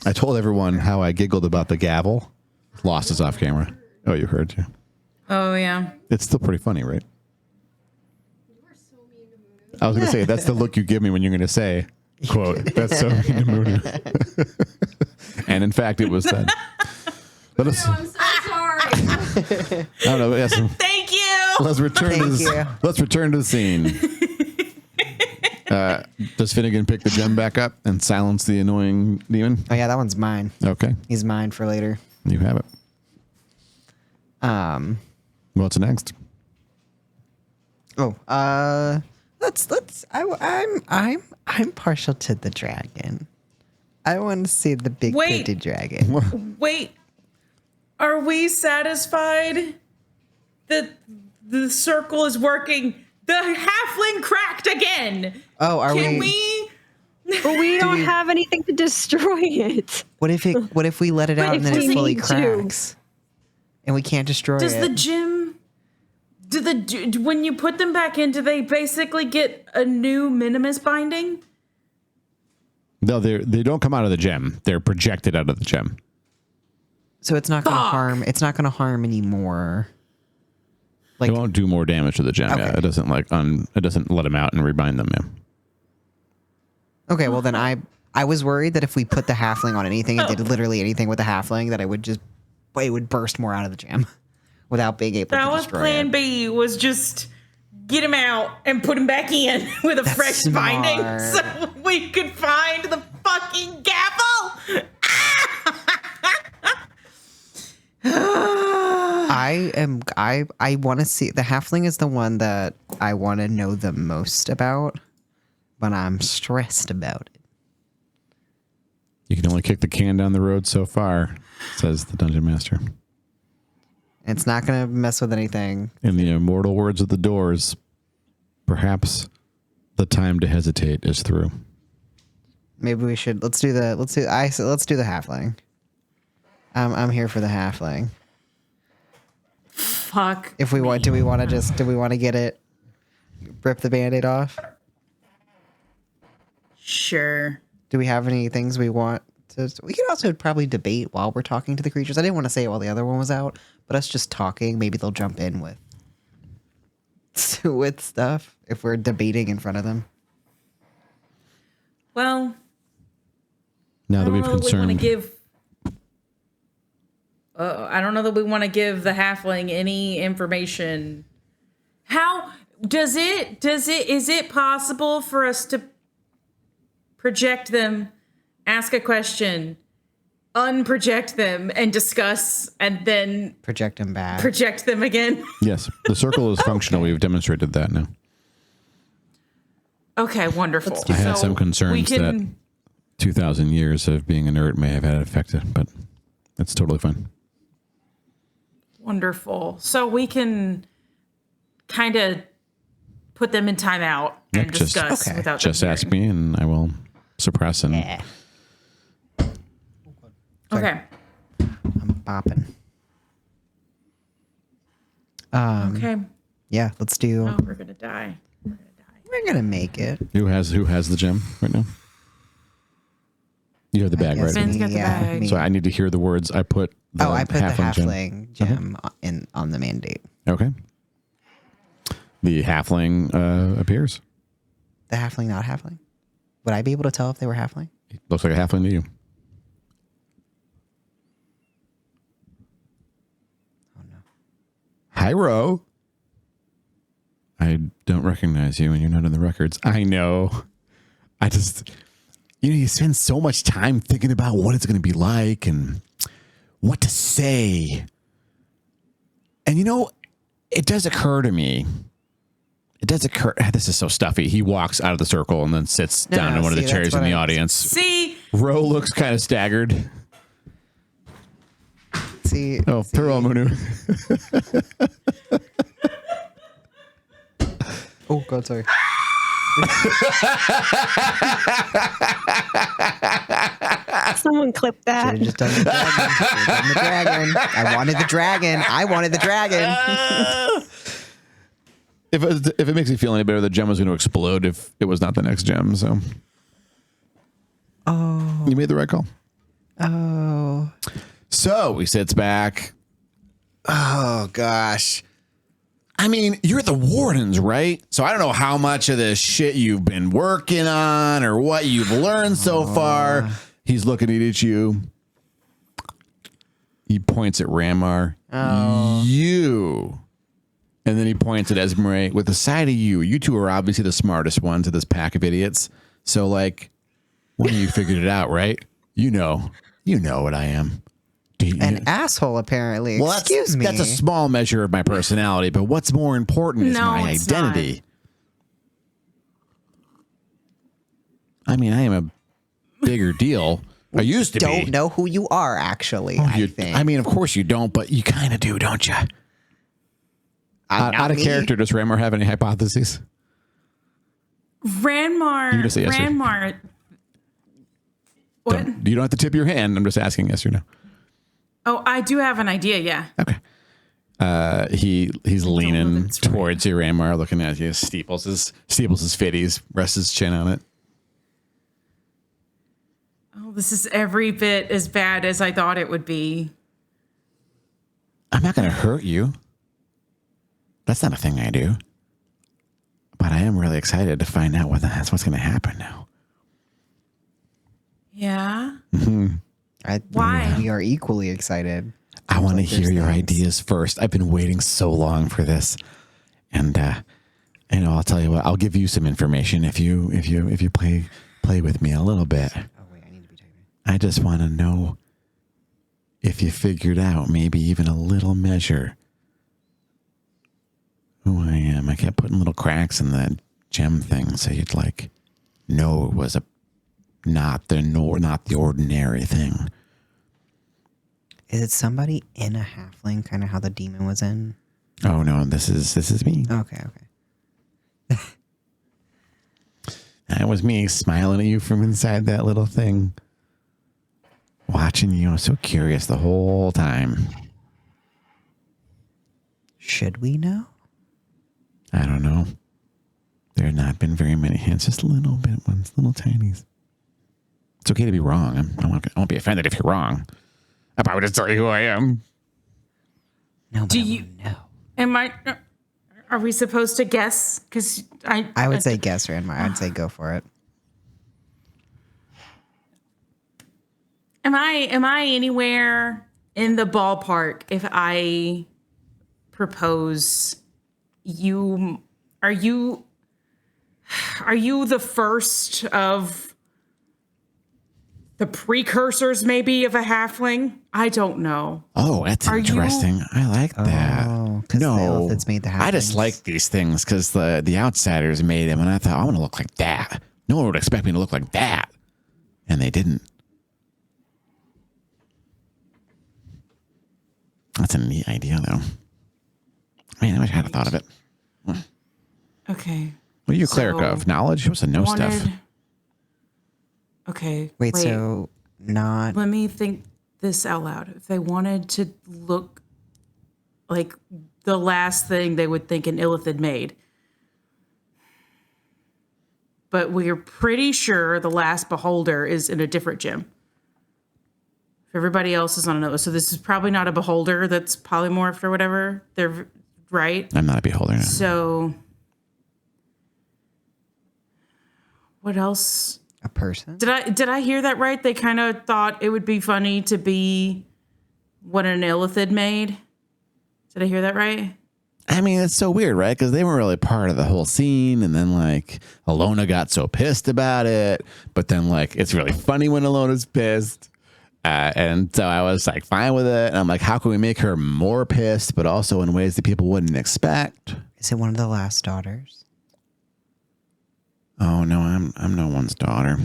S1: I told everyone how I giggled about the gavel. Lost us off camera. Oh, you heard you.
S2: Oh, yeah.
S1: It's still pretty funny, right? I was going to say, that's the look you give me when you're going to say, quote, that's so mean to Moona. And in fact, it was that. Let us,
S5: I'm so sorry.
S1: I don't know. Yes,
S2: Thank you.
S1: let's return to
S4: Thank
S1: this,
S4: you.
S1: let's return to the scene. Does Finnegan pick the gem back up and silence the annoying demon?
S4: Oh, yeah, that one's mine.
S1: Okay,
S4: He's mine for later.
S1: you have it. What's next?
S4: I'm partial to the dragon. I want to see the big
S2: Wait.
S4: pretty dragon.
S2: Wait. Are we satisfied that the circle is working? The halfling cracked again.
S4: Oh, are
S2: Can
S4: we?
S3: But we don't have anything to destroy it.
S4: What if we let it out and then
S3: if
S4: it
S3: we
S4: fully
S3: need to.
S4: cracks, and we can't destroy
S2: Does
S4: it?
S2: the gym? When you put them back in, do they basically get a new minimus binding?
S1: No, they don't come out of the gem. They're projected out of the gem.
S4: So it's not going to
S2: Fuck.
S4: harm. It's not going to harm anymore.
S1: It won't do more damage to the gem.
S4: Okay.
S1: Yeah, it doesn't it doesn't let them out and rebind them. Yeah.
S4: Okay, well then I was worried that if we put the halfling on anything and did literally anything with the halfling, that it would burst more out of the gem without being able
S2: That
S4: to
S2: was
S4: destroy
S2: plan
S4: it.
S2: B, was just get him out and put him back in with a
S4: That's
S2: fresh binding
S4: smart.
S2: so we could find the fucking gavel.
S4: I want to see the halfling is the one that I want to know the most about, but I'm stressed about it.
S1: You can only kick the can down the road so far, says the dungeon master.
S4: It's not going to mess with anything.
S1: In the immortal words of the Doors, perhaps the time to hesitate is through.
S4: Maybe we should let's do the halfling. I'm here for the halfling.
S2: Fuck.
S4: If we want, do we want to get it, rip the Band-Aid off?
S2: Sure.
S4: Do we have any things we want to? We could also probably debate while we're talking to the creatures. I didn't want to say it while the other one was out, but us just talking, maybe they'll jump in with stuff if we're debating in front of them.
S2: Well,
S1: Now that
S2: I
S1: we've
S2: don't know that we want to
S1: confirmed,
S2: give. I don't know that we want to give the halfling any information. How is it possible for us to project them, ask a question, unproject them, and discuss, and then
S4: Project them back.
S2: project them again?
S1: yes, the circle is functional. We've demonstrated that now.
S2: Okay, wonderful.
S1: I had
S2: So
S1: some
S2: we
S1: concerns that
S2: can-
S1: 2,000 years of being inert may have had affected, but it's totally fine.
S2: Wonderful. So we can kind of put them in timeout and
S1: Yep, just-
S2: discuss
S4: okay.
S2: without
S1: Just
S2: them
S1: ask me, and I will suppress and
S4: Yeah,
S2: Okay.
S4: I'm bopping.
S2: Okay.
S4: Yeah, let's do.
S2: Oh, we're gonna die.
S4: We're gonna make it.
S1: Who has the gem right now? You have the bag,
S4: guess
S1: right?
S2: Ben's got the bag.
S4: me.
S1: So I need to hear the words. I put the
S4: I put the
S1: halfling gem.
S4: halfling gem on the mandate.
S1: Okay. The halfling appears.
S4: The halfling, not halfling. Would I be able to tell if they were halfling?
S1: It looks like a halfling to you.
S4: Oh no.
S1: Hi, Ro. I don't recognize you and you're not in the records. I know. I just, you spend so much time thinking about what it's going to be like and what to say. And it does occur to me. This is so stuffy. He walks out of the circle and then sits down in one of the chairs in the audience.
S2: See?
S1: Ro looks kind of staggered.
S4: See.
S1: Pearl Munu.
S4: Oh God, sorry.
S3: Someone clip that.
S4: Should've just done the dragon. Should've done the dragon. I wanted the dragon.
S1: If it makes you feel any better, the gem was going to explode if it was not the next gem. So, you made the right call.
S4: Oh.
S1: So he sits back. Oh gosh. I mean, you're the wardens, right? So I don't know how much of this shit you've been working on or what you've learned so far. He's looking at you. He points at Ramar.
S4: Oh.
S1: You. And then he points at Esmeralda with the side of you. You two are obviously the smartest ones of this pack of idiots. So, like, one of you figured it out, right? You know what I am.
S4: An asshole, apparently.
S1: Well,
S4: Excuse me.
S1: That's a small measure of my personality, but what's more important is
S2: No,
S1: my
S2: it's
S1: identity. I mean, I am a bigger deal. I used to
S4: Don't
S1: be.
S4: know who you are, actually. I think.
S1: I mean, of course you don't, but you kind of do, don't you? Out of character, does Ramar have any hypotheses?
S2: Ranmar.
S1: You can just say yes or-
S2: Ranmar. What?
S1: You don't have to tip your hand. I'm just asking yes or no.
S2: Oh, I do have an idea. Yeah.
S1: Okay. He's
S2: know
S1: leaning
S2: that's right.
S1: towards you, Ramar, looking at you. Steeples his fitties, rests his chin on it.
S2: Oh, this is every bit as bad as I thought it would be.
S1: I'm not going to hurt you. That's not a thing I do. But I am really excited to find out what's going to happen now.
S2: Yeah.
S4: Why? We are equally excited.
S1: I want to
S4: like there's
S1: hear your
S4: things.
S1: ideas first. I've been waiting so long for this, and I'll tell you what. I'll give you some information if you play with me a little bit.
S4: Oh wait, I need to be typing.
S1: I just want to know if you figured out maybe even a little measure who I am. I kept putting little cracks in the gem thing so you'd know it was not the ordinary thing.
S4: Is it somebody in a halfling, kind of how the demon was in?
S1: Oh no, this is me.
S4: Okay.
S1: That was me smiling at you from inside that little thing. Watching you. I was so curious the whole time.
S4: Should we know?
S1: I don't know. There have not been very many hints, just little bit ones, little tinies. It's okay to be wrong. I won't be offended if you're wrong. I probably just tell you who I am.
S4: No, but
S2: Do
S4: I
S2: you-
S4: wanna know.
S2: Am I? Are we supposed to guess? Because
S4: I would say guess, Ranmar. I'd say go for it.
S2: Am I anywhere in the ballpark if I propose are you the first of the precursors maybe of a halfling? I don't know.
S1: Oh, that's
S2: Are you-
S1: interesting. I like that.
S4: Oh, 'cause the
S1: No,
S4: Elfits made the
S1: I just
S4: halflings.
S1: like these things because the outsiders made them, and I thought I want to look like that. No one would expect me to look like that, and they didn't. That's a neat idea, though. Man, I wish I had thought of it.
S2: Okay.
S1: What are you a cleric
S2: So,
S1: of? Knowledge? What's to know stuff?
S2: Okay.
S4: Wait, so not
S2: Let me think this out loud. If they wanted to look like the last thing they would think an illithid made. But we're pretty sure the last beholder is in a different gym. Everybody else is on another. So this is probably not a beholder that's polymorphed or whatever. They're right.
S1: I'm not a beholder now.
S2: So what else?
S4: A person?
S2: Did I hear that right? They kind of thought it would be funny to be what an illithid made. Did I hear that right?
S1: I mean, it's so weird, right? Because they weren't really part of the whole scene. And then, like, Alona got so pissed about it. But then, like, it's really funny when Alona's pissed. And so I was, like, fine with it. And I'm like, how can we make her more pissed, but also in ways that people wouldn't expect?
S4: Is it one of the last daughters?
S1: Oh, no, I'm no one's daughter.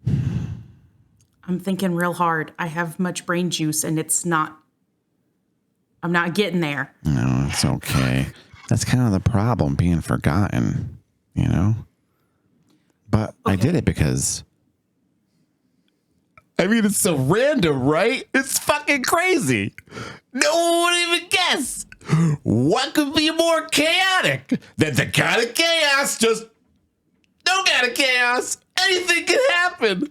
S2: I'm thinking real hard. I have much brain juice, and I'm not getting there.
S1: No, it's okay. That's kind of the problem, being forgotten, you know? But I did it because... I mean, it's so random, right? It's fucking crazy. No one would even guess. What could be more chaotic than the kind of chaos? Just no kind of chaos. Anything can happen.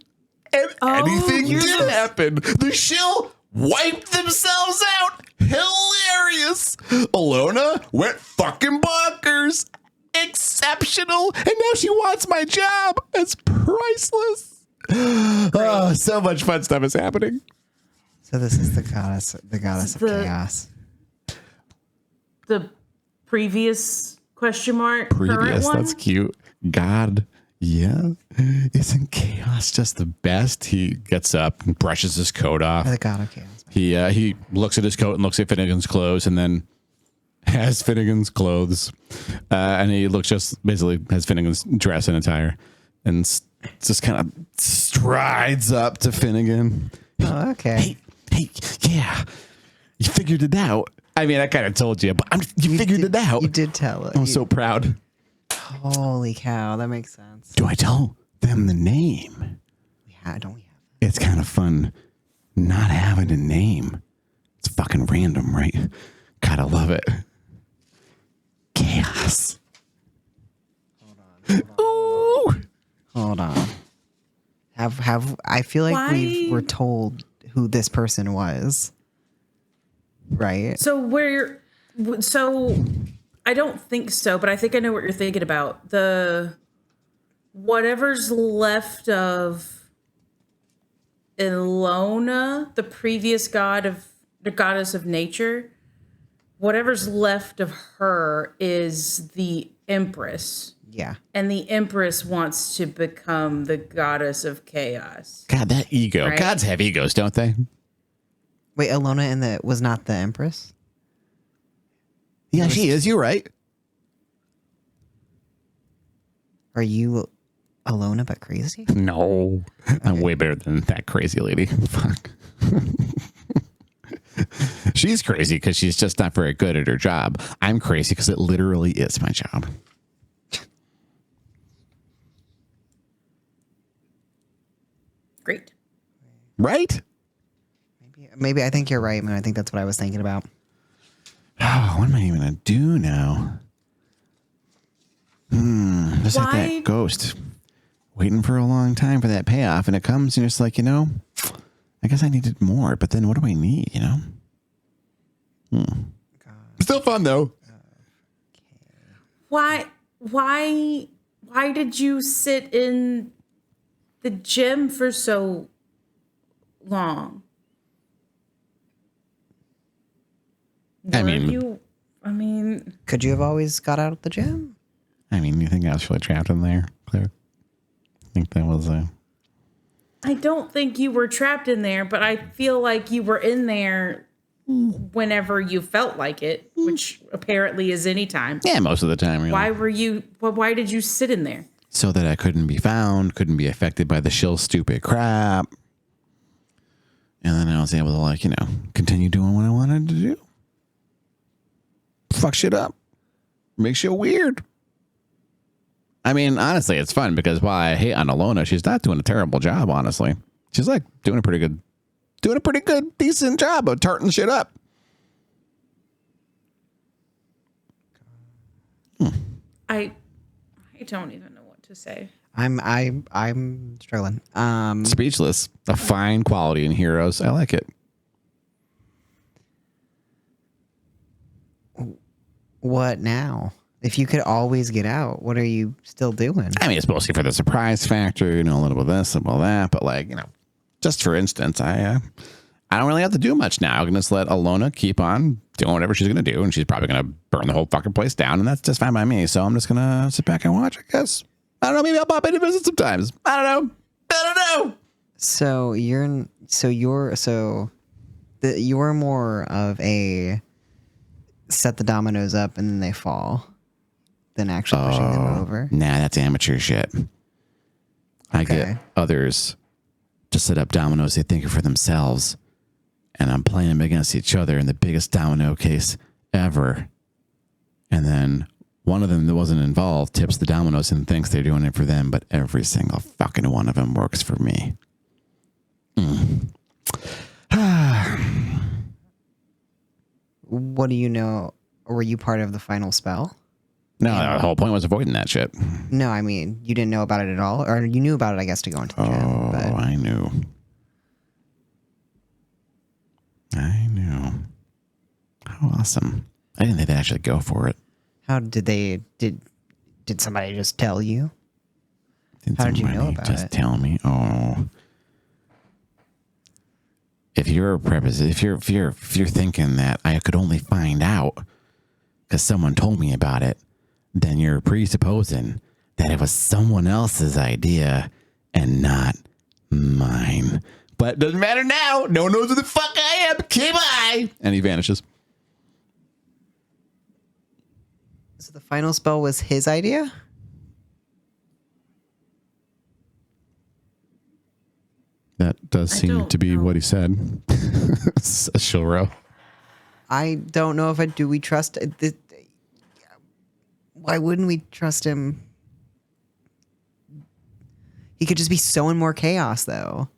S1: And anything did happen. The shill wiped themselves out. Hilarious. Alona went fucking bonkers. Exceptional. And now she wants my job. It's priceless. Oh, so much fun stuff is happening.
S4: So this is the goddess of chaos.
S2: The previous question mark.
S1: Previous,
S2: current one?
S1: that's cute. God, yeah. Isn't chaos just the best? He gets up and brushes his coat off.
S4: The god of chaos.
S1: He looks at his coat and looks at Finnegan's clothes and then has Finnegan's clothes. And he basically has Finnegan's dress and attire and just kind of strides up to Finnegan.
S4: Oh, okay.
S1: Hey, yeah. You figured it out. I mean, I kind of told you, but you figured it out.
S4: You did tell it.
S1: I'm so proud.
S4: Holy cow, that makes sense.
S1: Do I tell them the name?
S4: Don't we have
S1: It's kind of fun not having a name. It's fucking random, right? Gotta love it. Chaos. Ooh.
S4: Hold on. Have I feel like we were told who this person was, right?
S2: So I don't think so, but I think I know what you're thinking about. Whatever's left of Ilona, the previous the goddess of nature, whatever's left of her is the Empress.
S4: Yeah.
S2: And the Empress wants to become the goddess of chaos.
S1: God, that ego.
S2: Right?
S1: Gods have egos, don't they?
S4: Wait, Ilona was not the Empress?
S1: Yeah, she is. You're right.
S4: Are you Ilona but crazy?
S1: No. I'm way better than that crazy lady. Fuck. She's crazy because she's just not very good at her job. I'm crazy because it literally is my job.
S2: Great.
S1: Right?
S4: Maybe I think you're right, man. I think that's what I was thinking about.
S1: Oh, what am I even going to do now? Just like that ghost. Waiting for a long time for that payoff. And it comes and it's like, I guess I needed more. But then what do I need, Still fun, though.
S2: Why did you sit in the gym for so long?
S1: I mean,
S4: Could you have always got out of the gym?
S1: you think I was really trapped in there, Claire? I think that was
S2: I don't think you were trapped in there, but I feel like you were in there whenever you felt like it, which apparently is any time.
S1: Yeah, most of the time, really.
S2: Why did you sit in there?
S1: So that I couldn't be found, couldn't be affected by the shill's stupid crap. And then I was able to, continue doing what I wanted to do. Fuck shit up. Make shit weird. I mean, honestly, it's fun because while I hate on Ilona, she's not doing a terrible job, honestly. She's doing a pretty good, decent job of tarting shit up.
S2: I don't even know what to say.
S4: I'm struggling.
S1: Speechless. A fine quality in heroes. I like it.
S4: What now? If you could always get out, what are you still doing?
S1: I mean, it's mostly for the surprise factor, you know, a little bit of this and all that. But like, you know, just for instance, I don't really have to do much now. I can just let Alona keep on doing whatever she's going to do. And she's probably going to burn the whole fucking place down. And that's just fine by me. So I'm just going to sit back and watch, I guess. I don't know. Maybe I'll pop in and visit sometimes. I don't know.
S4: So you're more of a set the dominoes up and then they fall than actually pushing them over.
S1: Nah, that's amateur shit. I get others to set up dominoes they think are for themselves. And I'm playing them against each other in the biggest domino case ever. And then one of them that wasn't involved tips the dominoes and thinks they're doing it for them, but every single fucking one of them works for me.
S4: What do you know? Were you part of the final spell?
S1: No, the whole point was avoiding that shit.
S4: No, I mean, you didn't know about it at all? Or you knew about it, I guess, to go into the gym.
S1: Oh,
S4: But
S1: I knew. How awesome. I didn't think they'd actually go for it.
S4: how did somebody just tell you? How did you know
S1: somebody
S4: about
S1: just
S4: it?
S1: tell me? Oh. If you're thinking that I could only find out because someone told me about it, then you're presupposing that it was someone else's idea and not mine. But it doesn't matter now. No one knows who the fuck I am. Okay, bye. And he vanishes.
S4: So the final spell was his idea?
S1: That does seem
S2: don't
S1: to be
S2: know.
S1: what he said. Shilro.
S4: I don't know if do we trust... Why wouldn't we trust him? He could just be sowing more chaos, though.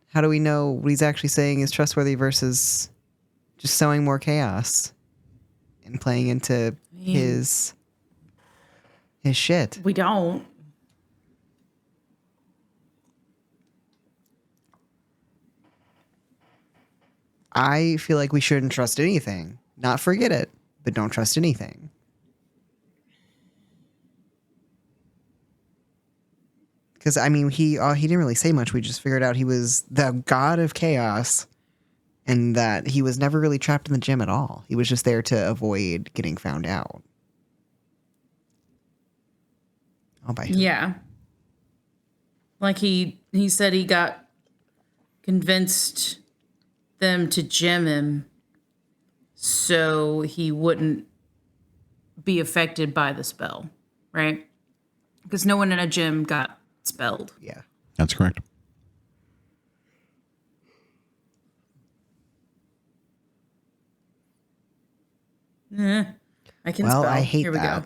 S4: How do we know what he's actually saying is trustworthy versus just sowing more chaos and playing into his shit?
S2: We don't.
S4: I feel like we shouldn't trust anything. Not forget it, but don't trust anything. Because, I mean, he didn't really say much. We just figured out he was the god of chaos and that he was never really trapped in the gym at all. He was just there to avoid getting found out. Oh, by who?
S2: Yeah. Like he said he got convinced them to gem him so he wouldn't be affected by the spell, right? Because no one in a gym got spelled.
S4: Yeah.
S1: That's correct.
S2: I can
S4: Well,
S2: spell.
S4: I hate
S2: Here we
S4: that.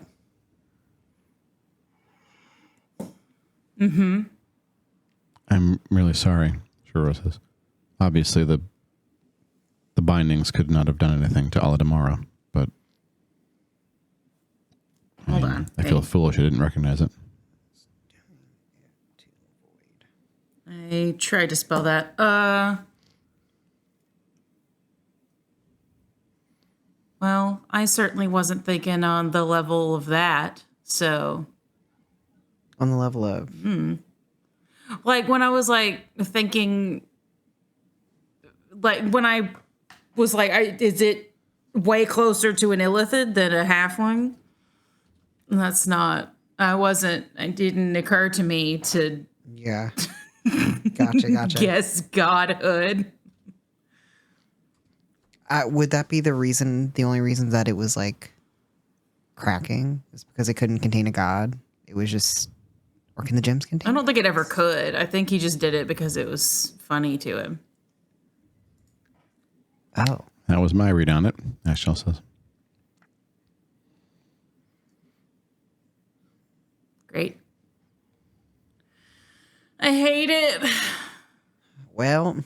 S2: go.
S1: I'm really sorry, Shiro says. Obviously, the bindings could not have done anything to Aladamara, but
S2: Hold on.
S1: I feel foolish I didn't recognize it.
S2: I tried to spell that. Well, I certainly wasn't thinking on the level of that. So,
S4: On the level of...
S2: like when I was like thinking, like when I was like, is it way closer to an illithid than a halfling? That's not. It didn't occur to me to
S4: Yeah. Gotcha.
S2: guess godhood.
S4: Would that be the only reason that it was like cracking? Is because it couldn't contain a god? It was just, or can the gems
S2: I
S4: contain?
S2: don't think it ever could. I think he just did it because it was funny to him.
S4: Oh.
S1: That was my read on it, Ashel says.
S2: Great. I hate it.
S4: Well,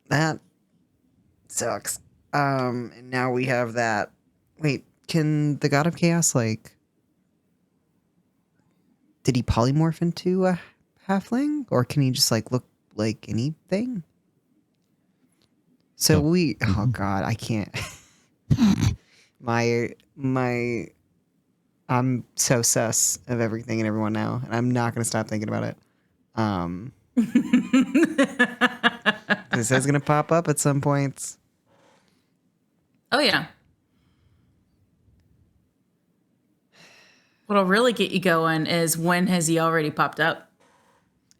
S4: that sucks. And now we have that. Wait, can the God of Chaos, like, did he polymorph into a halfling? Or can he just, like, look like anything? So oh God, I can't. I'm so sus of everything and everyone now, and I'm not going to stop thinking about it. This is going to pop up at some points.
S2: Oh, yeah. What'll really get you going is when has he already popped up?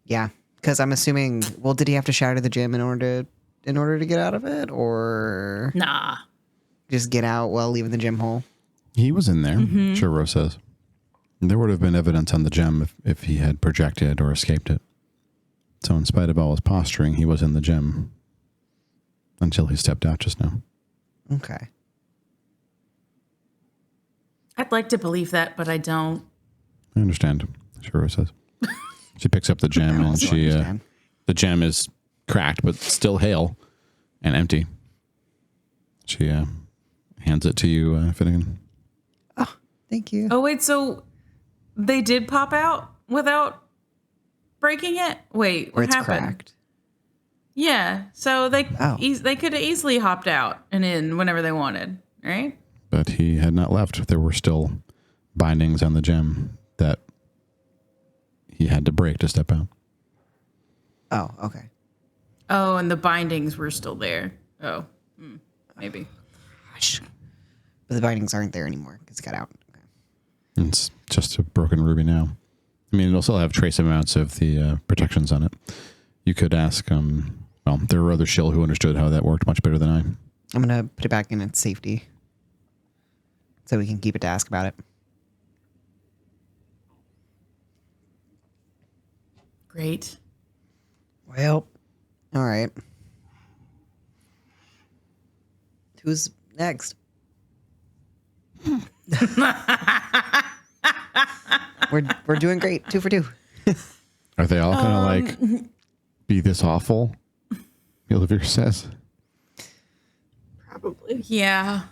S4: Yeah, because I'm assuming. Well, did he have to shatter the gym in order to get out of it, or
S2: Nah.
S4: just get out while leaving the gym hole?
S1: He was in there, sure, Rose says. There would have been evidence on the gem if he had projected or escaped it. So in spite of all his posturing, he was in the gem until he stepped out just now.
S4: Okay.
S2: I'd like to believe that, but I don't.
S1: I understand, sure, Rose says. She picks up the gem and the gem is cracked, but still hale and empty. She hands it to you, Finnegan.
S4: Oh, thank you.
S2: Oh, wait, so they did pop out without breaking it? Wait,
S4: Or
S2: what
S4: it's
S2: happened?
S4: cracked.
S2: Yeah, so they
S4: Oh.
S2: they could have easily hopped out and in whenever they wanted, right?
S1: But he had not left. There were still bindings on the gem that he had to break to step out.
S4: Oh, okay.
S2: Oh, and the bindings were still there. Oh, maybe.
S4: But the bindings aren't there anymore because it got out. Okay.
S1: It's just a broken ruby now. I mean, it'll still have trace amounts of the protections on it. You could ask, well, there were other shill who understood how that worked much better than I.
S4: I'm going to put it back in its safety so we can keep it to ask about it.
S2: Great.
S4: Well, all right. Who's next? We're doing great. 2 for 2.
S1: Are they all going to like be this awful? Olivia says.
S3: Probably.
S2: Yeah.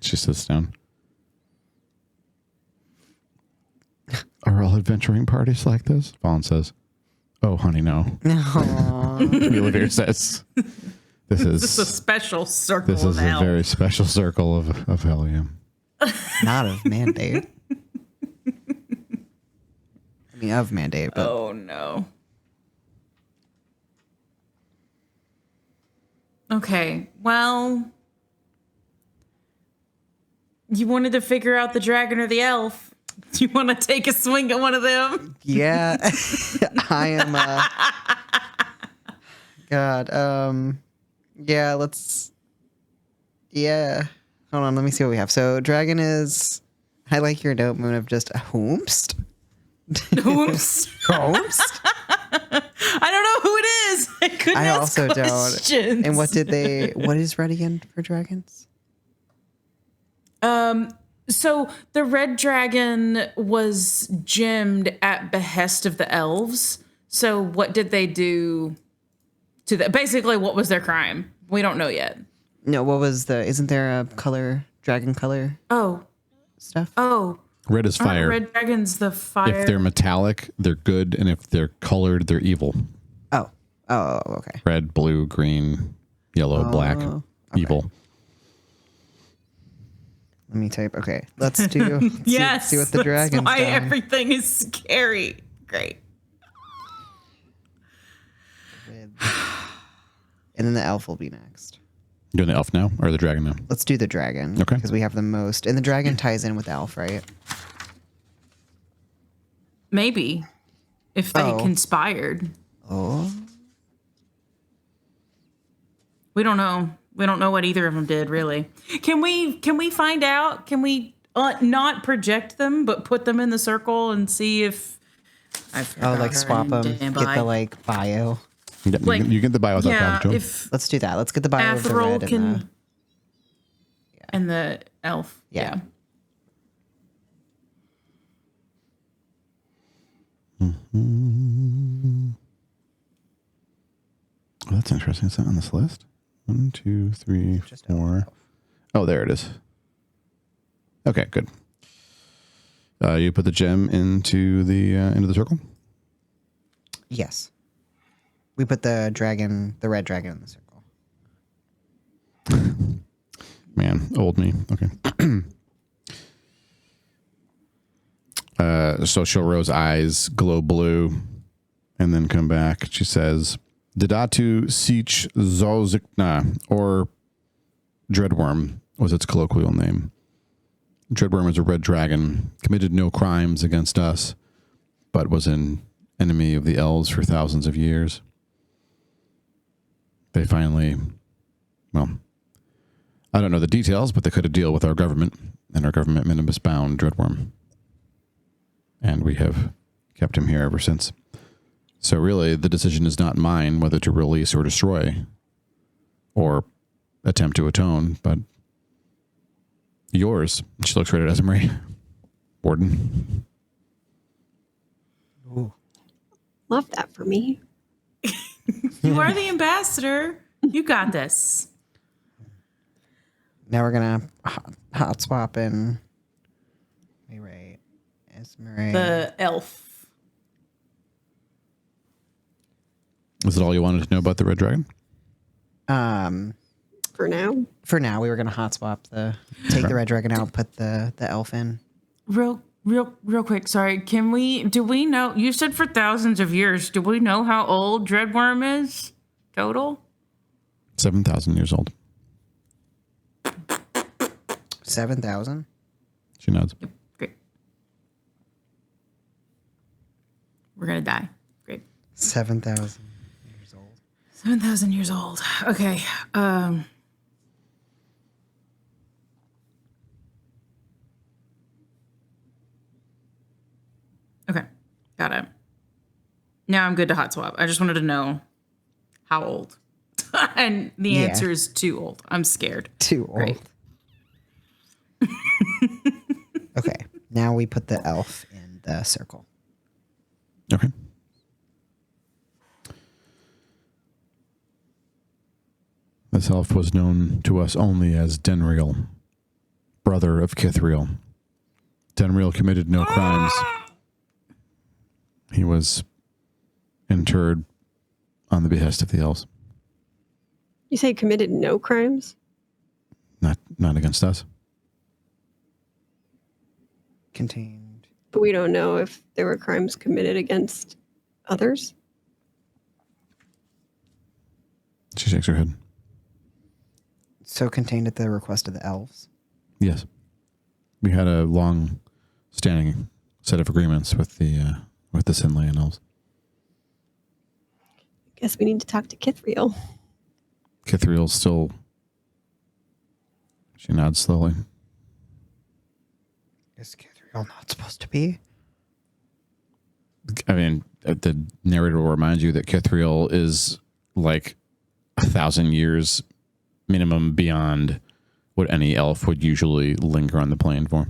S1: She sits down. Are all adventuring parties like this? Vaughn says. Oh, honey, no. Olivia says. This is
S2: a special circle
S1: This is
S2: of
S1: a
S2: hell.
S1: very special circle of hell, yeah.
S4: Not of mandate. I mean, of mandate, but
S2: Oh, no. Okay, well, you wanted to figure out the dragon or the elf. Do you want to take a swing at one of them?
S4: yeah, I am. God, yeah. Let's. Yeah, hold on. Let me see what we have. So, dragon is. I like your note, Moon, of just whomst.
S2: Oops.
S4: Whomst.
S2: I don't know who it is. I couldn't
S4: I
S2: ask
S4: also
S2: questions.
S4: don't. And what did they? What is red again for dragons?
S2: So the red dragon was gemmed at behest of the elves. So what did they do to that? Basically, what was their crime? We don't know yet.
S4: No, what was the? Isn't there a color dragon color stuff?
S2: Oh,
S1: Red is
S2: aren't
S1: fire.
S2: red dragons the fire.
S1: If they're metallic, they're good, and if they're colored, they're evil.
S4: Oh, okay.
S1: Red, blue, green, yellow, black, evil.
S4: Let me type. Okay, let's do.
S2: Yes,
S4: see what the
S2: that's
S4: dragon's
S2: why
S4: done.
S2: everything is scary. Great.
S4: And then the elf will be next.
S1: You doing the elf now or the dragon now?
S4: Let's do the dragon.
S1: Okay.
S4: Because we have the most. And the dragon ties in with elf, right?
S2: Maybe if they
S4: Oh.
S2: conspired.
S4: Oh.
S2: We don't know. We don't know what either of them did, really. Can we find out? Can we not project them, but put them in the circle and see if I forgot
S4: Like
S2: her
S4: swap them.
S2: damn
S4: Get the
S2: bye.
S4: bio.
S1: You get the bio without
S2: Yeah,
S1: talking to him.
S2: if
S4: Let's do that. Let's get the bio of the
S2: Athrol
S4: red
S2: can
S4: and the.
S2: and the elf.
S4: Yeah.
S1: Oh, that's interesting. It's not on this list. 1, 2, 3, 4. Oh, there it is. Okay, good. You put the gem into the circle.
S4: Yes. We put the red dragon in the circle.
S1: Man, old me. Okay. So Shilro's eyes glow blue and then come back. She says, Didatu Sich Zozikna, or Dreadworm was its colloquial name. Dreadworm is a red dragon, committed no crimes against us, but was an enemy of the elves for thousands of years. They finally, well, I don't know the details, but they cut a deal with our government, and our government minimus bound Dreadworm. And we have kept him here ever since. So really, the decision is not mine whether to release or destroy, or attempt to atone, but yours. She looks right at Esmery. Warden.
S3: Ooh. Love that for me.
S2: You are the ambassador. You got this.
S4: Now we're gonna hot swap and Ray, Esmery.
S2: The elf.
S1: Is that all you wanted to know about the red dragon?
S3: For now.
S4: For now, we were gonna hot swap take the red dragon out, put the elf in.
S2: Real quick. Sorry. Do we know, you said for thousands of years. Do we know how old Dreadworm is total?
S1: 7,000 years old.
S4: 7,000.
S1: She nods.
S2: Yep. Great. We're going to die. Great.
S4: 7,000 years old.
S2: 7,000 years old. Okay. Okay. Got it. Now I'm good to hot swap. I just wanted to know how old. And the
S4: Yeah.
S2: answer is too old. I'm scared.
S4: Too old.
S2: Great.
S4: Okay. Now we put the elf in the circle.
S1: Okay. This elf was known to us only as Denriel, brother of Kithriel. Denriel committed no crimes. He was interred on the behest of the elves.
S3: You say committed no crimes?
S1: Not against us.
S4: Contained.
S3: But we don't know if there were crimes committed against others.
S1: She shakes her head.
S4: So contained at the request of the elves.
S1: Yes. We had a long-standing set of agreements with the Sinlayan elves.
S3: Guess we need to talk to Kithriel.
S1: Kithriel's still... She nods slowly.
S4: Is Kithriel not supposed to be?
S1: I mean, the narrator will remind you that Kithriel is like 1,000 years minimum beyond what any elf would usually linger on the plane for.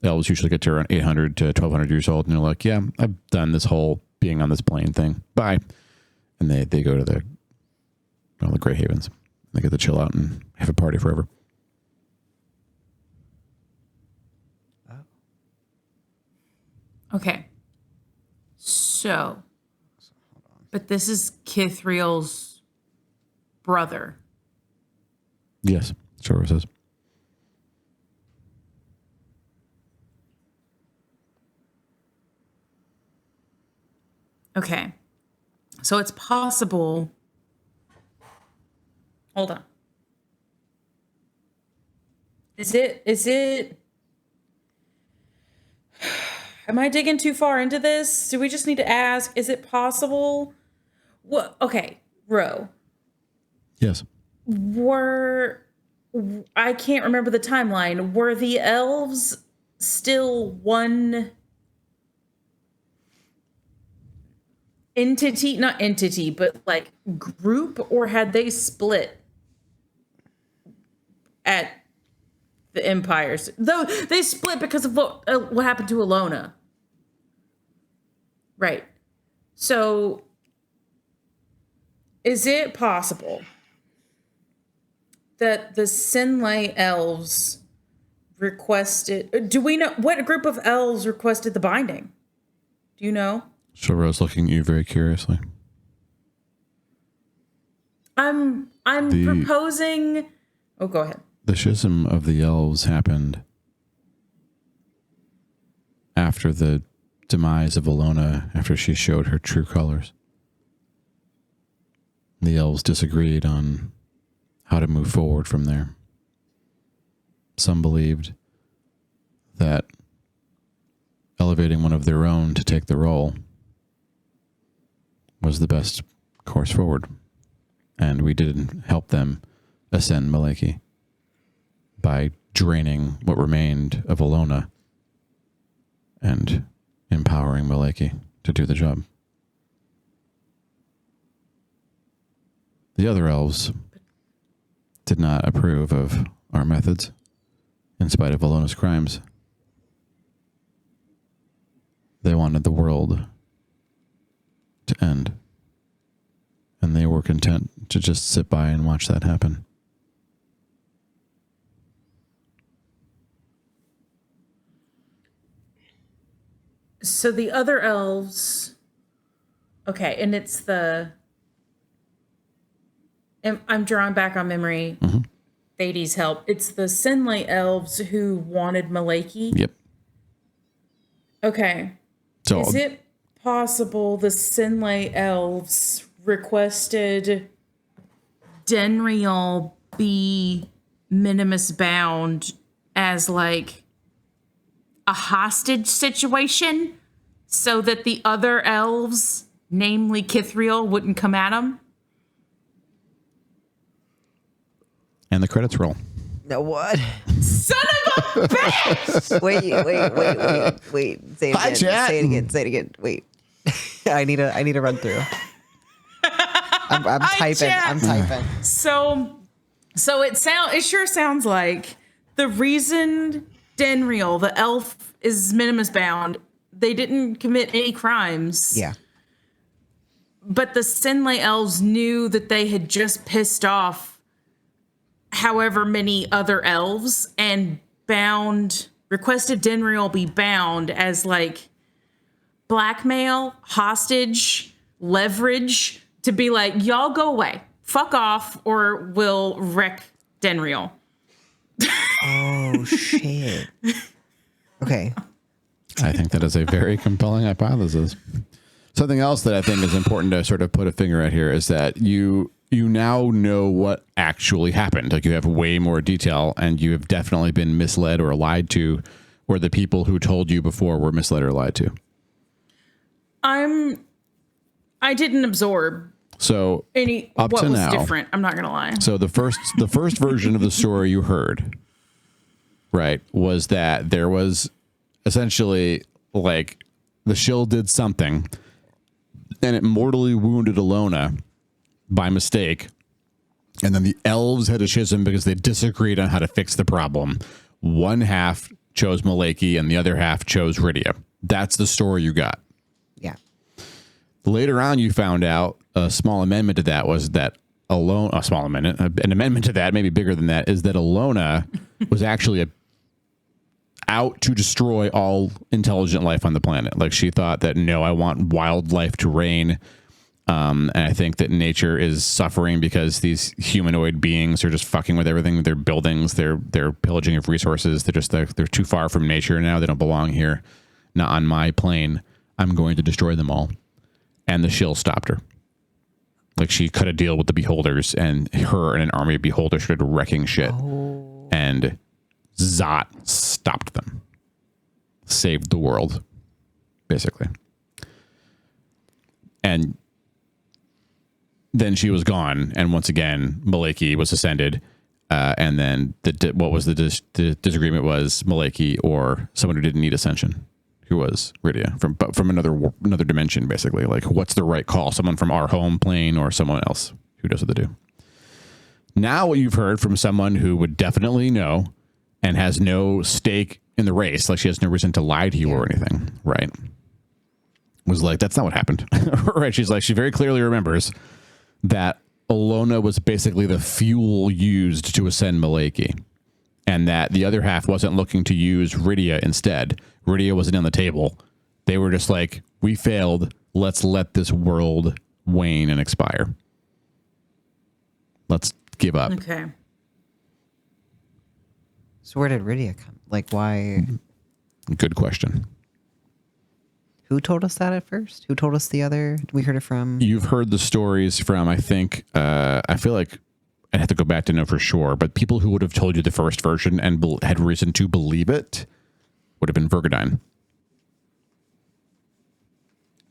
S1: Elves usually get to around 800 to 1,200 years old, and they're like, yeah, I've done this whole being on this plane thing. Bye. And they go to the Grey Havens. They get to chill out and have a party forever.
S2: Okay. So, but this is Kithriel's brother.
S1: Yes, sure says.
S2: Okay. So it's possible. Hold on. Is it am I digging too far into this? Do we just need to ask, is it possible? What? Okay, Ro.
S1: Yes.
S2: I can't remember the timeline. Were the elves still one entity, not entity, but like group, or had they split at the empires? Though they split because of what happened to Alona. Right. So is it possible that the Sinlay elves requested. Do we know what group of elves requested the binding? Do you know?
S1: Shilro's looking at you very curiously.
S2: I'm proposing. Oh, go ahead.
S1: The schism of the elves happened after the demise of Alona, after she showed her true colors. The elves disagreed on how to move forward from there. Some believed that elevating one of their own to take the role was the best course forward. And we didn't help them ascend Maleki by draining what remained of Alona and empowering Maleki to do the job. The other elves did not approve of our methods, in spite of Alona's crimes. They wanted the world to end, and they were content to just sit by and watch that happen.
S2: So the other elves, okay, and it's the. I'm drawing back on memory.
S1: Mm-hmm.
S2: Thades' help. It's the Sinlay elves who wanted Maleki.
S1: Yep.
S2: Okay.
S1: So
S2: is it possible the Sinlay elves requested Denriel be minimus bound as like a hostage situation so that the other elves, namely Kithriel, wouldn't come at him?
S1: and the credits roll.
S4: No, what?
S2: Son of a bitch!
S4: Wait. Say it
S1: Hi,
S4: again.
S1: chat.
S4: Say it again. Wait. I need to run through. I'm typing.
S2: chat.
S4: I'm typing.
S2: So it sure sounds like the reason Denriel, the elf, is minimus bound, they didn't commit any crimes.
S4: Yeah.
S2: But the Sinlay elves knew that they had just pissed off however many other elves and requested Denriel be bound as like blackmail, hostage, leverage to be like, y'all go away, fuck off, or we'll wreck Denriel.
S4: Oh shit. Okay.
S1: I think that is a very compelling hypothesis. Something else that I think is important to sort of put a finger at here is that you now know what actually happened. Like you have way more detail, and you have definitely been misled or lied to, or the people who told you before were misled or lied to.
S2: I didn't absorb
S1: So
S2: what
S1: to
S2: was
S1: now,
S2: different. I'm not gonna lie.
S1: So the first version of the story you heard, right, was that there was essentially like the shill did something and it mortally wounded Alona by mistake. And then the elves had a schism because they disagreed on how to fix the problem. One half chose Maleki and the other half chose Rydia. That's the story you got.
S4: Yeah.
S1: Later on, you found out a small amendment to that was that an amendment to that, maybe bigger than that, is that Alona was actually out to destroy all intelligent life on the planet. Like she thought that, no, I want wildlife to reign. And I think that nature is suffering because these humanoid beings are just fucking with everything. Their buildings, they're pillaging of resources. They're too far from nature now. They don't belong here. Not on my plane. I'm going to destroy them all. And the shill stopped her. Like she cut a deal with the beholders, and her and an army of beholders started wrecking shit. Oh. And Zot stopped them. Saved the world, basically. And then she was gone, and once again, Maleki was ascended. And then what was the disagreement was Maleki or someone who didn't need ascension, who was Rydia from another dimension, basically. Like, what's the right call? Someone from our home plane or someone else who knows what to do? Now, what you've heard from someone who would definitely know and has no stake in the race, like she has no reason to lie to you or anything, right? Was like, that's not what happened, right? She's like, she very clearly remembers that Alona was basically the fuel used to ascend Malaki, and that the other half wasn't looking to use Rydia instead. Rydia wasn't on the table. They were just like, we failed. Let's let this world wane and expire. Let's give up.
S2: Okay.
S4: So where did Rydia come? Like, why?
S1: Good question.
S4: Who told us that at first? Who told us the other? We heard it from.
S1: You've heard the stories from, I think, I feel like I'd have to go back to know for sure, but people who would have told you the first version and had reason to believe it would have been Vergadine.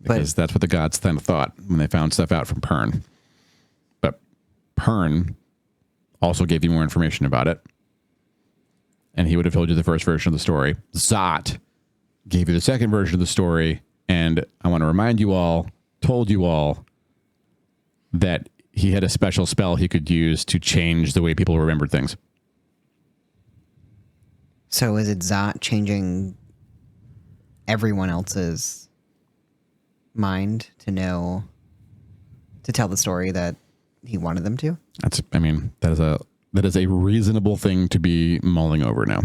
S1: Because that's what the gods then thought when they found stuff out from Pern. But Pern also gave you more information about it. And he would have told you the first version of the story. Zot gave you the second version of the story. And I want to remind you all, told you all, that he had a special spell he could use to change the way people remembered things.
S4: So is it Zot changing everyone else's mind to know, to tell the story that he wanted them to?
S1: That is a reasonable thing to be mulling over now.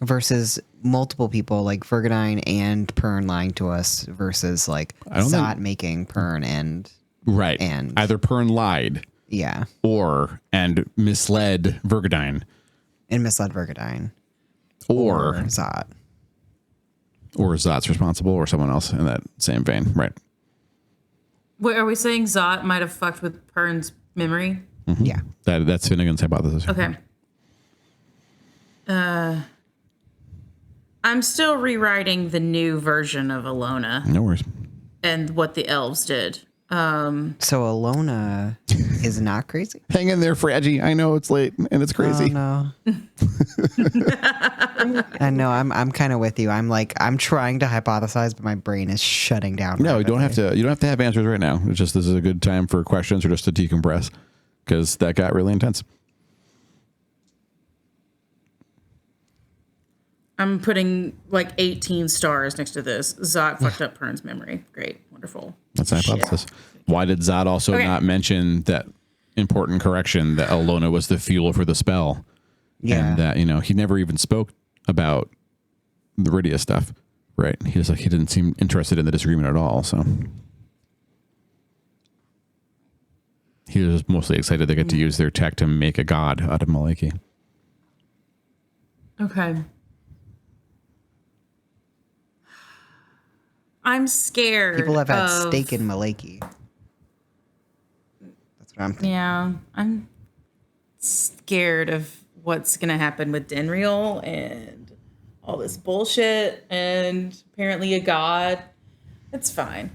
S4: Versus multiple people like Vergadine and Pern lying to us versus like Zot making Pern and...
S1: Right.
S4: And
S1: either Pern lied.
S4: Yeah.
S1: And misled Vergadine.
S4: And misled Vergadine.
S1: Or
S4: Zot.
S1: Or Zot's responsible or someone else in that same vein. Right.
S2: Wait, are we saying Zot might have fucked with Pern's memory?
S1: Mm-hmm.
S4: Yeah.
S1: That's Finnegan's hypothesis.
S2: Okay. I'm still rewriting the new version of Alona
S1: No worries.
S2: and what the elves did.
S4: So Alona is not crazy?
S1: Hang in there, Fraggy. I know it's late and it's crazy.
S4: Oh, no. I know. I'm kind of with you. I'm trying to hypothesize, but my brain is shutting down.
S1: No, you don't have to. You don't have to have answers right now. It's just this is a good time for questions or just to decompress because that got really intense.
S2: I'm putting like 18 stars next to this. Zot fucked up Pern's memory. Great. Wonderful.
S1: That's a hypothesis. Why did Zod also not mention that important correction that Alona was the fuel for the spell?
S4: Yeah.
S1: And that, he never even spoke about the Rydia stuff, right? He didn't seem interested in the disagreement at all, so. He was mostly excited they get to use their tech to make a god out of Malaki.
S2: Okay. I'm scared.
S4: People have had stake in Malaki. That's what I'm thinking.
S2: Yeah, I'm scared of what's going to happen with Denriel and all this bullshit and apparently a god. It's fine.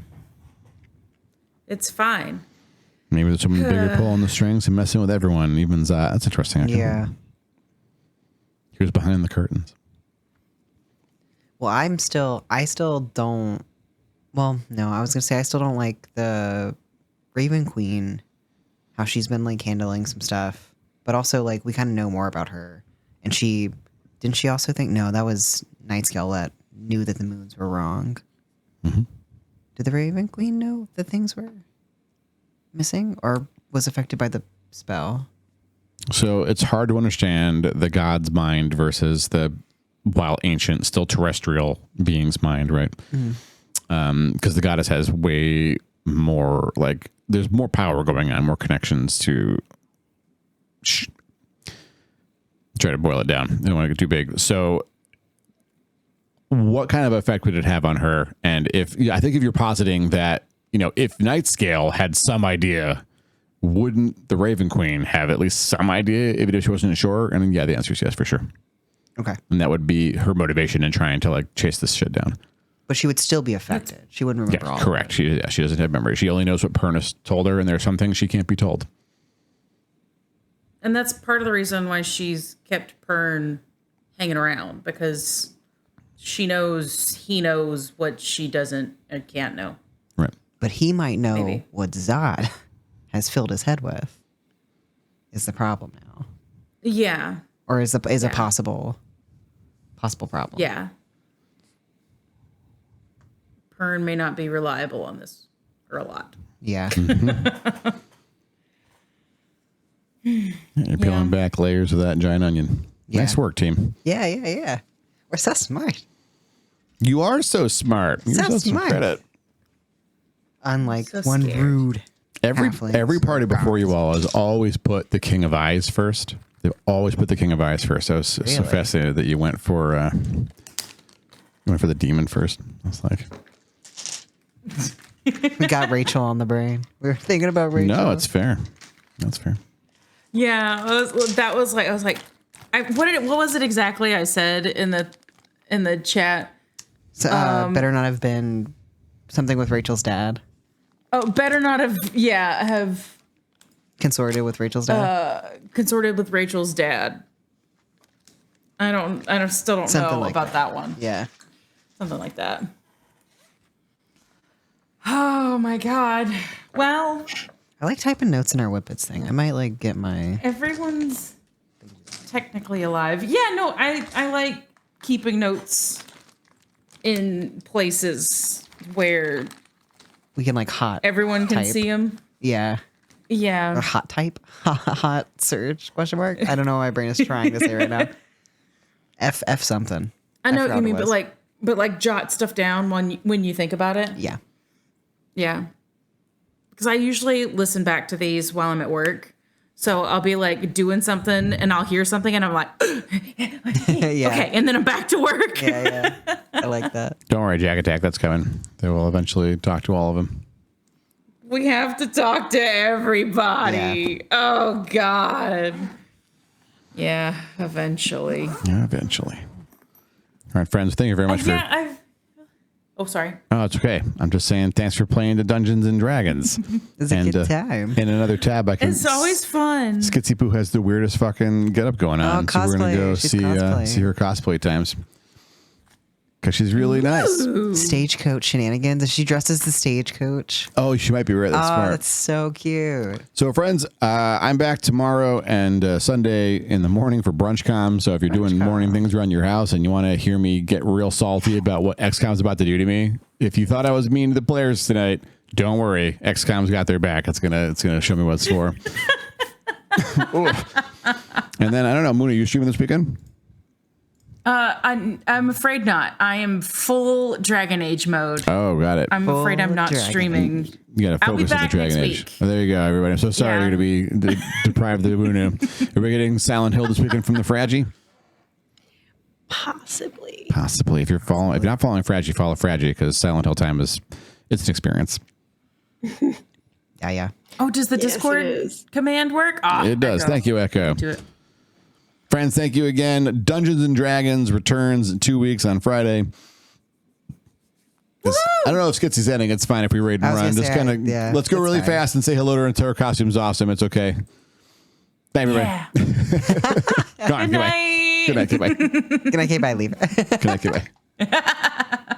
S2: It's fine.
S1: Maybe there's someone bigger pulling the strings and messing with everyone, even Zod. That's interesting, actually.
S4: Yeah.
S1: Here's behind the curtains.
S4: Well, I still don't. Well, no, I was going to say I still don't like the Raven Queen, how she's been like handling some stuff, but also like we kind of know more about her. And didn't she also think, no, that was Nightscale that knew that the moons were wrong.
S1: Mm-hmm.
S4: Did the Raven Queen know that things were missing or was affected by the spell?
S1: So it's hard to understand the god's mind versus the, while ancient, still terrestrial being's mind, right? Because the goddess has way more, like, there's more power going on, more connections to try to boil it down. I don't want to get too big. So what kind of effect would it have on her? And I think if you're positing that, if Nightscale had some idea, wouldn't the Raven Queen have at least some idea, even if she wasn't sure? And the answer is yes, for sure.
S4: Okay.
S1: And that would be her motivation in trying to like chase this shit down.
S4: But she would still be affected. She wouldn't remember all
S1: correct.
S4: of it.
S1: She doesn't have memory. She only knows what Pernus told her, and there are some things she can't be told.
S2: And that's part of the reason why she's kept Pern hanging around, because he knows what she doesn't and can't know.
S1: Right.
S4: But he might know
S2: Maybe.
S4: what Zod has filled his head with. Is the problem now?
S2: Yeah.
S4: Or is a possible problem?
S2: Yeah. Pern may not be reliable on this, or a lot.
S4: Yeah.
S1: You're peeling back layers of that giant onion.
S4: Yeah.
S1: Nice work, team.
S4: Yeah. We're so smart.
S1: You are so smart. You're
S4: So
S1: so
S4: smart.
S1: credit.
S4: Unlike
S2: So
S4: one
S2: scared.
S4: rude.
S1: Every
S4: halfling.
S1: party before you all has always put the King of Eyes first. They've always put the King of Eyes first. I was so
S4: Really?
S1: fascinated that you went for the demon first. I was like,
S4: We got Rachel on the brain. We were thinking about Rachel.
S1: no, it's fair. That's fair.
S2: Yeah, that was like I was like, what was it exactly I said in the chat?
S4: So, better not have been something with Rachel's dad.
S2: Oh, better not have
S4: Consorted with Rachel's dad.
S2: consorted with Rachel's dad. I still don't
S4: Something
S2: know
S4: like
S2: about that one.
S4: Yeah.
S2: Something like that. Oh my god. Well,
S4: I like typing notes in our Whippets thing. I might like get my.
S2: everyone's technically alive. Yeah, no, I like keeping notes in places where
S4: We can like hot.
S2: everyone can
S4: type.
S2: see them.
S4: Yeah. Or
S2: Yeah.
S4: hot type. Hot search? Question mark. I don't know. What my brain is trying to say right now. F something.
S2: I know what
S4: forgot
S2: you mean,
S4: it was.
S2: but like jot stuff down when you think about it.
S4: Yeah.
S2: Yeah. Because I usually listen back to these while I'm at work. So I'll be like doing something and I'll hear something and I'm like,
S4: Yeah.
S2: okay. And then I'm back to work.
S4: Yeah. I like that.
S1: Don't worry, Jack Attack. That's coming. They will eventually talk to all of them.
S2: We have to talk to everybody. Oh, God. Yeah, eventually.
S1: Yeah, eventually. All right, friends. Thank you very much for.
S2: Oh, sorry.
S1: Oh, it's okay. I'm just saying thanks for playing the Dungeons and Dragons.
S4: It's a good time.
S1: In another tab, I can.
S2: It's always fun.
S1: Skitsy Poo has the weirdest fucking getup going on.
S4: Oh,
S1: So we're gonna
S4: cosplay.
S1: go
S4: She's
S1: see
S4: cosplaying.
S1: see her cosplay times. Because she's really nice.
S4: Stagecoach shenanigans. Is she dressed as the stagecoach?
S1: Oh, she might be right. That's
S4: Oh,
S1: smart.
S4: that's so cute.
S1: So, friends, I'm back tomorrow and Sunday in the morning for BrunchCom. So, if you're doing morning things around your house and you want to hear me get real salty about what XCOM's about to do to me, if you thought I was mean to the players tonight, don't worry. XCOM's got their back. It's gonna show me what it's for. And then I don't know, Moon, are you streaming this weekend?
S2: I'm afraid not. I am full Dragon Age mode.
S1: Oh, got it.
S2: I'm afraid I'm not
S4: Dragon
S2: streaming.
S1: You got to
S2: I'll be
S1: focus on the
S2: back
S1: Dragon
S2: next
S1: Age.
S2: week.
S1: Oh, there you go, everybody. I'm so sorry
S2: Yeah.
S1: you're going to be deprived of the Wunu. Are we getting Silent Hill this weekend from the Fragi?
S3: Possibly.
S1: Possibly. If you're not following Fragi, follow Fragi because Silent Hill time it's an experience.
S4: Yeah.
S2: Oh, does the
S3: Yes,
S2: Discord
S3: it is.
S2: command work? Oh,
S1: It does.
S2: Echo.
S1: Thank you, Echo.
S2: Do it.
S1: Friends, thank you again. Dungeons and Dragons returns in 2 weeks on Friday. I don't know if Skitsy's ending. It's fine if we raid and
S4: I was
S1: run.
S4: gonna
S1: Just
S4: say,
S1: kind of
S4: yeah,
S1: let's go
S4: it's
S1: really
S4: fine.
S1: fast and say hello to her until her costume's awesome. It's okay. Thank you,
S2: Yeah.
S1: Go on,
S2: Good
S1: goodbye.
S2: night.
S1: Good night. Goodbye.
S4: Good night, okay, bye, leave.
S1: Good night. Goodbye.